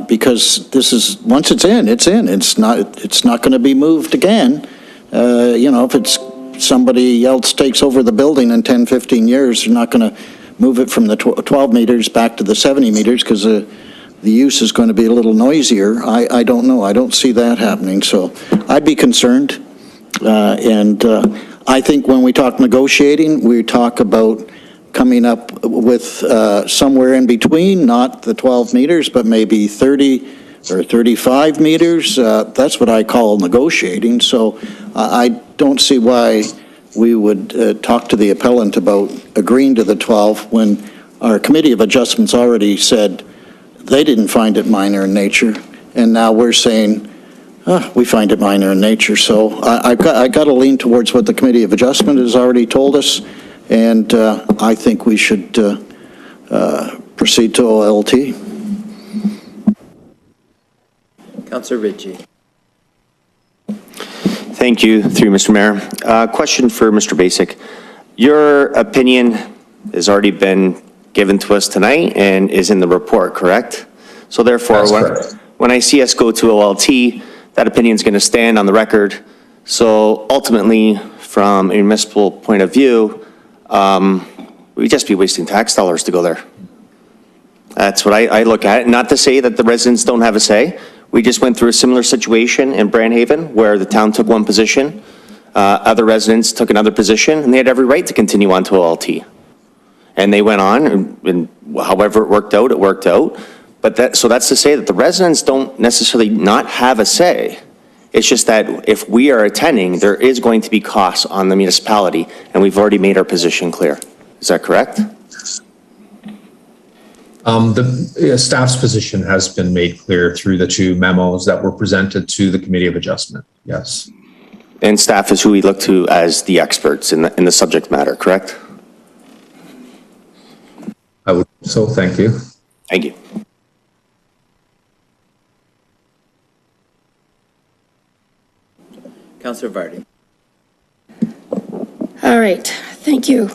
because this is, once it's in, it's in. It's not going to be moved again. If it's somebody else takes over the building in 10, 15 years, they're not going to move it from the 12 meters back to the 70 meters because the use is going to be a little noisier. I don't know. I don't see that happening. So I'd be concerned. And I think when we talk negotiating, we talk about coming up with somewhere in between, not the 12 meters, but maybe 30 or 35 meters. That's what I call negotiating. So I don't see why we would talk to the appellant about agreeing to the 12 when our Committee of Adjustments already said they didn't find it minor in nature, and now we're saying we find it minor in nature. So I got to lean towards what the Committee of Adjustment has already told us, and I think we should proceed to OLT. Councillor Ritchie. Thank you, through Mr. Mayor. Question for Mr. Basic. Your opinion has already been given to us tonight and is in the report, correct? So therefore, when I see us go to OLT, that opinion is going to stand on the record. So ultimately, from a municipal point of view, we'd just be wasting tax dollars to go there. That's what I look at. Not to say that the residents don't have a say. We just went through a similar situation in Brandhaven where the town took one position, other residents took another position, and they had every right to continue on to OLT. And they went on, and however it worked out, it worked out. But so that's to say that the residents don't necessarily not have a say. It's just that if we are attending, there is going to be costs on the municipality, and we've already made our position clear. Is that correct? The staff's position has been made clear through the 2 memos that were presented to the Committee of Adjustment. Yes. And staff is who we look to as the experts in the subject matter, correct? I would so. Thank you. Thank you. Councillor Vardy. All right, thank you.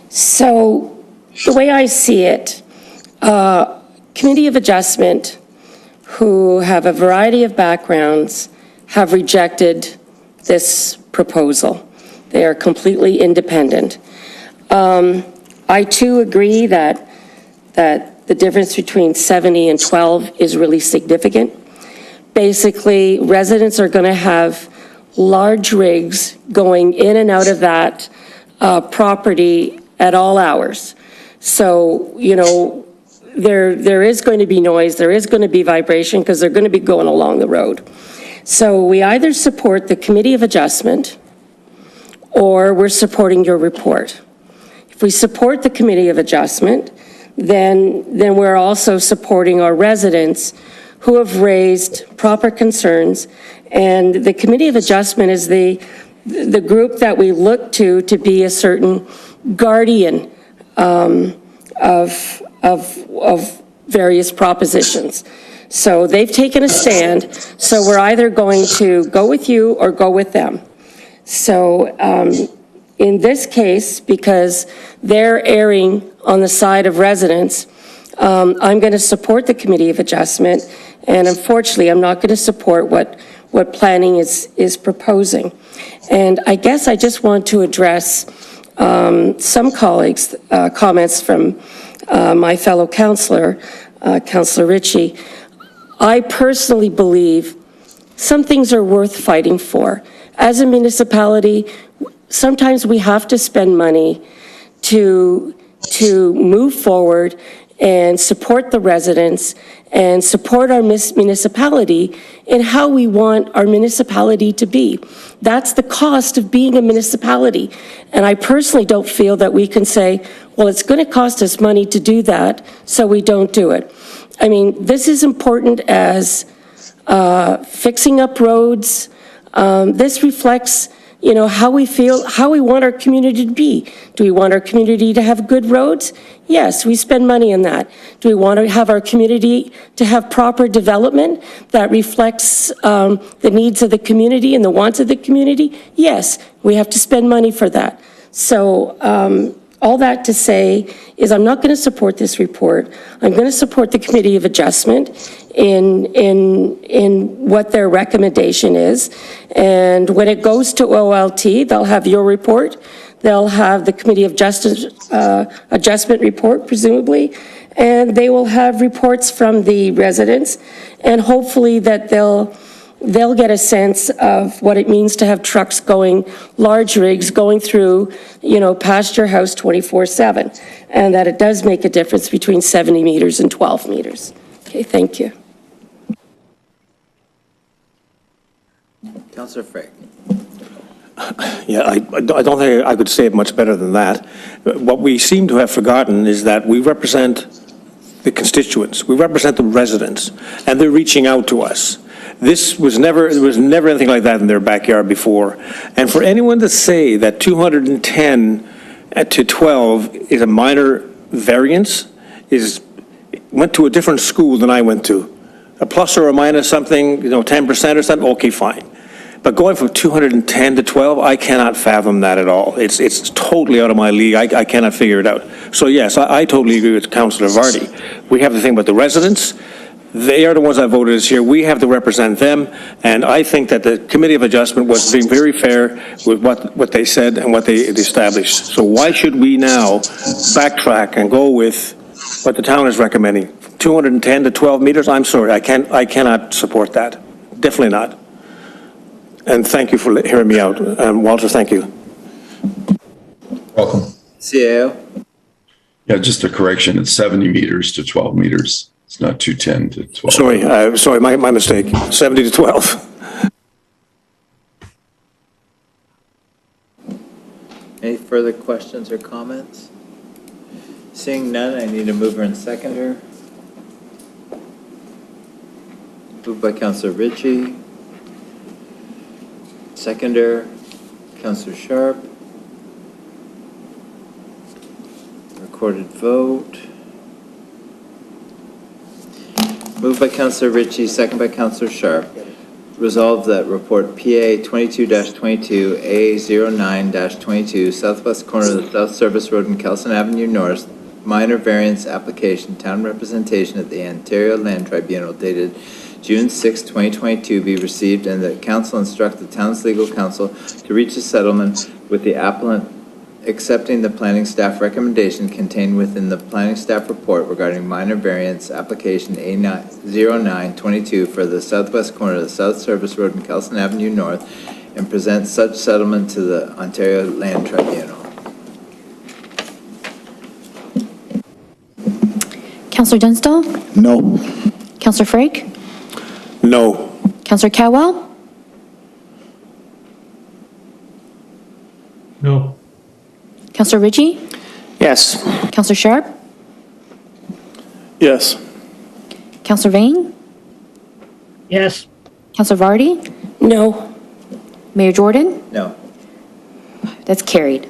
So the way I see it, Committee of Adjustment, who have a variety of backgrounds, have rejected this proposal. They are completely independent. I too agree that the difference between 70 and 12 is really significant. Basically, residents are going to have large rigs going in and out of that property at all hours. So, you know, there is going to be noise, there is going to be vibration because they're going to be going along the road. So we either support the Committee of Adjustment or we're supporting your report. If we support the Committee of Adjustment, then we're also supporting our residents who have raised proper concerns. And the Committee of Adjustment is the group that we look to be a certain guardian of various propositions. So they've taken a stand, so we're either going to go with you or go with them. So in this case, because they're erring on the side of residents, I'm going to support the Committee of Adjustment, and unfortunately, I'm not going to support what planning is proposing. And I guess I just want to address some colleagues' comments from my fellow councillor, Councillor Ritchie. I personally believe some things are worth fighting for. As a municipality, sometimes we have to spend money to move forward and support the residents and support our municipality in how we want our municipality to be. That's the cost of being a municipality. And I personally don't feel that we can say, well, it's going to cost us money to do that, so we don't do it. I mean, this is important as fixing up roads. This reflects, you know, how we feel, how we want our community to be. Do we want our community to have good roads? Yes, we spend money on that. Do we want to have our community to have proper development that reflects the needs of the community and the wants of the community? Yes, we have to spend money for that. So all that to say is I'm not going to support this report. I'm going to support the Committee of Adjustment in what their recommendation is. And when it goes to OLT, they'll have your report. They'll have the Committee of Adjustment report, presumably, and they will have reports from the residents, and hopefully that they'll get a sense of what it means to have trucks going, large rigs going through, you know, past your house 24/7, and that it does make a difference between 70 meters and 12 meters. Okay, thank you. Councillor Frick. Yeah, I don't think I could say it much better than that. What we seem to have forgotten is that we represent the constituents, we represent the residents, and they're reaching out to us. There was never anything like that in their backyard before. And for anyone to say that 210 to 12 is a minor variance, went to a different school than I went to. A plus or a minus something, you know, 10% or something, okay, fine. But going from 210 to 12, I cannot fathom that at all. It's totally out of my league. I cannot figure it out. So yes, I totally agree with Councillor Vardy. We have to think about the residents. They are the ones that voted us here. We have to represent them. And I think that the Committee of Adjustment was being very fair with what they said and what they established. So why should we now backtrack and go with what the town is recommending? 210 to 12 meters? I'm sorry, I cannot support that. Definitely not. And thank you for hearing me out. Walter, thank you. Welcome. CAO. Yeah, just a correction. It's 70 meters to 12 meters. It's not 210 to 12. Sorry, my mistake. 70 to 12. Any further questions or comments? Seeing none, I need a mover and seconder. Moved by Councillor Ritchie. Seconder, Councillor Sharp. Recorded vote. Moved by Councillor Ritchie, second by Councillor Sharp. resolved that report PA 22-22 A09-22 southwest corner of the South Service Road and Kelson Avenue North, minor variance application, town representation at the Ontario Land Tribunal dated June 6, 2022 be received, and that council instruct the town's legal counsel to reach a settlement with the appellant, accepting the planning staff recommendation contained within the planning staff report regarding minor variance application A0922 for the southwest corner of the South Service Road and Kelson Avenue North, and present such settlement to the Ontario Land Tribunal. Councillor Dunstall? No. Councillor Frake? No. Councillor Cowell? No. Councillor Ritchie? Yes. Councillor Sharp? Yes. Councillor Vane? Yes. Councillor Vardy? No. Mayor Jordan? No. That's carried.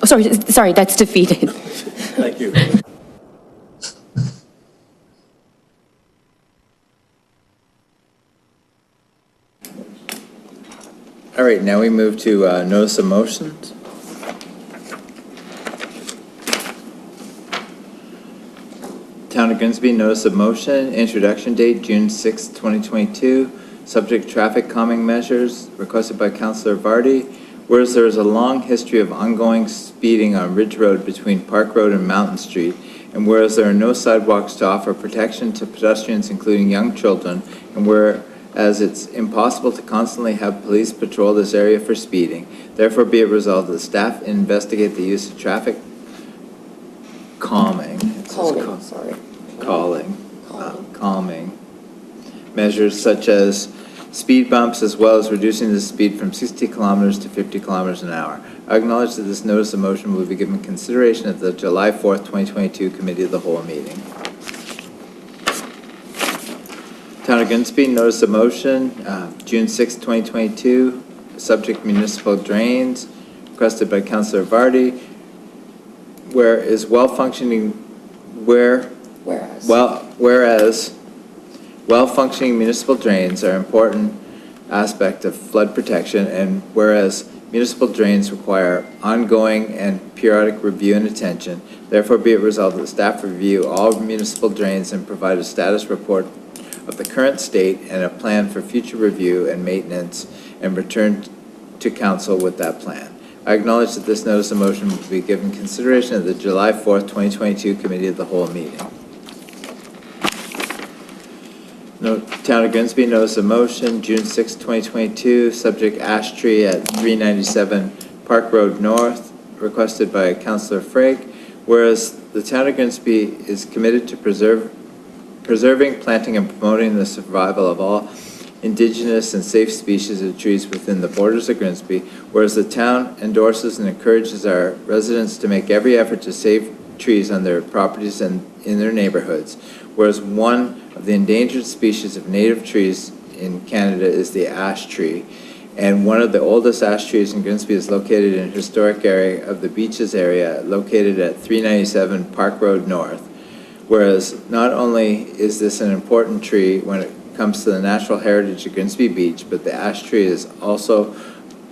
Oh, sorry, that's defeated. Thank you. All right, now we move to notice of motions. Town of Grimsby notice of motion, introduction date June 6, 2022, subject traffic calming measures requested by Councillor Vardy. Whereas there is a long history of ongoing speeding on Ridge Road between Park Road and Mountain Street, and whereas there are no sidewalks to offer protection to pedestrians, including young children, and whereas it's impossible to constantly have police patrol this area for speeding, therefore be it resolved that staff investigate the use of traffic calming measures such as speed bumps, as well as reducing the speed from 60 kilometers to 50 kilometers an hour. I acknowledge that this notice of motion will be given consideration at the July 4th, 2022 Committee of the Whole meeting. Town of Grimsby notice of motion, June 6, 2022, subject municipal drains, requested by Councillor Vardy. Whereas well-functioning municipal drains are an important aspect of flood protection, and whereas municipal drains require ongoing and periodic review and attention, therefore be it resolved that staff review all municipal drains and provide a status report of the current state and a plan for future review and maintenance, and return to council with that plan. I acknowledge that this notice of motion will be given consideration at the July 4th, 2022 Committee of the Whole meeting. Town of Grimsby notice of motion, June 6, 2022, subject ash tree at 397 Park Road North, requested by Councillor Frake. Whereas the Town of Grimsby is committed to preserving, planting, and promoting the survival of all indigenous and safe species of trees within the borders of Grimsby, whereas the town endorses and encourages our residents to make every effort to save trees on their properties and in their neighborhoods, whereas one of the endangered species of native trees in Canada is the ash tree, and one of the oldest ash trees in Grimsby is located in a historic area of the Beaches area, located at 397 Park Road North. Whereas not only is this an important tree when it comes to the natural heritage of Grimsby Beach, but the ash tree is also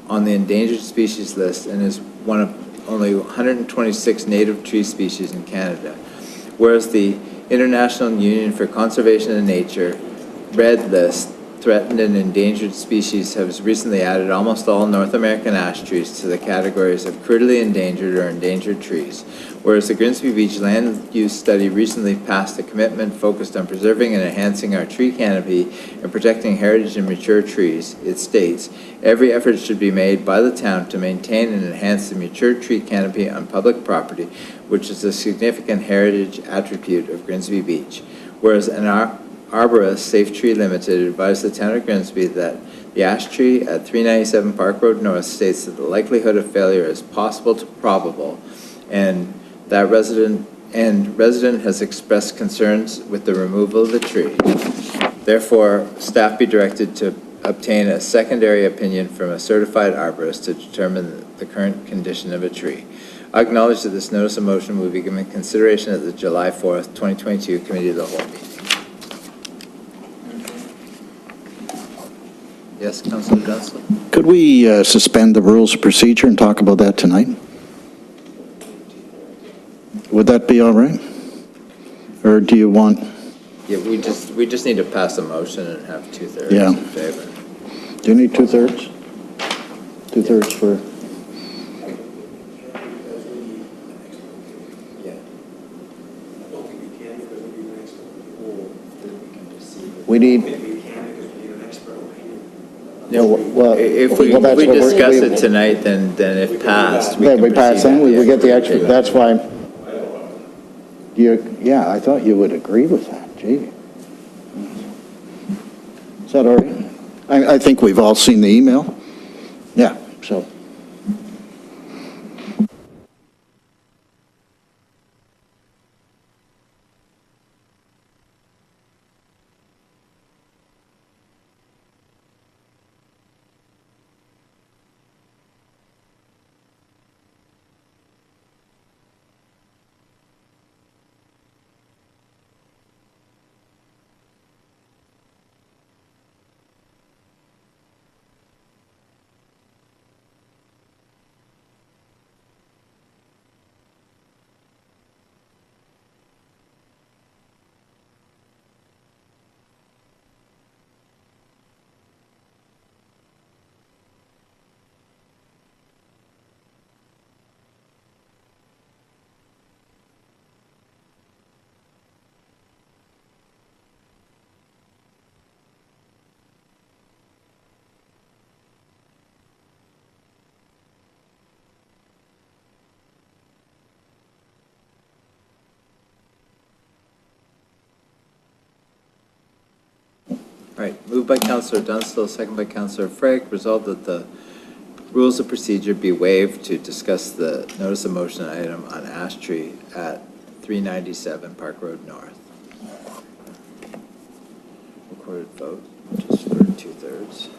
on the endangered species list and is one of only 126 native tree species in Canada. Whereas the International Union for Conservation of Nature Red List threatened and endangered species has recently added almost all North American ash trees to the categories of critically endangered or endangered trees. Whereas the Grimsby Beach Land Use Study recently passed a commitment focused on preserving and enhancing our tree canopy and protecting heritage and mature trees, it states, every effort should be made by the town to maintain and enhance the mature tree canopy on public property, which is a significant heritage attribute of Grimsby Beach. Whereas an arborist, Safe Tree Limited, advised the town of Grimsby that the ash tree at 397 Park Road North states that the likelihood of failure is possible to probable, and that resident has expressed concerns with the removal of the tree. Therefore, staff be directed to obtain a secondary opinion from a certified arborist to determine the current condition of a tree. I acknowledge that this notice of motion will be given consideration at the July 4th, 2022 Committee of the Whole meeting. Yes, Councillor Dunstall? Could we suspend the rules of procedure and talk about that tonight? Would that be all right? Or do you want? Yeah, we just need to pass a motion and have 2/3 Yeah. in favor. Do you need 2/3? 2/3 for? We need. No, well, if we well, that's what discuss it tonight, then if passed, we Yeah, can we pass proceed them, with we get the extra. extra, that's why. Yeah, I thought you would agree with that, gee. Is that all right? I think we've all seen the email. Yeah, so. All right, moved by Councillor Dunstall, second by Councillor Frake, resolved that the rules of procedure be waived to discuss the notice of motion item on ash tree at 397 Park Road North. Recorded vote, just for 2/3.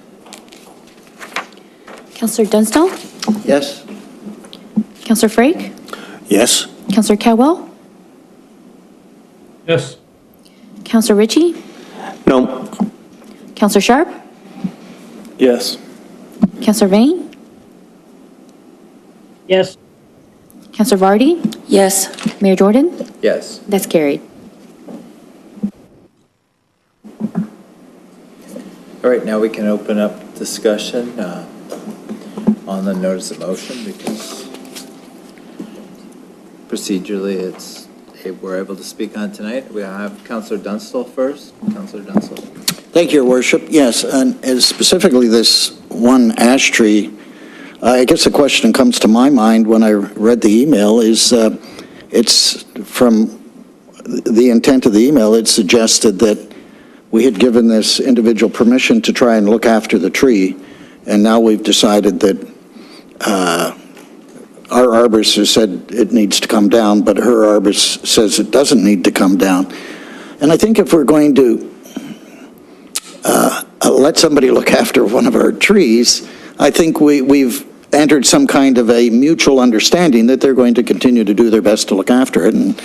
Councillor Dunstall? Yes. Councillor Frake? Yes. Councillor Cowell? Yes. Councillor Ritchie? No. Councillor Sharp? Yes. Councillor Vane? Yes. Councillor Vardy? Yes. Mayor Jordan? Yes. That's carried. All right, now we can open up discussion on the notice of motion because procedurally we're able to speak on tonight. We have Councillor Dunstall first. Councillor Dunstall. Thank you, Your Worship. Yes, and specifically this one ash tree, I guess the question that comes to my mind when I read the email is it's from the intent of the email, it suggested that we had given this individual permission to try and look after the tree, and now we've decided that our arborist has said it needs to come down, but her arborist says it doesn't need to come down. And I think if we're going to let somebody look after one of our trees, I think we've entered some kind of a mutual understanding that they're going to continue to do their best to look after it. And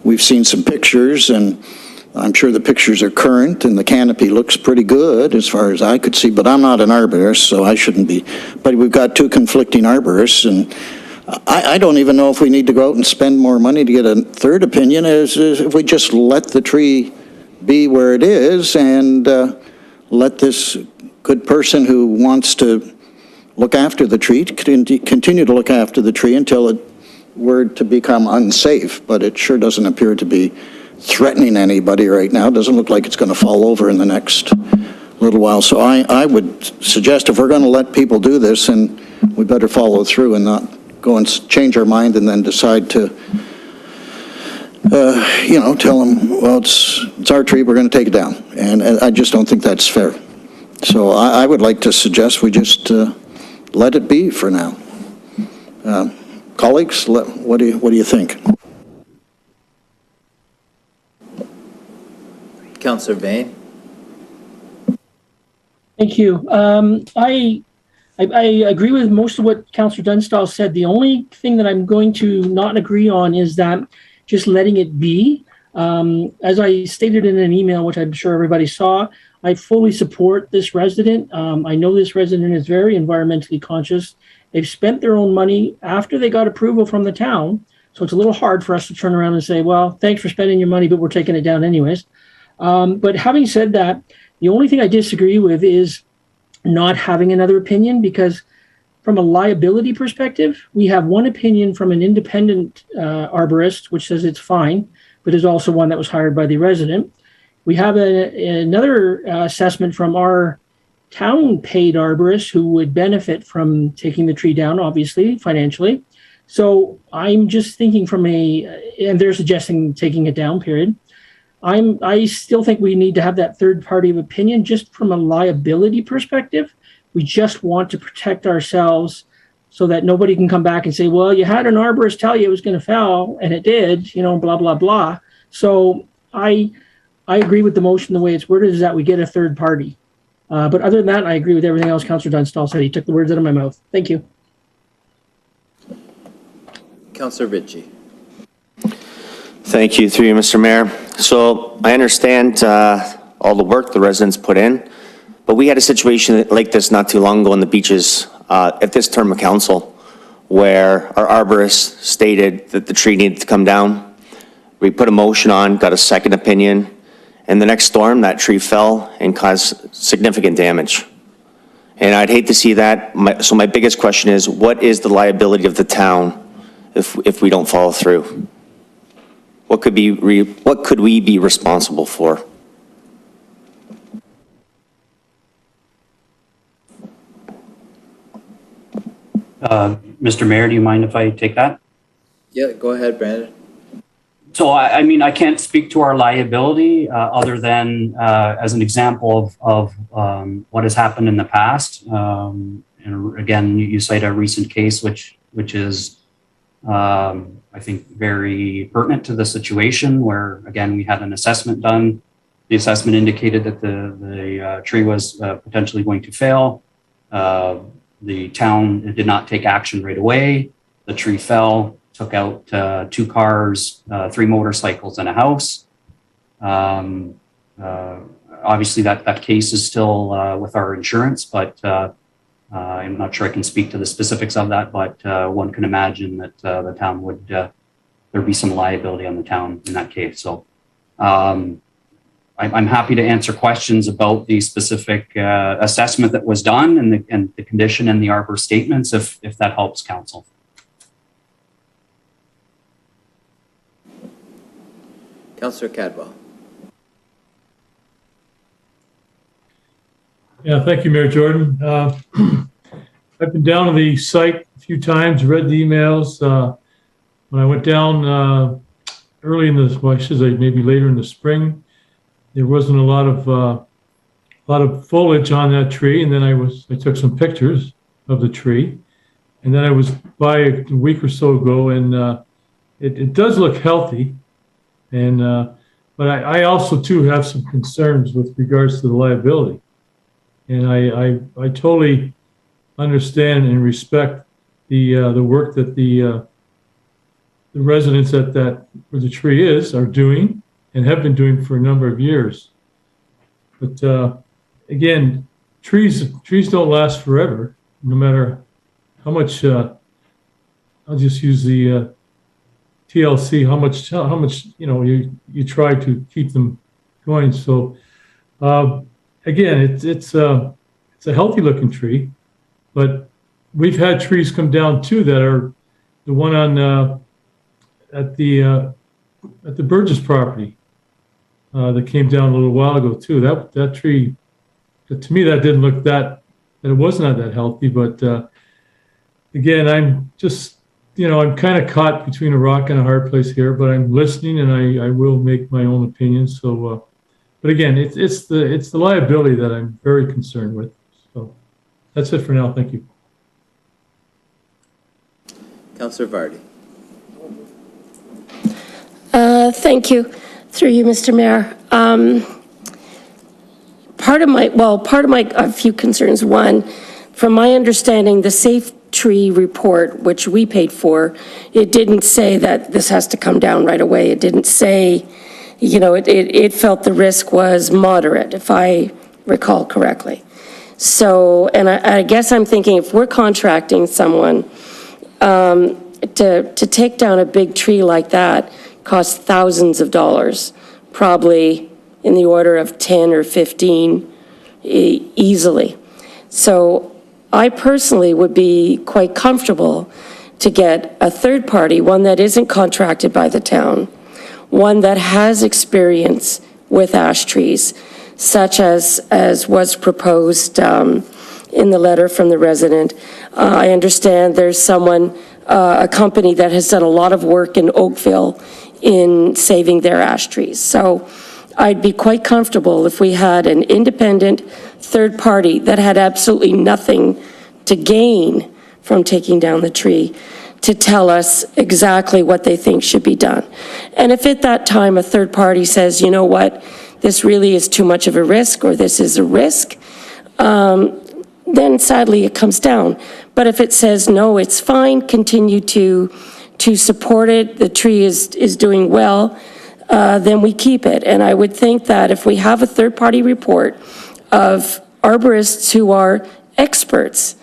we've seen some pictures, and I'm sure the pictures are current, and the canopy looks pretty good as far as I could see, but I'm not an arborist, so I shouldn't be. But we've got two conflicting arborists, and I don't even know if we need to go out and spend more money to get a third opinion, is if we just let the tree be where it is and let this good person who wants to look after the tree continue to look after the tree until it were to become unsafe. But it sure doesn't appear to be threatening anybody right now. It doesn't look like it's going to fall over in the next little while. So I would suggest if we're going to let people do this, and we better follow through and not go and change our mind and then decide to tell them, well, it's our tree, we're going to take it down. And I just don't think that's fair. So I would like to suggest we just let it be for now. Colleagues, what do you think? Councillor Vane. Thank you. I agree with most of what Councillor Dunstall said. The only thing that I'm going to not agree on is that just letting it be. As I stated in an email, which I'm sure everybody saw, I fully support this resident. I know this resident is very environmentally conscious. They've spent their own money after they got approval from the town. So it's a little hard for us to turn around and say, well, thanks for spending your money, but we're taking it down anyways. But having said that, the only thing I disagree with is not having another opinion, because from a liability perspective, we have one opinion from an independent arborist, which says it's fine, but is also one that was hired by the resident. We have another assessment from our town paid arborist who would benefit from taking the tree down, obviously, financially. So I'm just thinking from and they're suggesting taking it down, period. I still think we need to have that third party of opinion just from a liability perspective. We just want to protect ourselves so that nobody can come back and say, well, you had an arborist tell you it was going to fail and it did, blah, blah, blah. So I agree with the motion the way it's worded, is that we get a third party. But other than that, I agree with everything else Councillor Dunstall said. He took the words out of my mouth. Thank you. Councillor Ritchie. Thank you, through you, Mr. Mayor. So I understand all the work the residents put in, but we had a situation like this not too long ago on the beaches at this term of council, where our arborist stated that the tree needed to come down. We put a motion on, got a second opinion, and the next storm, that tree fell and caused significant damage. And I'd hate to see that. So my biggest question is, what is the liability of the town if we don't follow through? What could we be responsible for? Mr. Mayor, do you mind if I take that? Yeah, go ahead, Brandon. So, I mean, I can't speak to our liability other than as an example of what has happened in the past. And again, you cite a recent case, which is, I think, very pertinent to the situation where, again, we had an assessment done. The assessment indicated that the tree was potentially going to fail. The town did not take action right away. The tree fell, took out 2 cars, 3 motorcycles, and a house. Obviously, that case is still with our insurance, but I'm not sure I can speak to the specifics of that, but one can imagine that the town would, there'd be some liability on the town in that case. So I'm happy to answer questions about the specific assessment that was done and the condition in the arbor statements if that helps council. Councillor Cadwell. Yeah, thank you, Mayor Jordan. I've been down to the site a few times, read the emails. When I went down early in the, well, I should say maybe later in the spring, there wasn't a lot of foliage on that tree, and then I took some pictures of the tree, and then I was by a week or so ago, and it does look healthy, and but I also too have some concerns with regards to the liability. And I totally understand and respect the work that the residents at that where the tree is are doing and have been doing for a number of years. But again, trees don't last forever, no matter how much. I'll just use the TLC. How much you try to keep them going. So. Again, it's a healthy looking tree, but we've had trees come down too that are the one on at the Burgess property that came down a little while ago too. That tree, to me, that didn't look that it was not that healthy. But again, I'm just I'm kind of caught between a rock and a hard place here. But I'm listening, and I will make my own opinion. So. But again, it's the liability that I'm very concerned with. So that's it for now. Thank you. Councillor Vardy. Thank you. Through you, Mr. Mayor. A few concerns. One, from my understanding, the Safe Tree report, which we paid for, it didn't say that this has to come down right away. It didn't say, it felt the risk was moderate. If I recall correctly. So, and I guess I'm thinking if we're contracting someone to take down a big tree like that costs thousands of dollars, probably in the order of 10 or 15 easily. So I personally would be quite comfortable to get a third party, one that isn't contracted by the town, one that has experience with ash trees, such as was proposed in the letter from the resident. I understand there's someone, a company that has done a lot of work in Oakville in saving their ash trees. So I'd be quite comfortable if we had an independent third party that had absolutely nothing to gain from taking down the tree to tell us exactly what they think should be done. And if at that time a third party says, you know what, this really is too much of a risk, or this is a risk, then sadly it comes down. But if it says, no, it's fine, continue to support it, the tree is doing well, then we keep it. And I would think that if we have a third-party report of arborists who are experts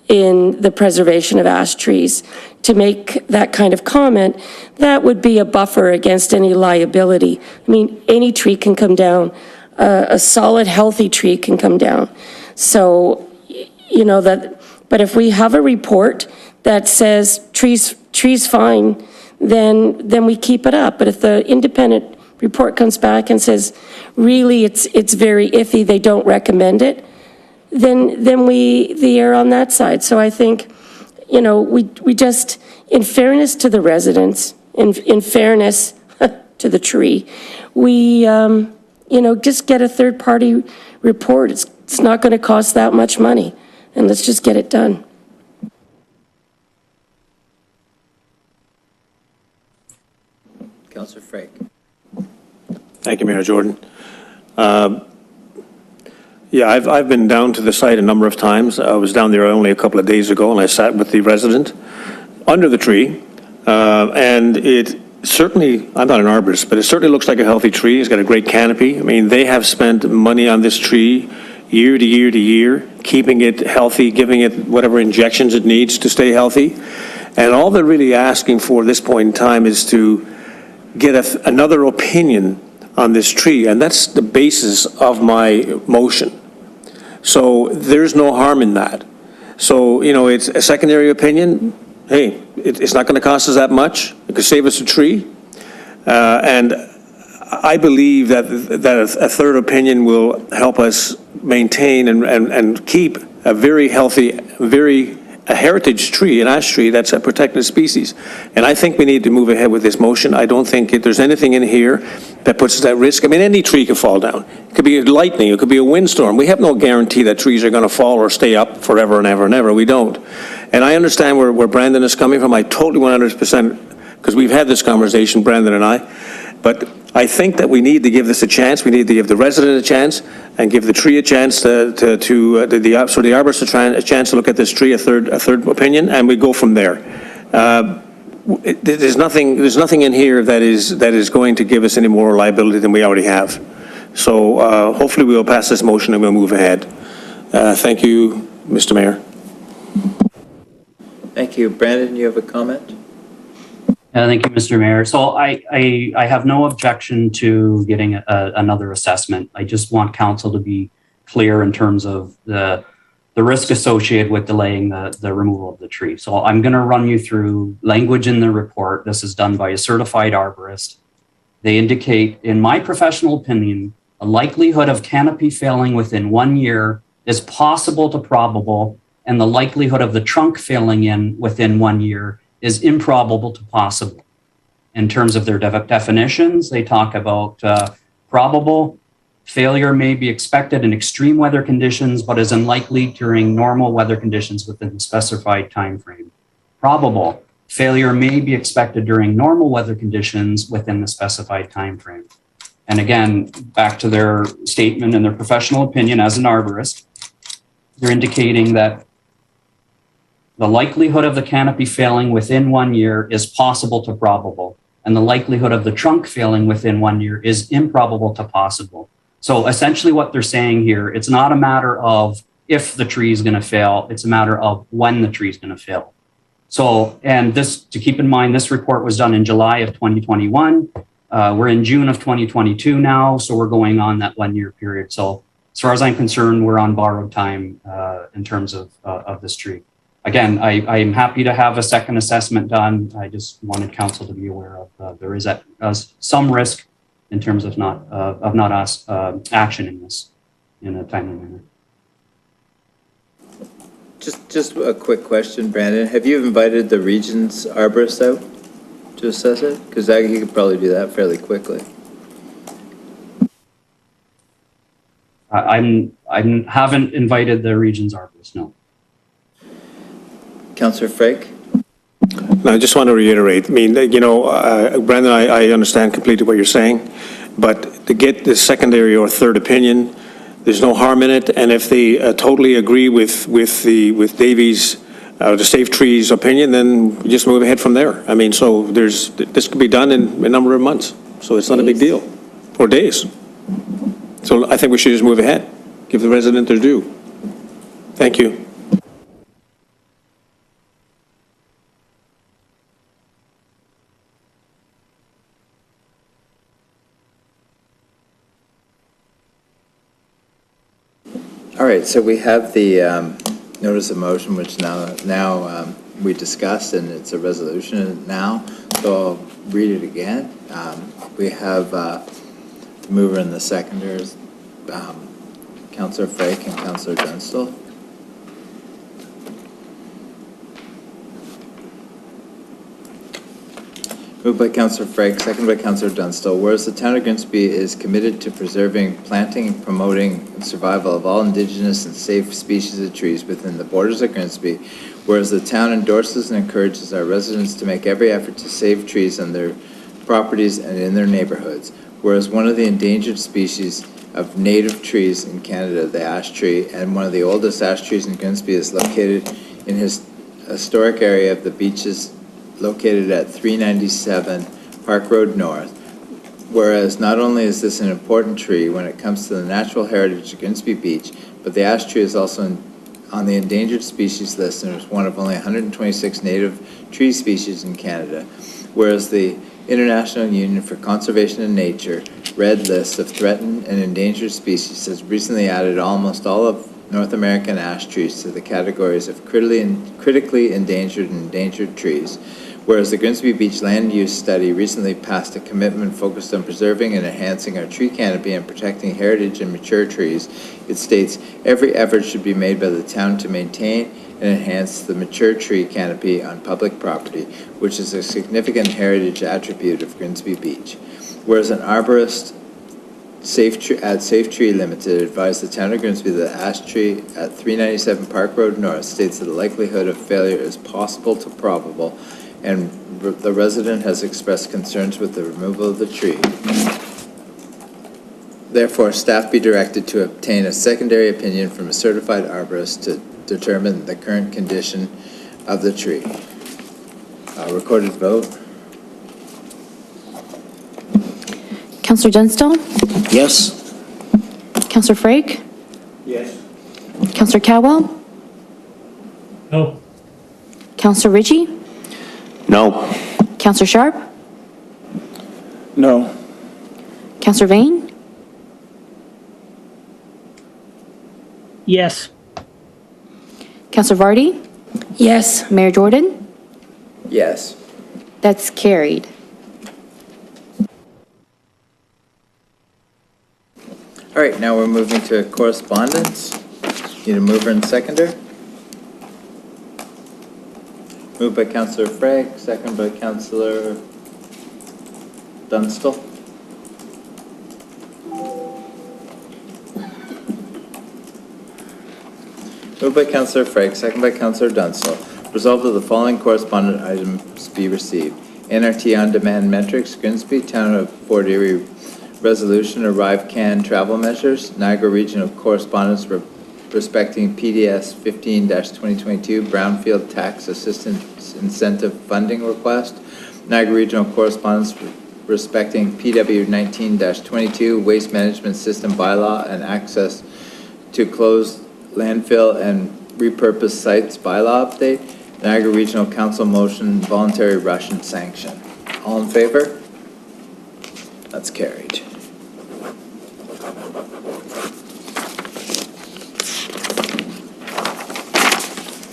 in the preservation of ash trees to make that kind of comment, that would be a buffer against any liability. I mean, any tree can come down. A solid, healthy tree can come down. So, you know, that, but if we have a report that says trees fine, then we keep it up. But if the independent report comes back and says, really, it's very iffy, they don't recommend it, then we err on that side. So I think, you know, we just, in fairness to the residents, in fairness to the tree, we, you know, just get a third-party report. It's not going to cost that much money, and let's just get it done. Councillor Frake. Thank you, Mayor Jordan. Yeah, I've been down to the site a number of times. I was down there only a couple of days ago, and I sat with the resident under the tree, and it certainly, I'm not an arborist, but it certainly looks like a healthy tree. It's got a great canopy. I mean, they have spent money on this tree year to year to year, keeping it healthy, giving it whatever injections it needs to stay healthy. And all they're really asking for at this point in time is to get another opinion on this tree, and that's the basis of my motion. So there's no harm in that. So, you know, it's a secondary opinion. Hey, it's not going to cost us that much. It could save us a tree. And I believe that a third opinion will help us maintain and keep a very healthy, a heritage tree, an ash tree that's a protected species. And I think we need to move ahead with this motion. I don't think there's anything in here that puts us at risk. I mean, any tree could fall down. It could be lightning, it could be a windstorm. We have no guarantee that trees are going to fall or stay up forever and ever and ever. We don't. And I understand where Brandon is coming from. I totally 100%, because we've had this conversation, Brandon and I. But I think that we need to give this a chance. We need to give the resident a chance and give the tree a chance so the arborist a chance to look at this tree, a third opinion, and we go from there. There's nothing in here that is going to give us any more liability than we already have. So hopefully we'll pass this motion and we'll move ahead. Thank you, Mr. Mayor. Thank you. Brandon, you have a comment? Thank you, Mr. Mayor. So I have no objection to getting another assessment. I just want council to be clear in terms of the risk associated with delaying the removal of the tree. So I'm going to run you through language in the report. This is done by a certified arborist. They indicate, in my professional opinion, a likelihood of canopy failing within 1 year is possible to probable, and the likelihood of the trunk failing within 1 year is improbable to possible. In terms of their definitions, they talk about probable. Failure may be expected in extreme weather conditions, but is unlikely during normal weather conditions within the specified time frame. Probable. Failure may be expected during normal weather conditions within the specified time frame. And again, back to their statement and their professional opinion as an arborist, they're indicating that the likelihood of the canopy failing within 1 year is possible to probable, and the likelihood of the trunk failing within 1 year is improbable to possible. So essentially what they're saying here, it's not a matter of if the tree is going to fail, it's a matter of when the tree is going to fail. So, and this, to keep in mind, this report was done in July of 2021. We're in June of 2022 now, so we're going on that 1 year period. So as far as I'm concerned, we're on borrowed time in terms of this tree. Again, I'm happy to have a second assessment done. I just wanted council to be aware of there is some risk in terms of not us actioning this in a timely manner. Just a quick question, Brandon. Have you invited the region's arborist out to assess it? Because he could probably do that fairly quickly. I haven't invited the region's arborist, no. Councillor Frake? No, I just want to reiterate, I mean, Brandon, I understand completely what you're saying, but to get the secondary or third opinion, there's no harm in it, and if they totally agree with Davies, the Safe Trees opinion, then we just move ahead from there. I mean, so this could be done in a number of months, so it's not a big deal, or days. So I think we should just move ahead, give the resident their due. Thank you. All right, so we have the notice of motion, which now we discussed, and it's a resolution now. So I'll read it again. We have the mover and the seconders, Councillor Frake and Councillor Dunstall. Moved by Councillor Frake, second by Councillor Dunstall. Whereas the town of Grimsby is committed to preserving, planting, and promoting the survival of all indigenous and safe species of trees within the borders of Grimsby, whereas the town endorses and encourages our residents to make every effort to save trees on their properties and in their neighborhoods, whereas one of the endangered species of native trees in Canada, the ash tree, and one of the oldest ash trees in Grimsby is located in his historic area of the beaches located at 397 Park Road North, whereas not only is this an important tree when it comes to the natural heritage of Grimsby Beach, but the ash tree is also on the endangered species list and is one of only 126 native tree species in Canada, whereas the International Union for Conservation in Nature Red List of Threatened and Endangered Species has recently added almost all of North American ash trees to the categories of critically endangered and endangered trees, whereas the Grimsby Beach Land Use Study recently passed a commitment focused on preserving and enhancing our tree canopy and protecting heritage and mature trees. It states, every effort should be made by the town to maintain and enhance the mature tree canopy on public property, which is a significant heritage attribute of Grimsby Beach. Whereas an arborist Safe Tree Limited advised the town of Grimsby that the ash tree at 397 Park Road North states that the likelihood of failure is possible to probable, and the resident has expressed concerns with the removal of the tree. Therefore, staff be directed to obtain a secondary opinion from a certified arborist to determine the current condition of the tree. Recorded vote. Councillor Dunstall? Yes. Councillor Frake? Yes. Councillor Cowell? No. Councillor Ritchie? No. Councillor Sharp? No. Councillor Vane? Yes. Councillor Vardy? Yes. Mayor Jordan? Yes. That's carried. All right, now we're moving to correspondence. Need a mover and seconder? Moved by Councillor Frake, second by Councillor Dunstall. Moved by Councillor Frake, second by Councillor Dunstall. Resolved that the following correspondent items be received. NRT on-demand metrics, Grimsby, Town of Fort Erie Resolution, Arrive Can travel measures, Niagara Regional Correspondence respecting PDS 15-2022 Brownfield Tax Assistance Incentive Funding Request, Niagara Regional Correspondence respecting PW 19-22 Waste Management System bylaw and access to closed landfill and repurposed sites bylaw update. Niagara Regional Council motion, voluntary Russian sanction. All in favor? That's carried.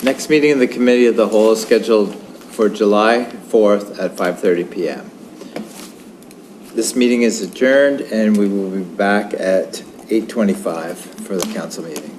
Next meeting of the Committee of the Whole is scheduled for July 4th at 5:30 p.m. This meeting is adjourned, and we will be back at 8:25 for the council meeting.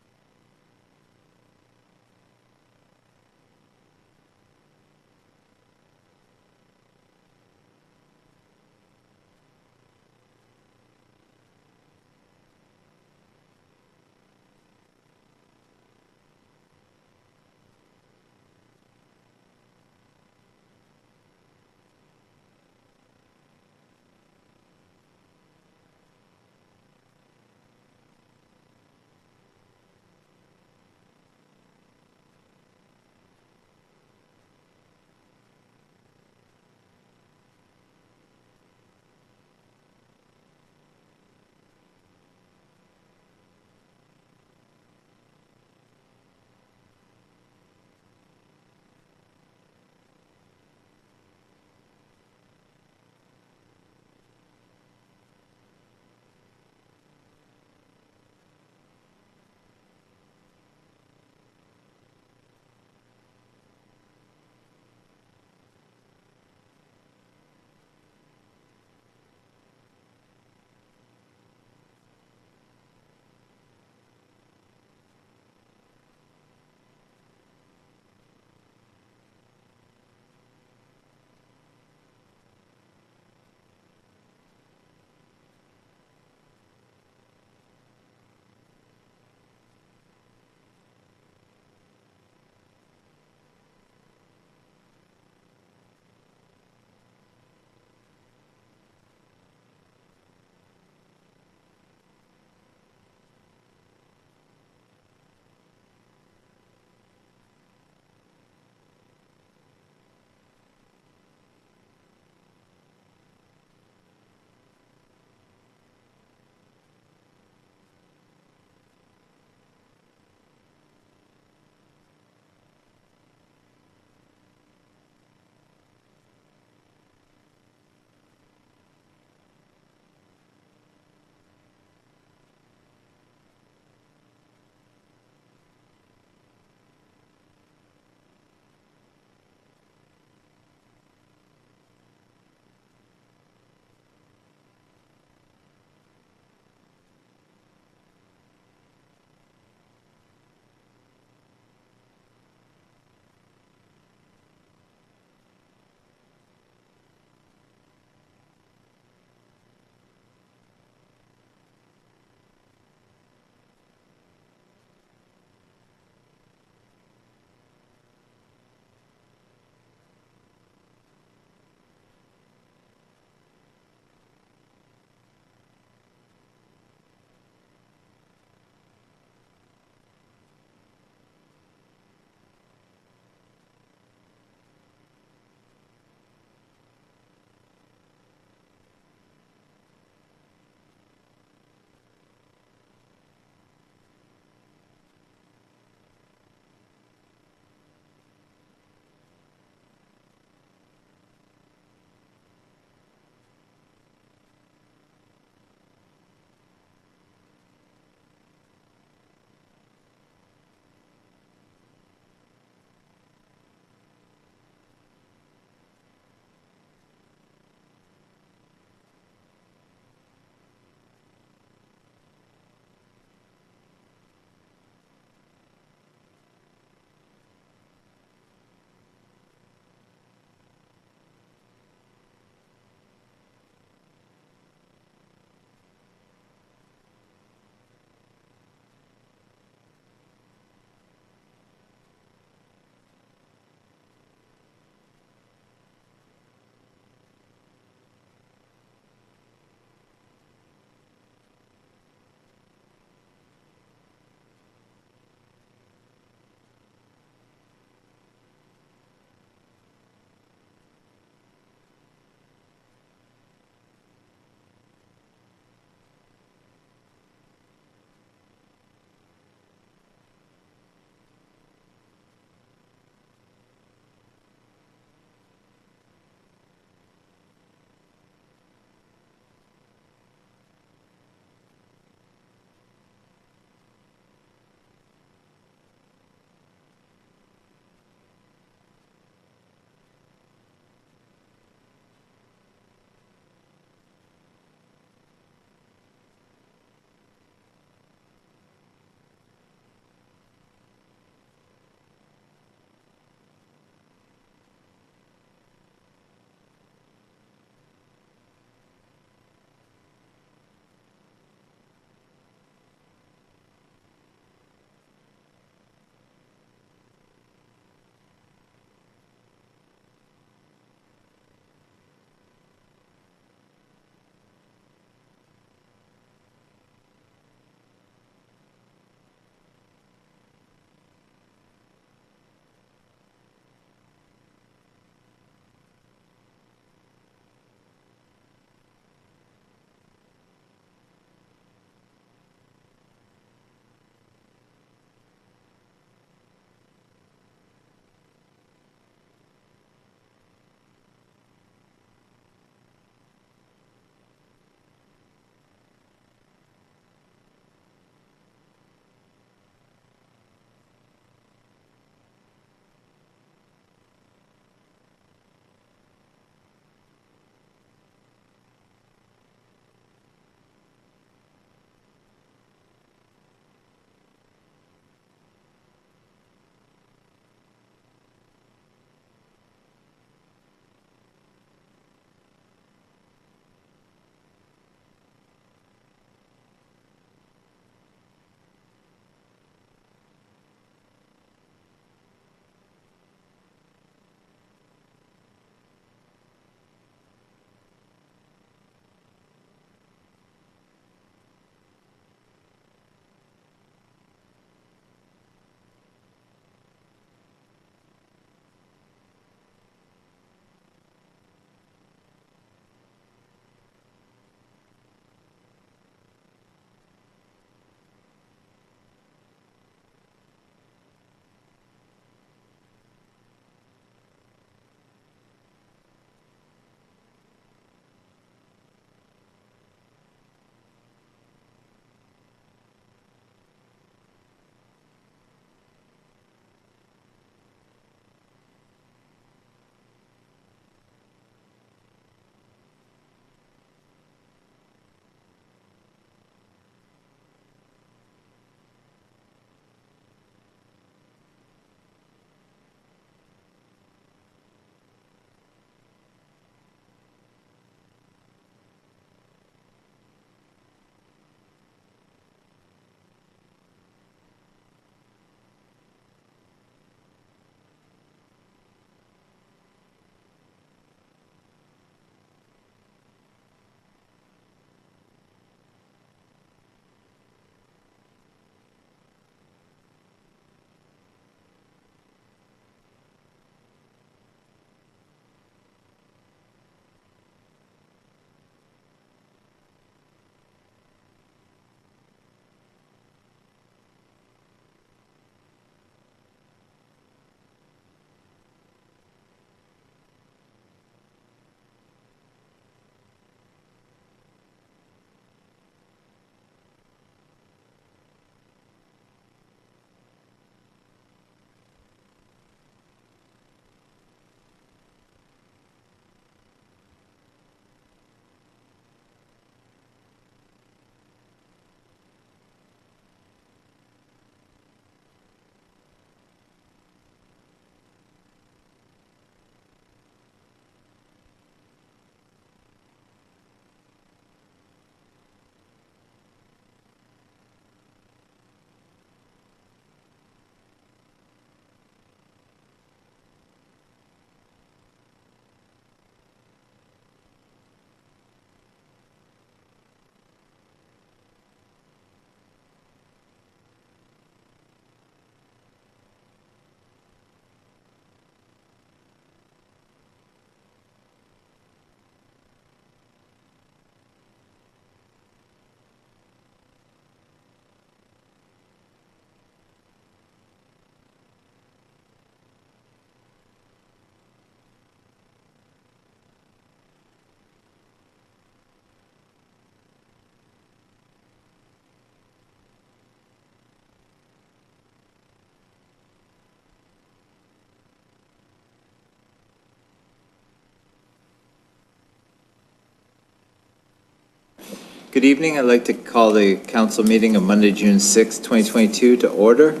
Good evening. I'd like to call the council meeting of Monday, June 6, 2022 to order.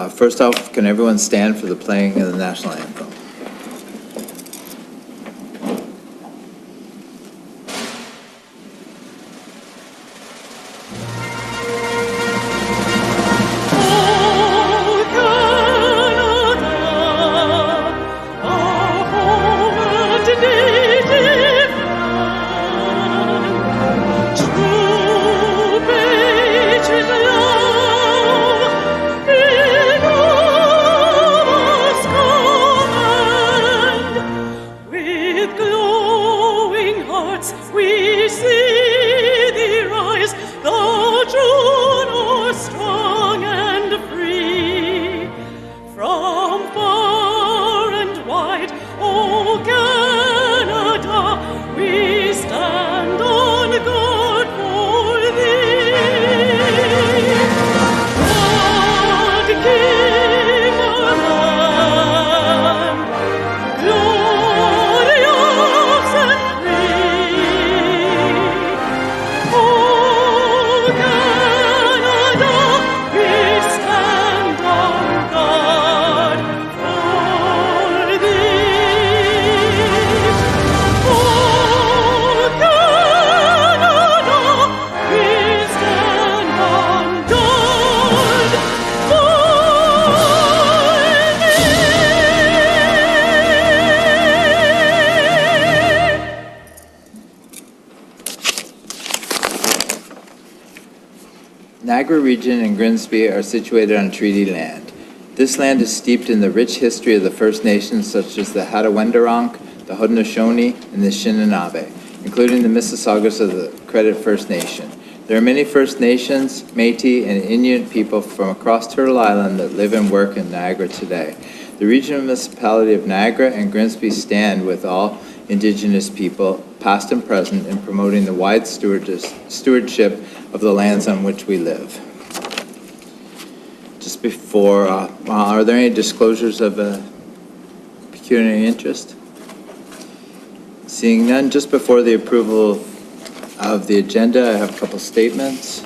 First off, can everyone stand for the playing of the national anthem? Niagara Region and Grimsby are situated on treaty land. This land is steeped in the rich history of the First Nations such as the Hattaway-Wendourong, the Haudenosaunee, and the Anishinaabe, including the Mississaugas of the Credit First Nation. There are many First Nations, Métis, and Inuit people from across Turtle Island that live and work in Niagara today. The regional municipality of Niagara and Grimsby stand with all Indigenous people, past and present, in promoting the wide stewardship of the lands on which we live. Just before, are there any disclosures of pecuniary interest? Seeing none, just before the approval of the agenda, I have a couple statements.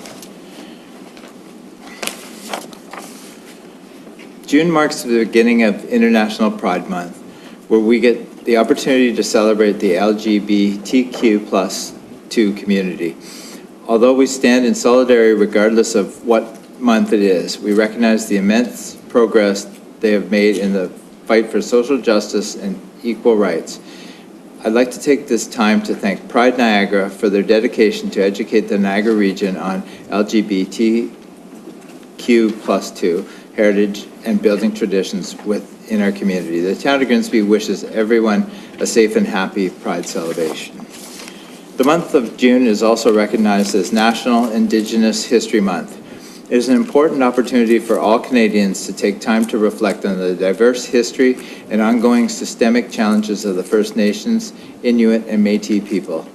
June marks the beginning of International Pride Month, where we get the opportunity to celebrate the LGBTQ+2 community. Although we stand in solidarity regardless of what month it is, we recognize the immense progress they have made in the fight for social justice and equal rights. I'd like to take this time to thank Pride Niagara for their dedication to educate the Niagara region on LGBTQ+2 heritage and building traditions within our community. The town of Grimsby wishes everyone a safe and happy Pride celebration. The month of June is also recognized as National Indigenous History Month. It is an important opportunity for all Canadians to take time to reflect on the diverse history and ongoing systemic challenges of the First Nations, Inuit, and Métis people.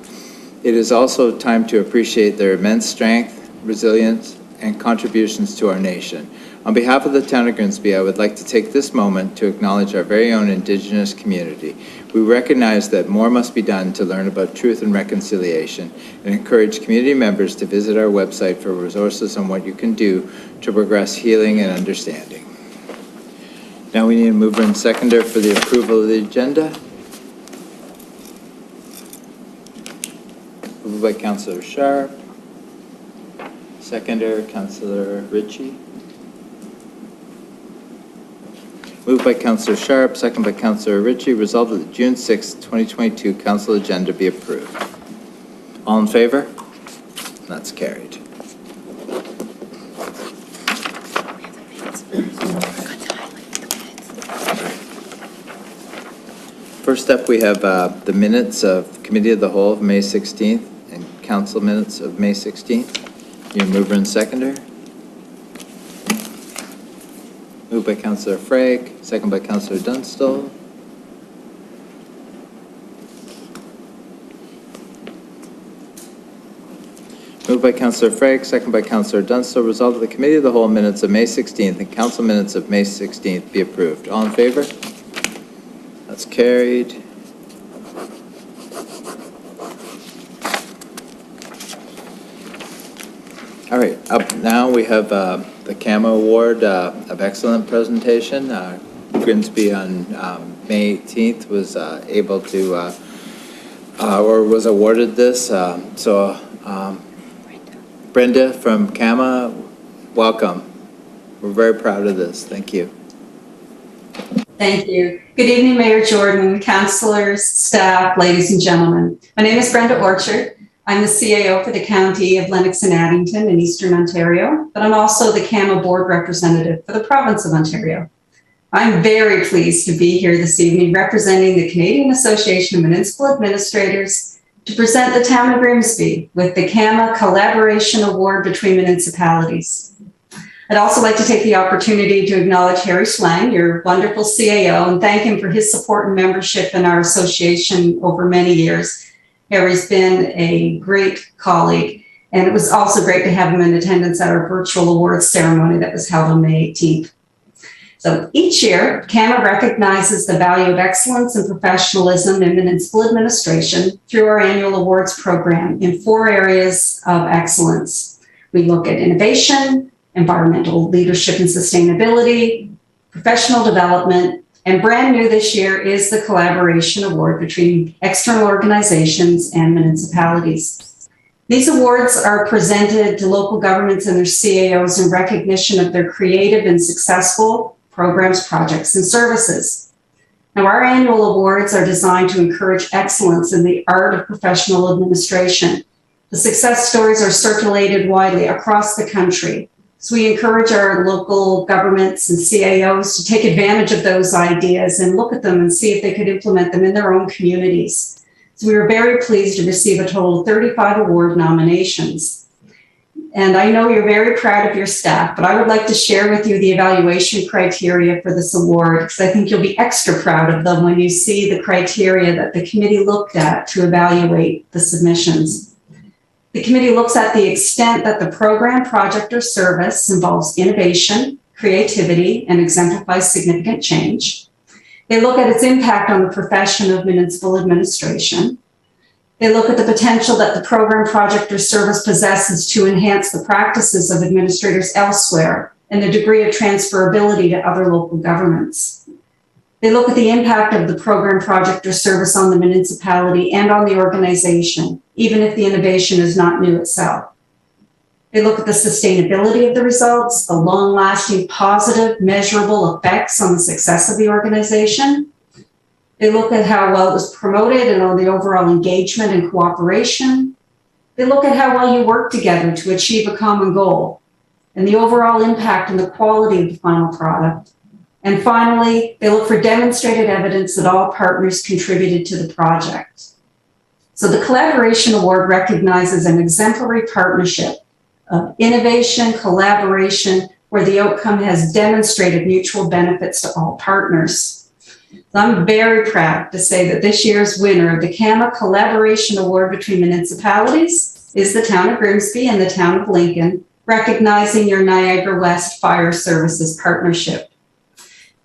It is also time to appreciate their immense strength, resilience, and contributions to our nation. On behalf of the town of Grimsby, I would like to take this moment to acknowledge our very own Indigenous community. We recognize that more must be done to learn about truth and reconciliation and encourage community members to visit our website for resources on what you can do to progress healing and understanding. Now we need a mover and seconder for the approval of the agenda. Moved by Councillor Sharp. Seconder, Councillor Ritchie. Moved by Councillor Sharp, second by Councillor Ritchie. Resolved that the June 6, 2022 council agenda be approved. All in favor? That's carried. First up, we have the minutes of Committee of the Whole of May 16th and council minutes of May 16th. Your mover and seconder. Moved by Councillor Frake, second by Councillor Dunstall. Moved by Councillor Frake, second by Councillor Dunstall. Resolved that the Committee of the Whole minutes of May 16th and council minutes of May 16th be approved. All in favor? That's carried. All right, up now we have the CAMA Award of Excellent presentation. Grimsby on May 18th was able to, or was awarded this. Brenda from CAMA, welcome. We're very proud of this. Thank you. Thank you. Good evening, Mayor Jordan, councillors, staff, ladies and gentlemen. My name is Brenda Orchard. I'm the CAO for the County of Lennox and Addington in Eastern Ontario, but I'm also the CAMA Board Representative for the Province of Ontario. I'm very pleased to be here this evening representing the Canadian Association of Municipal Administrators to present the Town of Grimsby with the CAMA Collaboration Award between municipalities. I'd also like to take the opportunity to acknowledge Harry Schlang, your wonderful CAO, and thank him for his support and membership in our association over many years. Harry's been a great colleague, and it was also great to have him in attendance at our virtual awards ceremony that was held on May 18th. So each year, CAMA recognizes the value of excellence and professionalism in municipal administration through our annual awards program in 4 areas of excellence. We look at innovation, environmental leadership and sustainability, professional development, and brand new this year is the Collaboration Award between external organizations and municipalities. These awards are presented to local governments and their CAOs in recognition of their creative and successful programs, projects, and services. Now, our annual awards are designed to encourage excellence in the art of professional administration. The success stories are circulated widely across the country. So we encourage our local governments and CAOs to take advantage of those ideas and look at them and see if they could implement them in their own communities. So we were very pleased to receive a total of 35 award nominations. And I know you're very proud of your staff, but I would like to share with you the evaluation criteria for this award, because I think you'll be extra proud of them when you see the criteria that the committee looked at to evaluate the submissions. The committee looks at the extent that the program, project, or service involves innovation, creativity, and exemplifies significant change. They look at its impact on the profession of municipal administration. They look at the potential that the program, project, or service possesses to enhance the practices of administrators elsewhere and the degree of transferability to other local governments. They look at the impact of the program, project, or service on the municipality and on the organization, even if the innovation is not new itself. They look at the sustainability of the results, the long-lasting positive measurable effects on the success of the organization. They look at how well it was promoted and on the overall engagement and cooperation. They look at how well you work together to achieve a common goal and the overall impact and the quality of the final product. And finally, they look for demonstrated evidence that all partners contributed to the project. So the Collaboration Award recognizes an exemplary partnership of innovation, collaboration, where the outcome has demonstrated mutual benefits to all partners. So I'm very proud to say that this year's winner of the CAMA Collaboration Award between municipalities is the Town of Grimsby and the Town of Lincoln, recognizing your Niagara West Fire Services partnership.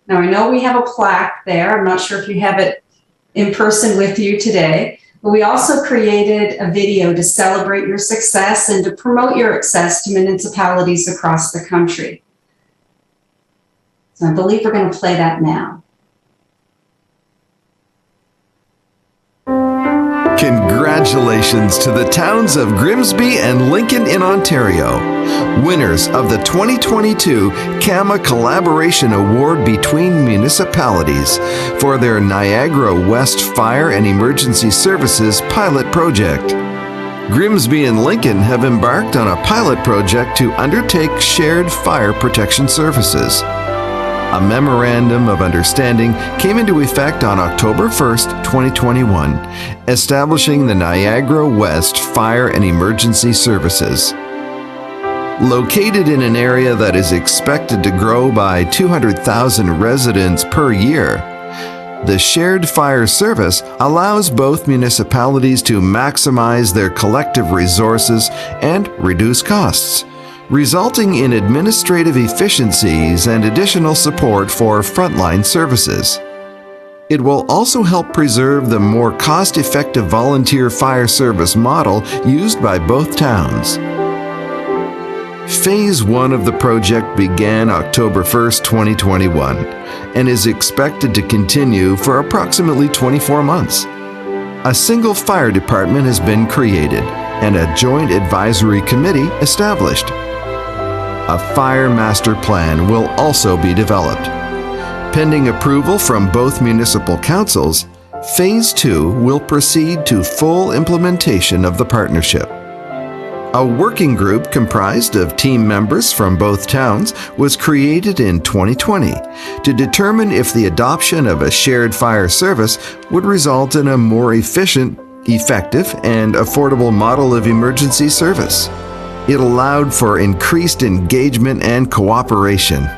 Now, I know we have a plaque there. I'm not sure if you have it in person with you today, but we also created a video to celebrate your success and to promote your access to municipalities across the country. So I believe we're going to play that now. Congratulations to the towns of Grimsby and Lincoln in Ontario, winners of the 2022 CAMA Collaboration Award between municipalities for their Niagara West Fire and Emergency Services pilot project. Grimsby and Lincoln have embarked on a pilot project to undertake shared fire protection services. A memorandum of understanding came into effect on October 1st, 2021, establishing the Niagara West Fire and Emergency Services. Located in an area that is expected to grow by 200,000 residents per year, the shared fire service allows both municipalities to maximize their collective resources and reduce costs, resulting in administrative efficiencies and additional support for frontline services. It will also help preserve the more cost-effective volunteer fire service model used by both towns. Phase 1 of the project began October 1st, 2021, and is expected to continue for approximately 24 months. A single fire department has been created and a joint advisory committee established. A fire master plan will also be developed. Pending approval from both municipal councils, Phase 2 will proceed to full implementation of the partnership. A working group comprised of team members from both towns was created in 2020 to determine if the adoption of a shared fire service would result in a more efficient, effective, and affordable model of emergency service. It allowed for increased engagement and cooperation.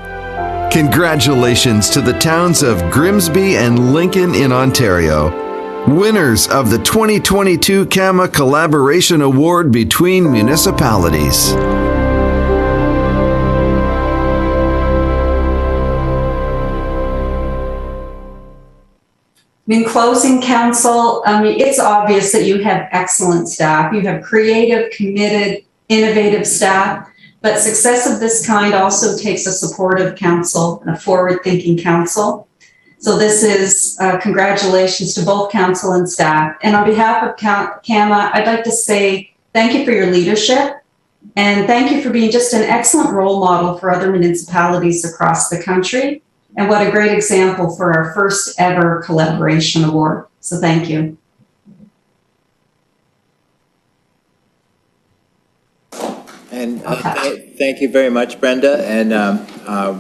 Congratulations to the towns of Grimsby and Lincoln in Ontario, winners of the 2022 CAMA Collaboration Award between municipalities. In closing, Council, it's obvious that you have excellent staff. You have creative, committed, innovative staff, but success of this kind also takes a supportive council and a forward-thinking council. So this is congratulations to both council and staff. And on behalf of CAMA, I'd like to say thank you for your leadership and thank you for being just an excellent role model for other municipalities across the country. And what a great example for our first ever collaboration award. So thank you. And thank you very much, Brenda. And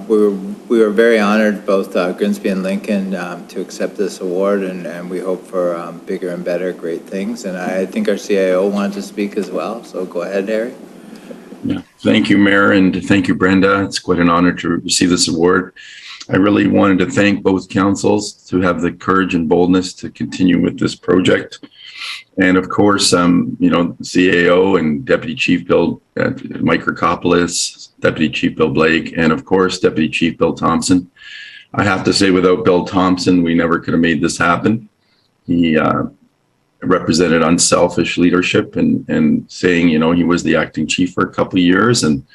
we were very honored, both Grimsby and Lincoln, to accept this award. And we hope for bigger and better great things. And I think our CIO wanted to speak as well. So go ahead, Harry. Yeah. Thank you, Mayor, and thank you, Brenda. It's quite an honor to receive this award. I really wanted to thank both councils to have the courage and boldness to continue with this project. And of course, CAO and Deputy Chief Bill Mike Rikopoulos, Deputy Chief Bill Blake, and of course, Deputy Chief Bill Thompson. I have to say, without Bill Thompson, we never could have made this happen. He represented unselfish leadership and saying, he was the acting chief for a couple of years and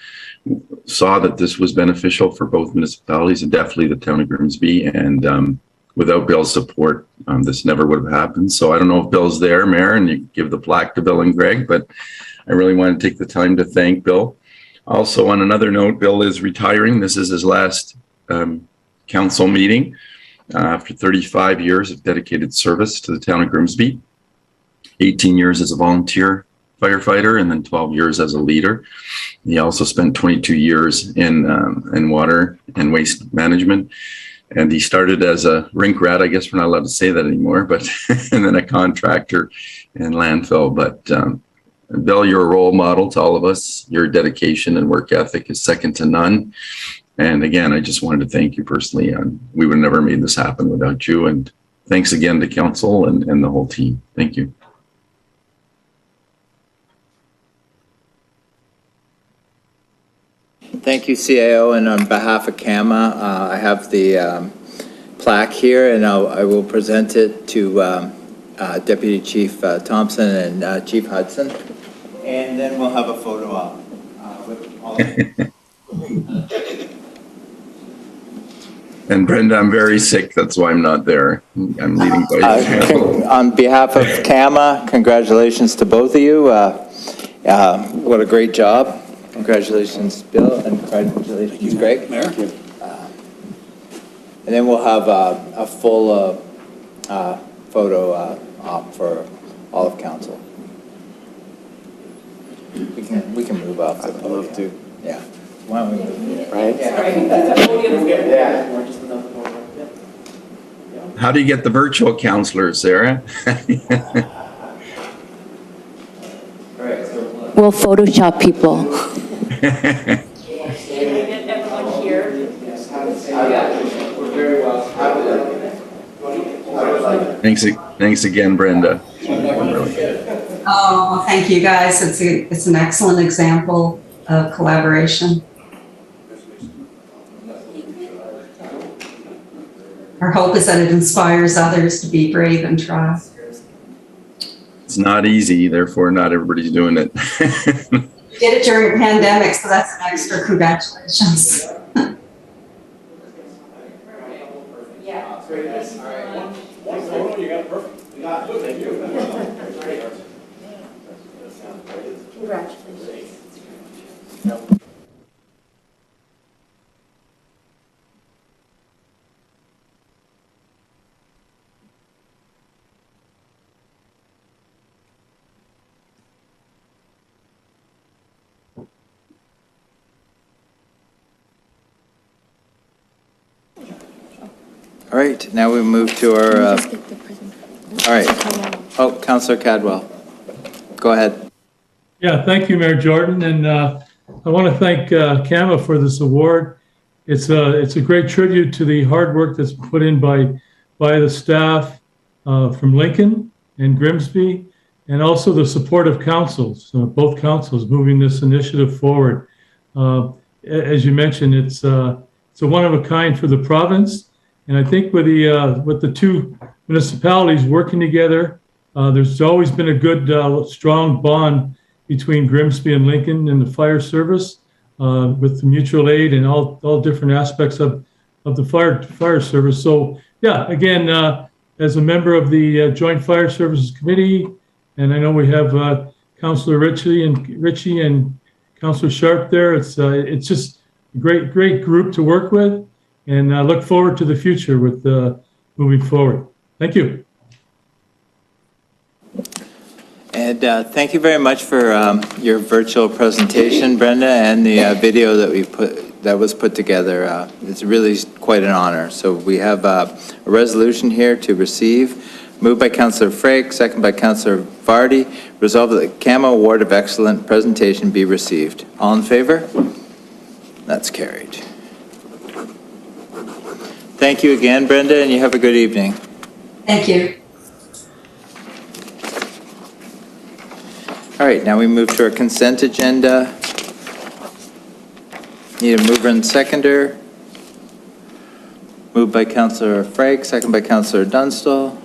saw that this was beneficial for both municipalities and definitely the town of Grimsby. And without Bill's support, this never would have happened. So I don't know if Bill's there, Mayor, and you give the plaque to Bill and Greg, but I really want to take the time to thank Bill. Also, on another note, Bill is retiring. This is his last council meeting after 35 years of dedicated service to the town of Grimsby, 18 years as a volunteer firefighter, and then 12 years as a leader. He also spent 22 years in water and waste management. And he started as a rink rat, I guess we're not allowed to say that anymore, but and then a contractor in landfill. But Bill, you're a role model to all of us. Your dedication and work ethic is second to none. And again, I just wanted to thank you personally. We would have never made this happen without you. And thanks again to council and the whole team. Thank you. Thank you, CAO, and on behalf of CAMA, I have the plaque here, and I will present it to Deputy Chief Thompson and Chief Hudson, and then we'll have a photo op with all of you. And Brenda, I'm very sick, that's why I'm not there. I'm leading by On behalf of CAMA, congratulations to both of you. What a great job. Congratulations, Bill, and congratulations, Greg. Mayor. And then we'll have a full photo op for all of council. We can move up. I'd love to. Yeah. Why don't we move? Right. How do you get the virtual counselors, Sarah? We'll Photoshop people. Thanks again, Brenda. Oh, well, thank you guys. It's an excellent example of collaboration. Our hope is that it inspires others to be brave and try. It's not easy, therefore not everybody's doing it. did it during a pandemic, so that's an extra congratulations. All right, now we move to our, all right. Oh, Councillor Cadwell, go ahead. Yeah, thank you, Mayor Jordan, and I want to thank CAMA for this award. It's a great tribute to the hard work that's put in by the staff from Lincoln and Grimsby, and also the support of councils, both councils moving this initiative forward. As you mentioned, it's a one of a kind for the province. And I think with the two municipalities working together, there's always been a good, strong bond between Grimsby and Lincoln and the fire service, with the mutual aid and all different aspects of the fire service. So yeah, again, as a member of the Joint Fire Services Committee, and I know we have Councillor Ritchie and Councillor Sharp there. It's just a great group to work with. And I look forward to the future with moving forward. Thank you. And thank you very much for your virtual presentation, Brenda, and the video that was put together. It's really quite an honor. So we have a resolution here to receive. Moved by Councillor Frake, second by Councillor Vardy. Resolved that the CAMA Award of Excellent Presentation be received. All in favor? That's carried. Thank you again, Brenda, and you have a good evening. Thank you. All right, now we move to our consent agenda. Need a mover and seconder. Moved by Councillor Frake, second by Councillor Dunstall.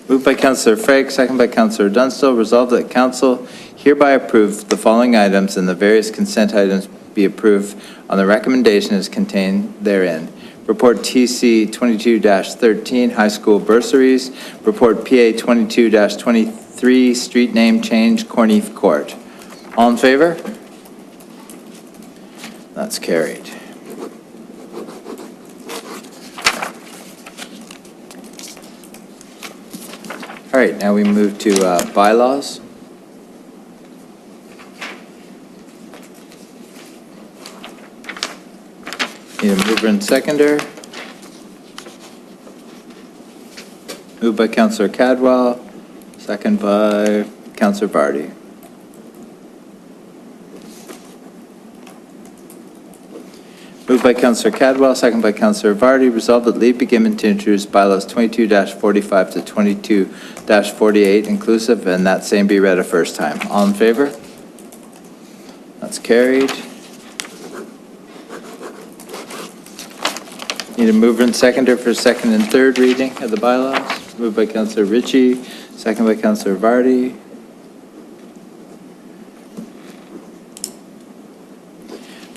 Moved by Councillor Frake, second by Councillor Dunstall. Resolved that Council hereby approve the following items and the various consent items be approved on the recommendation as contained therein. Report TC 22-13, high school bursaries. Report PA 22-23, street name change, Corneef Court. All in favor? That's carried. All right, now we move to bylaws. Need a mover and seconder. Moved by Councillor Cadwell, second by Councillor Vardy. Moved by Councillor Cadwell, second by Councillor Vardy. Resolved that leave be given to introduce bylaws 22-45 to 22-48 inclusive, and that same be read a first time. All in favor? That's carried. Need a mover and seconder for second and third reading of the bylaws. Moved by Councillor Ritchie, second by Councillor Vardy.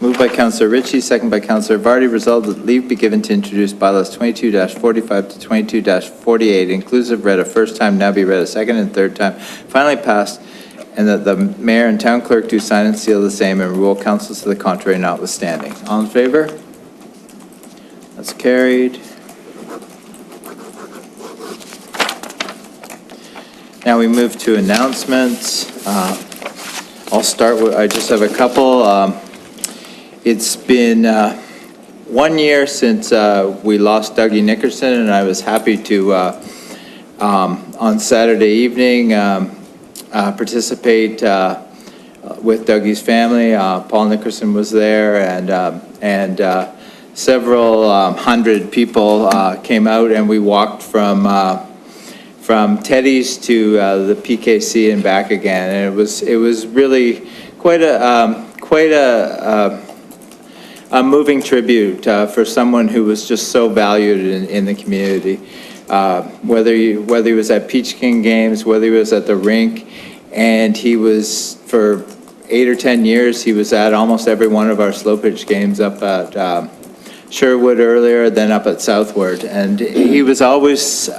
Moved by Councillor Ritchie, second by Councillor Vardy. Resolved that leave be given to introduce bylaws 22-45 to 22-48 inclusive, read a first time, now be read a second and third time, finally passed, and that the mayor and town clerk do sign and seal the same and rule councils to the contrary notwithstanding. All in favor? That's carried. Now we move to announcements. I'll start with, I just have a couple. It's been 1 year since we lost Dougie Nickerson, and I was happy to, on Saturday evening, participate with Dougie's family. Paul Nickerson was there, and several hundred people came out, and we walked from Teddy's to the PKC and back again, and it was really quite a moving tribute for someone who was just so valued in the community. whether he was at Peach King games, whether he was at the rink, and he was, for 8 or 10 years, he was at almost every one of our slow pitch games up at Sherwood earlier, then up at Southward. And he was always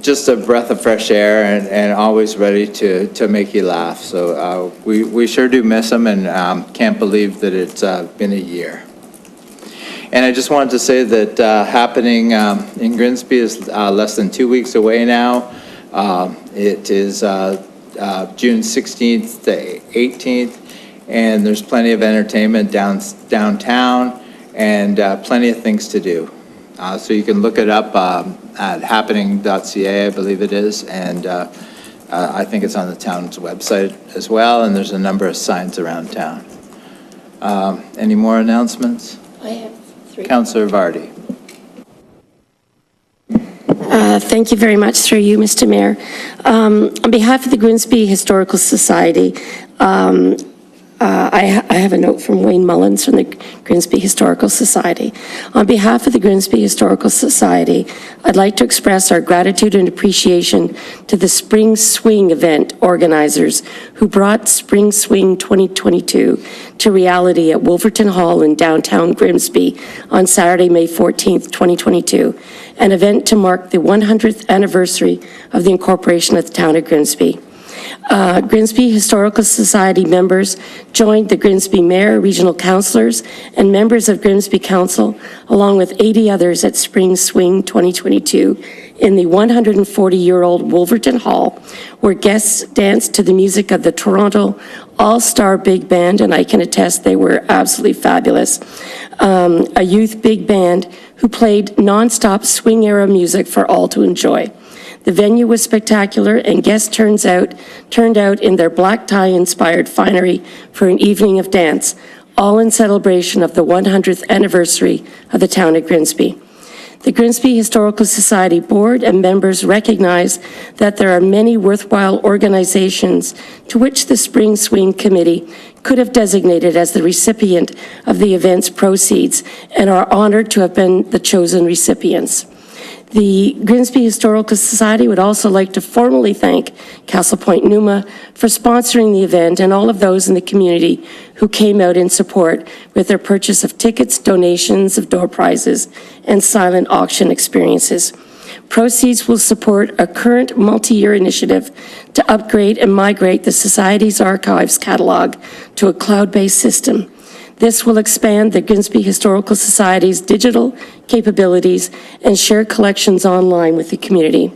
just a breath of fresh air and always ready to make you laugh. So we sure do miss him, and can't believe that it's been a year. And I just wanted to say that happening in Grimsby is less than 2 weeks away now. It is June 16th to 18th, and there's plenty of entertainment downtown and plenty of things to do. So you can look it up at happening.ca, I believe it is, and I think it's on the town's website as well, and there's a number of signs around town. Any more announcements? I have 3. Councillor Vardy. Thank you very much, through you, Mr. Mayor. On behalf of the Grimsby Historical Society, I have a note from Wayne Mullins from the Grimsby Historical Society. On behalf of the Grimsby Historical Society, I'd like to express our gratitude and appreciation to the Spring Swing event organizers who brought Spring Swing 2022 to reality at Wolverton Hall in downtown Grimsby on Saturday, May 14th, 2022, an event to mark the 100th anniversary of the incorporation of the town of Grimsby. Grimsby Historical Society members joined the Grimsby Mayor, regional councillors, and members of Grimsby Council, along with 80 others at Spring Swing 2022 in the 140-year-old Wolverton Hall, where guests danced to the music of the Toronto All-Star Big Band, and I can attest they were absolutely fabulous, a youth big band who played non-stop swing-era music for all to enjoy. The venue was spectacular, and guests turned out in their black tie-inspired finery for an evening of dance, all in celebration of the 100th anniversary of the town of Grimsby. The Grimsby Historical Society Board and members recognize that there are many worthwhile organizations to which the Spring Swing Committee could have designated as the recipient of the event's proceeds, and are honored to have been the chosen recipients. The Grimsby Historical Society would also like to formally thank Castle Point Numa for sponsoring the event, and all of those in the community who came out in support with their purchase of tickets, donations of door prizes, and silent auction experiences. Proceeds will support a current multi-year initiative to upgrade and migrate the Society's archives catalog to a cloud-based system. This will expand the Grimsby Historical Society's digital capabilities and share collections online with the community.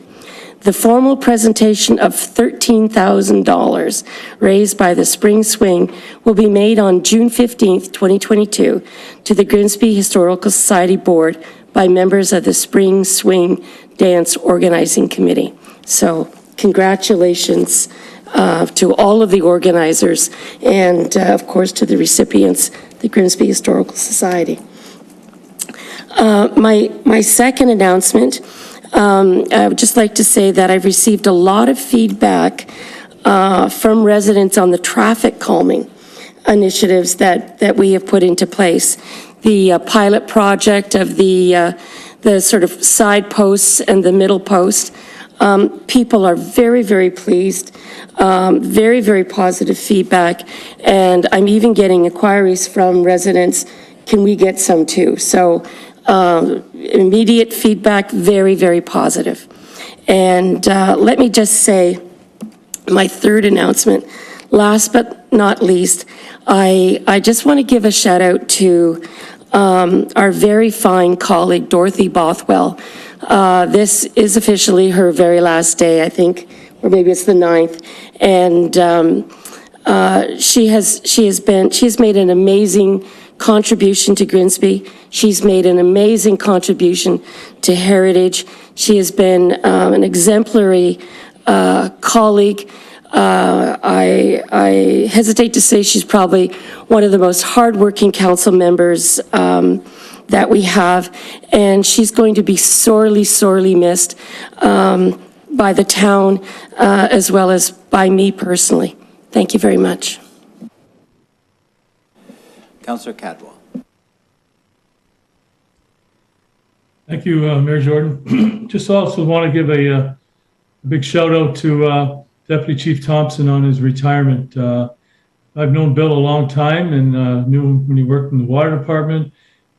The formal presentation of $13,000 raised by the Spring Swing will be made on June 15th, 2022 to the Grimsby Historical Society Board by members of the Spring Swing Dance Organizing Committee. So congratulations to all of the organizers and, of course, to the recipients, the Grimsby Historical Society. My second announcement, I would just like to say that I've received a lot of feedback from residents on the traffic calming initiatives that we have put into place. The pilot project of the sort of side posts and the middle post. People are very, very pleased, very, very positive feedback, and I'm even getting inquiries from residents, can we get some too? So immediate feedback, very, very positive. And let me just say, my third announcement, last but not least, I just want to give a shout out to our very fine colleague, Dorothy Bothwell. This is officially her very last day, I think, or maybe it's the 9th. And she has made an amazing contribution to Grimsby. She's made an amazing contribution to heritage. She has been an exemplary colleague. I hesitate to say she's probably one of the most hardworking council members that we have, and she's going to be sorely, sorely missed by the town as well as by me personally. Thank you very much. Councillor Cadwell. Thank Thank you, Mayor Jordan. Just also want to give a big shout out to Deputy Chief Thompson on his retirement. I've known Bill a long time and knew him when he worked in the water department,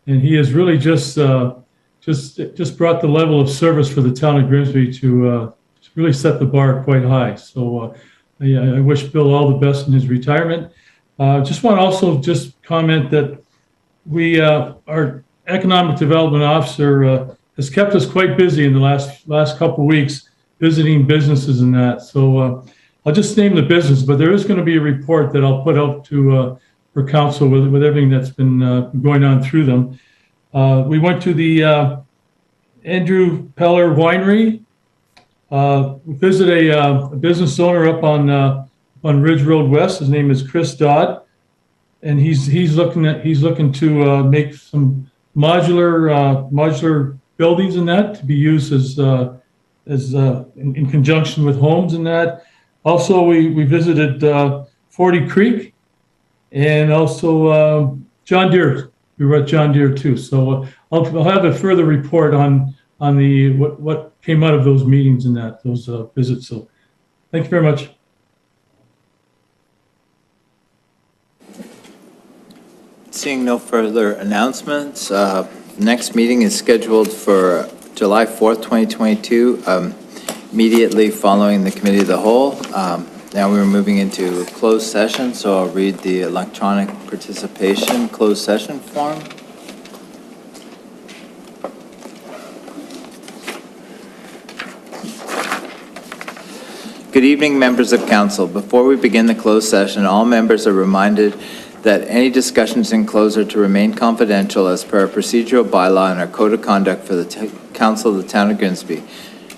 and he has really just brought the level of service for the town of Grimsby to really set the bar quite high. So I wish Bill all the best in his retirement. Just want to also just comment that our economic development officer has kept us quite busy in the last couple of weeks, visiting businesses and that. So I'll just name the business, but there is going to be a report that I'll put out to for council with everything that's been going on through them. We went to the Andrew Peller Winery. We visited a business owner up on Ridge Road West. His name is Chris Dodd, and he's looking to make some modular buildings in that to be used as in conjunction with homes and that. Also, we visited 40 Creek and also John Deere. We were at John Deere too. So I'll have a further report on the what came out of those meetings and those visits. So thank you very much. Seeing no further announcements, next meeting is scheduled for July 4th, 2022, immediately following the Committee of the Whole. Now we're moving into closed session, so I'll read the electronic participation closed session form. Good evening, members of council. Before we begin the closed session, all members are reminded that any discussions in closed are to remain confidential as per our procedural bylaw and our code of conduct for the council of the town of Grimsby.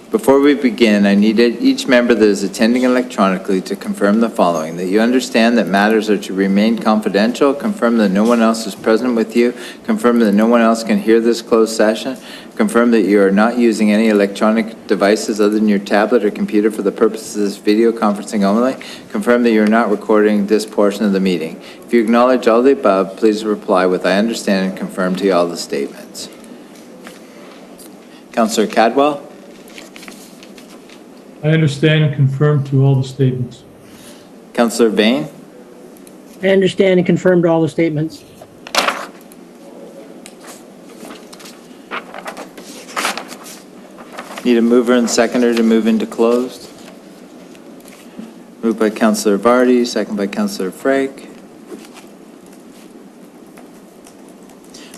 Before we begin, I need each member that is attending electronically to confirm the following: that you understand that matters are to remain confidential, confirm that no one else is present with you, confirm that no one else can hear this closed session, confirm that you are not using any electronic devices other than your tablet or computer for the purposes of this video conferencing only, confirm that you are not recording this portion of the meeting. If you acknowledge all the above, please reply with "I understand" and confirm to all the statements. Councillor Cadwell? I understand and confirm to all the statements. Councillor Bain? I understand and confirm to all the statements. Need a mover and seconder to move into closed. Moved by Councillor Vardy, second by Councillor Frake.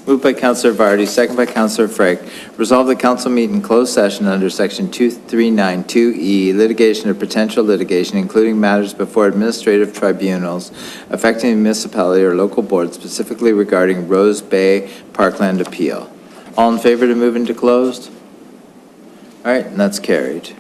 Moved by Councillor Vardy, second by Councillor Frake. Resolve the council meet in closed session under section 2392E, litigation or potential litigation, including matters before administrative tribunals affecting the municipality or local board, specifically regarding Rose Bay Parkland appeal. All in favor to move into closed? All right, and that's carried.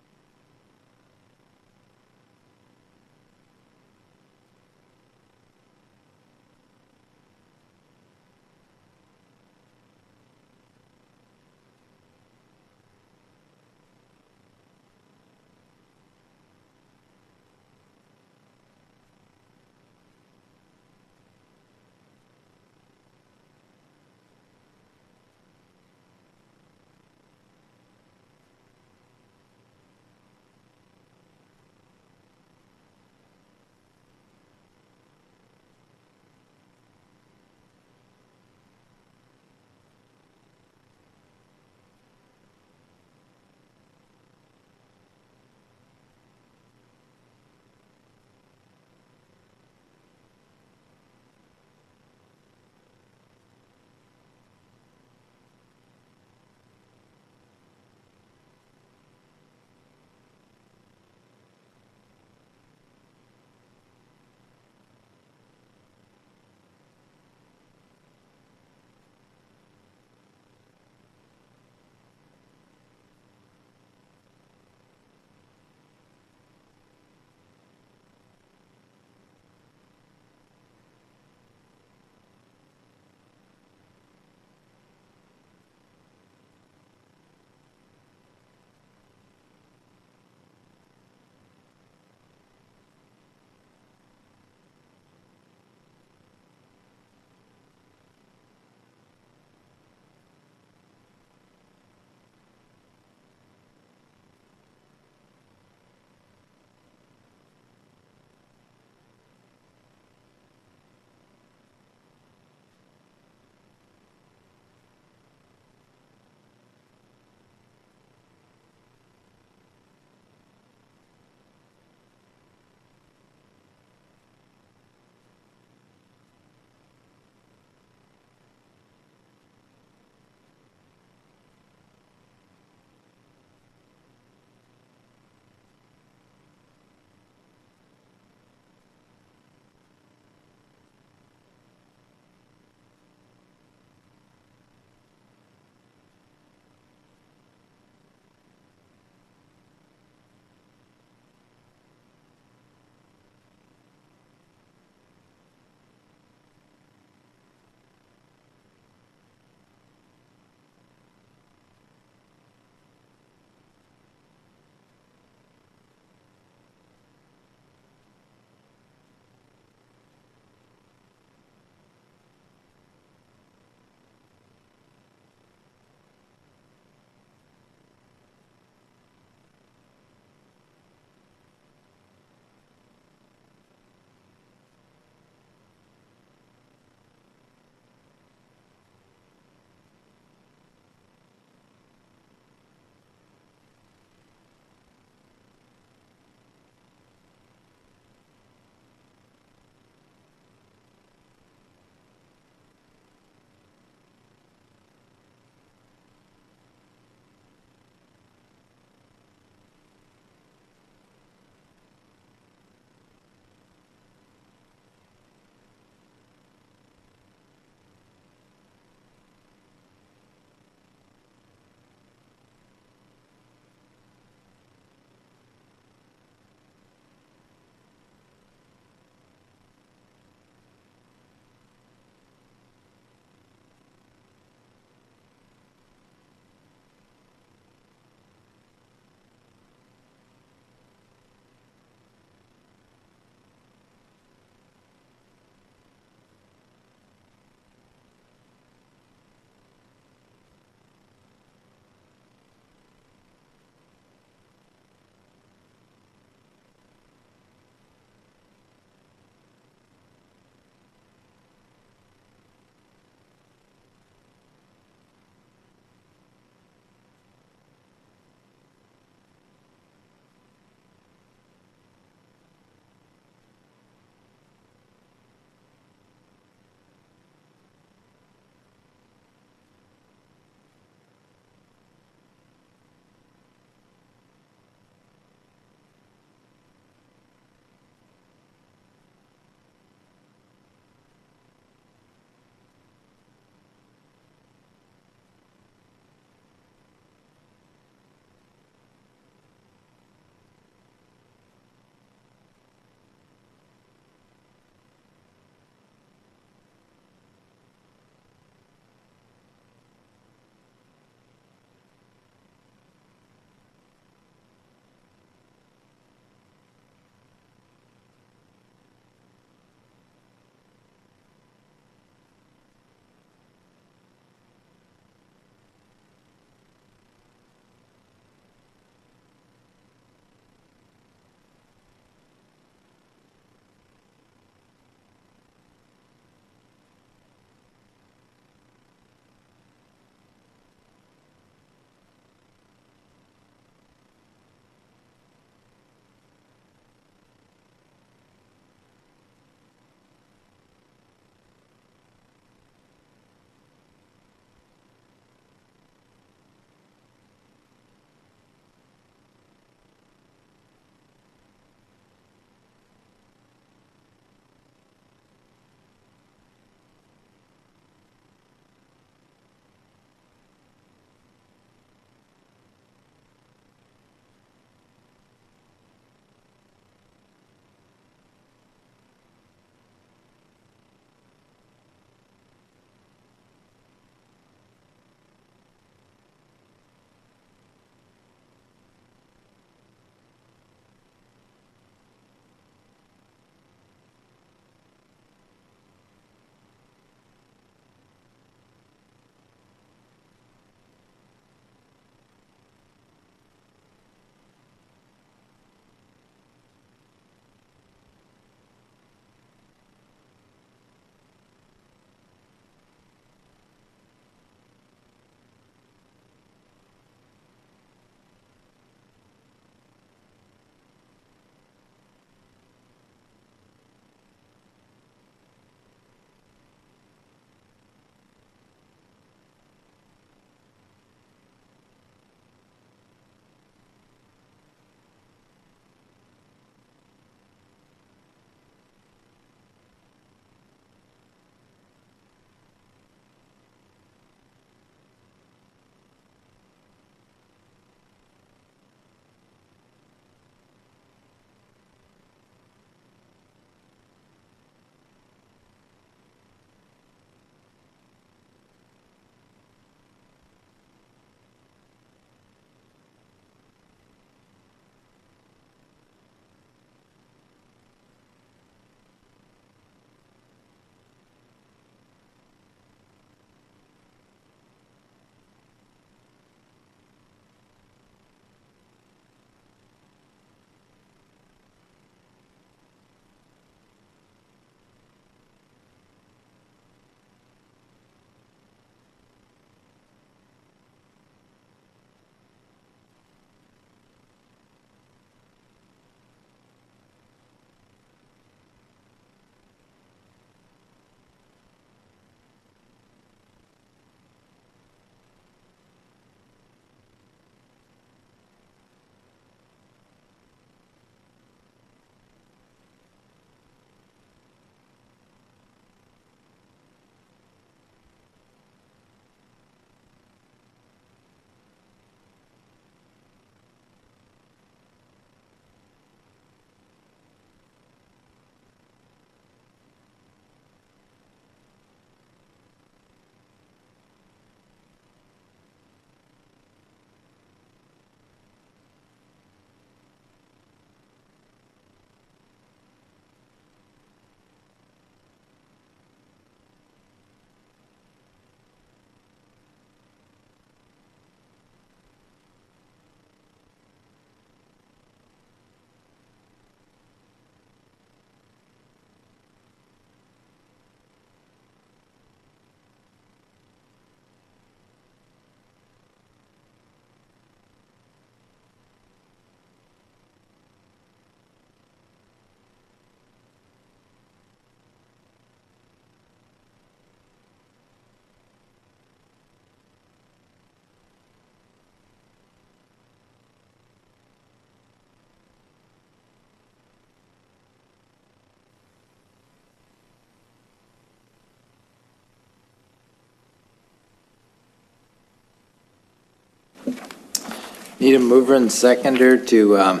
Need a mover and seconder to,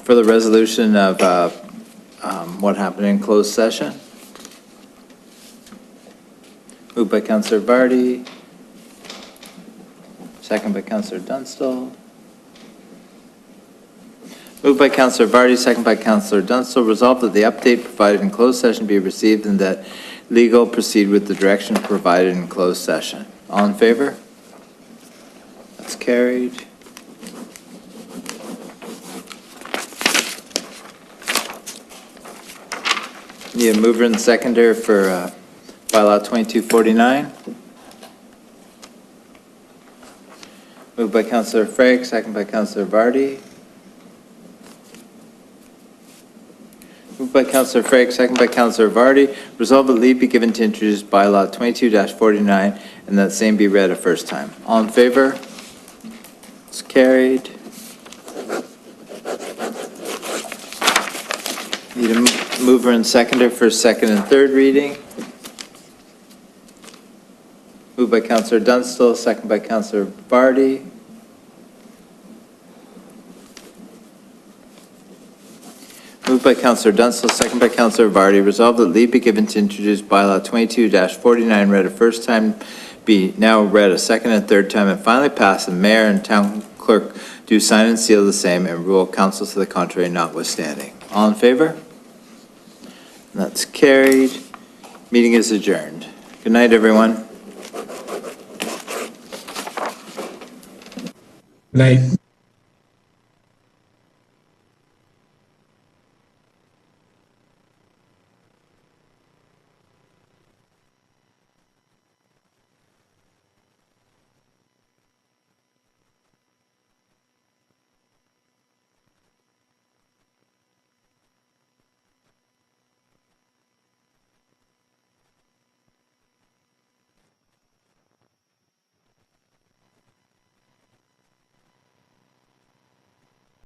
for the resolution of what happened in closed session. Moved by Councillor Vardy. Second by Councillor Dunstall. Moved by Councillor Vardy, second by Councillor Dunstall. Resolved that the update provided in closed session be received and that legal proceed with the direction provided in closed session. All in favor? That's carried. Need a mover and seconder for bylaw 2249. Moved by Councillor Frake, second by Councillor Vardy. Moved by Councillor Frake, second by Councillor Vardy. Resolved that leave be given to introduce bylaw 22-49 and that same be read a first time. All in favor? It's carried. Need a mover and seconder for second and third reading. Moved by Councillor Dunstall, second by Councillor Vardy. Moved by Councillor Dunstall, second by Councillor Vardy. Resolved that leave be given to introduce bylaw 22-49 read a first time, be now read a second and third time, and finally pass, and mayor and town clerk do sign and seal the same, and rule council to the contrary notwithstanding. All in favor? That's carried. Meeting is adjourned. Good night, everyone. Good night.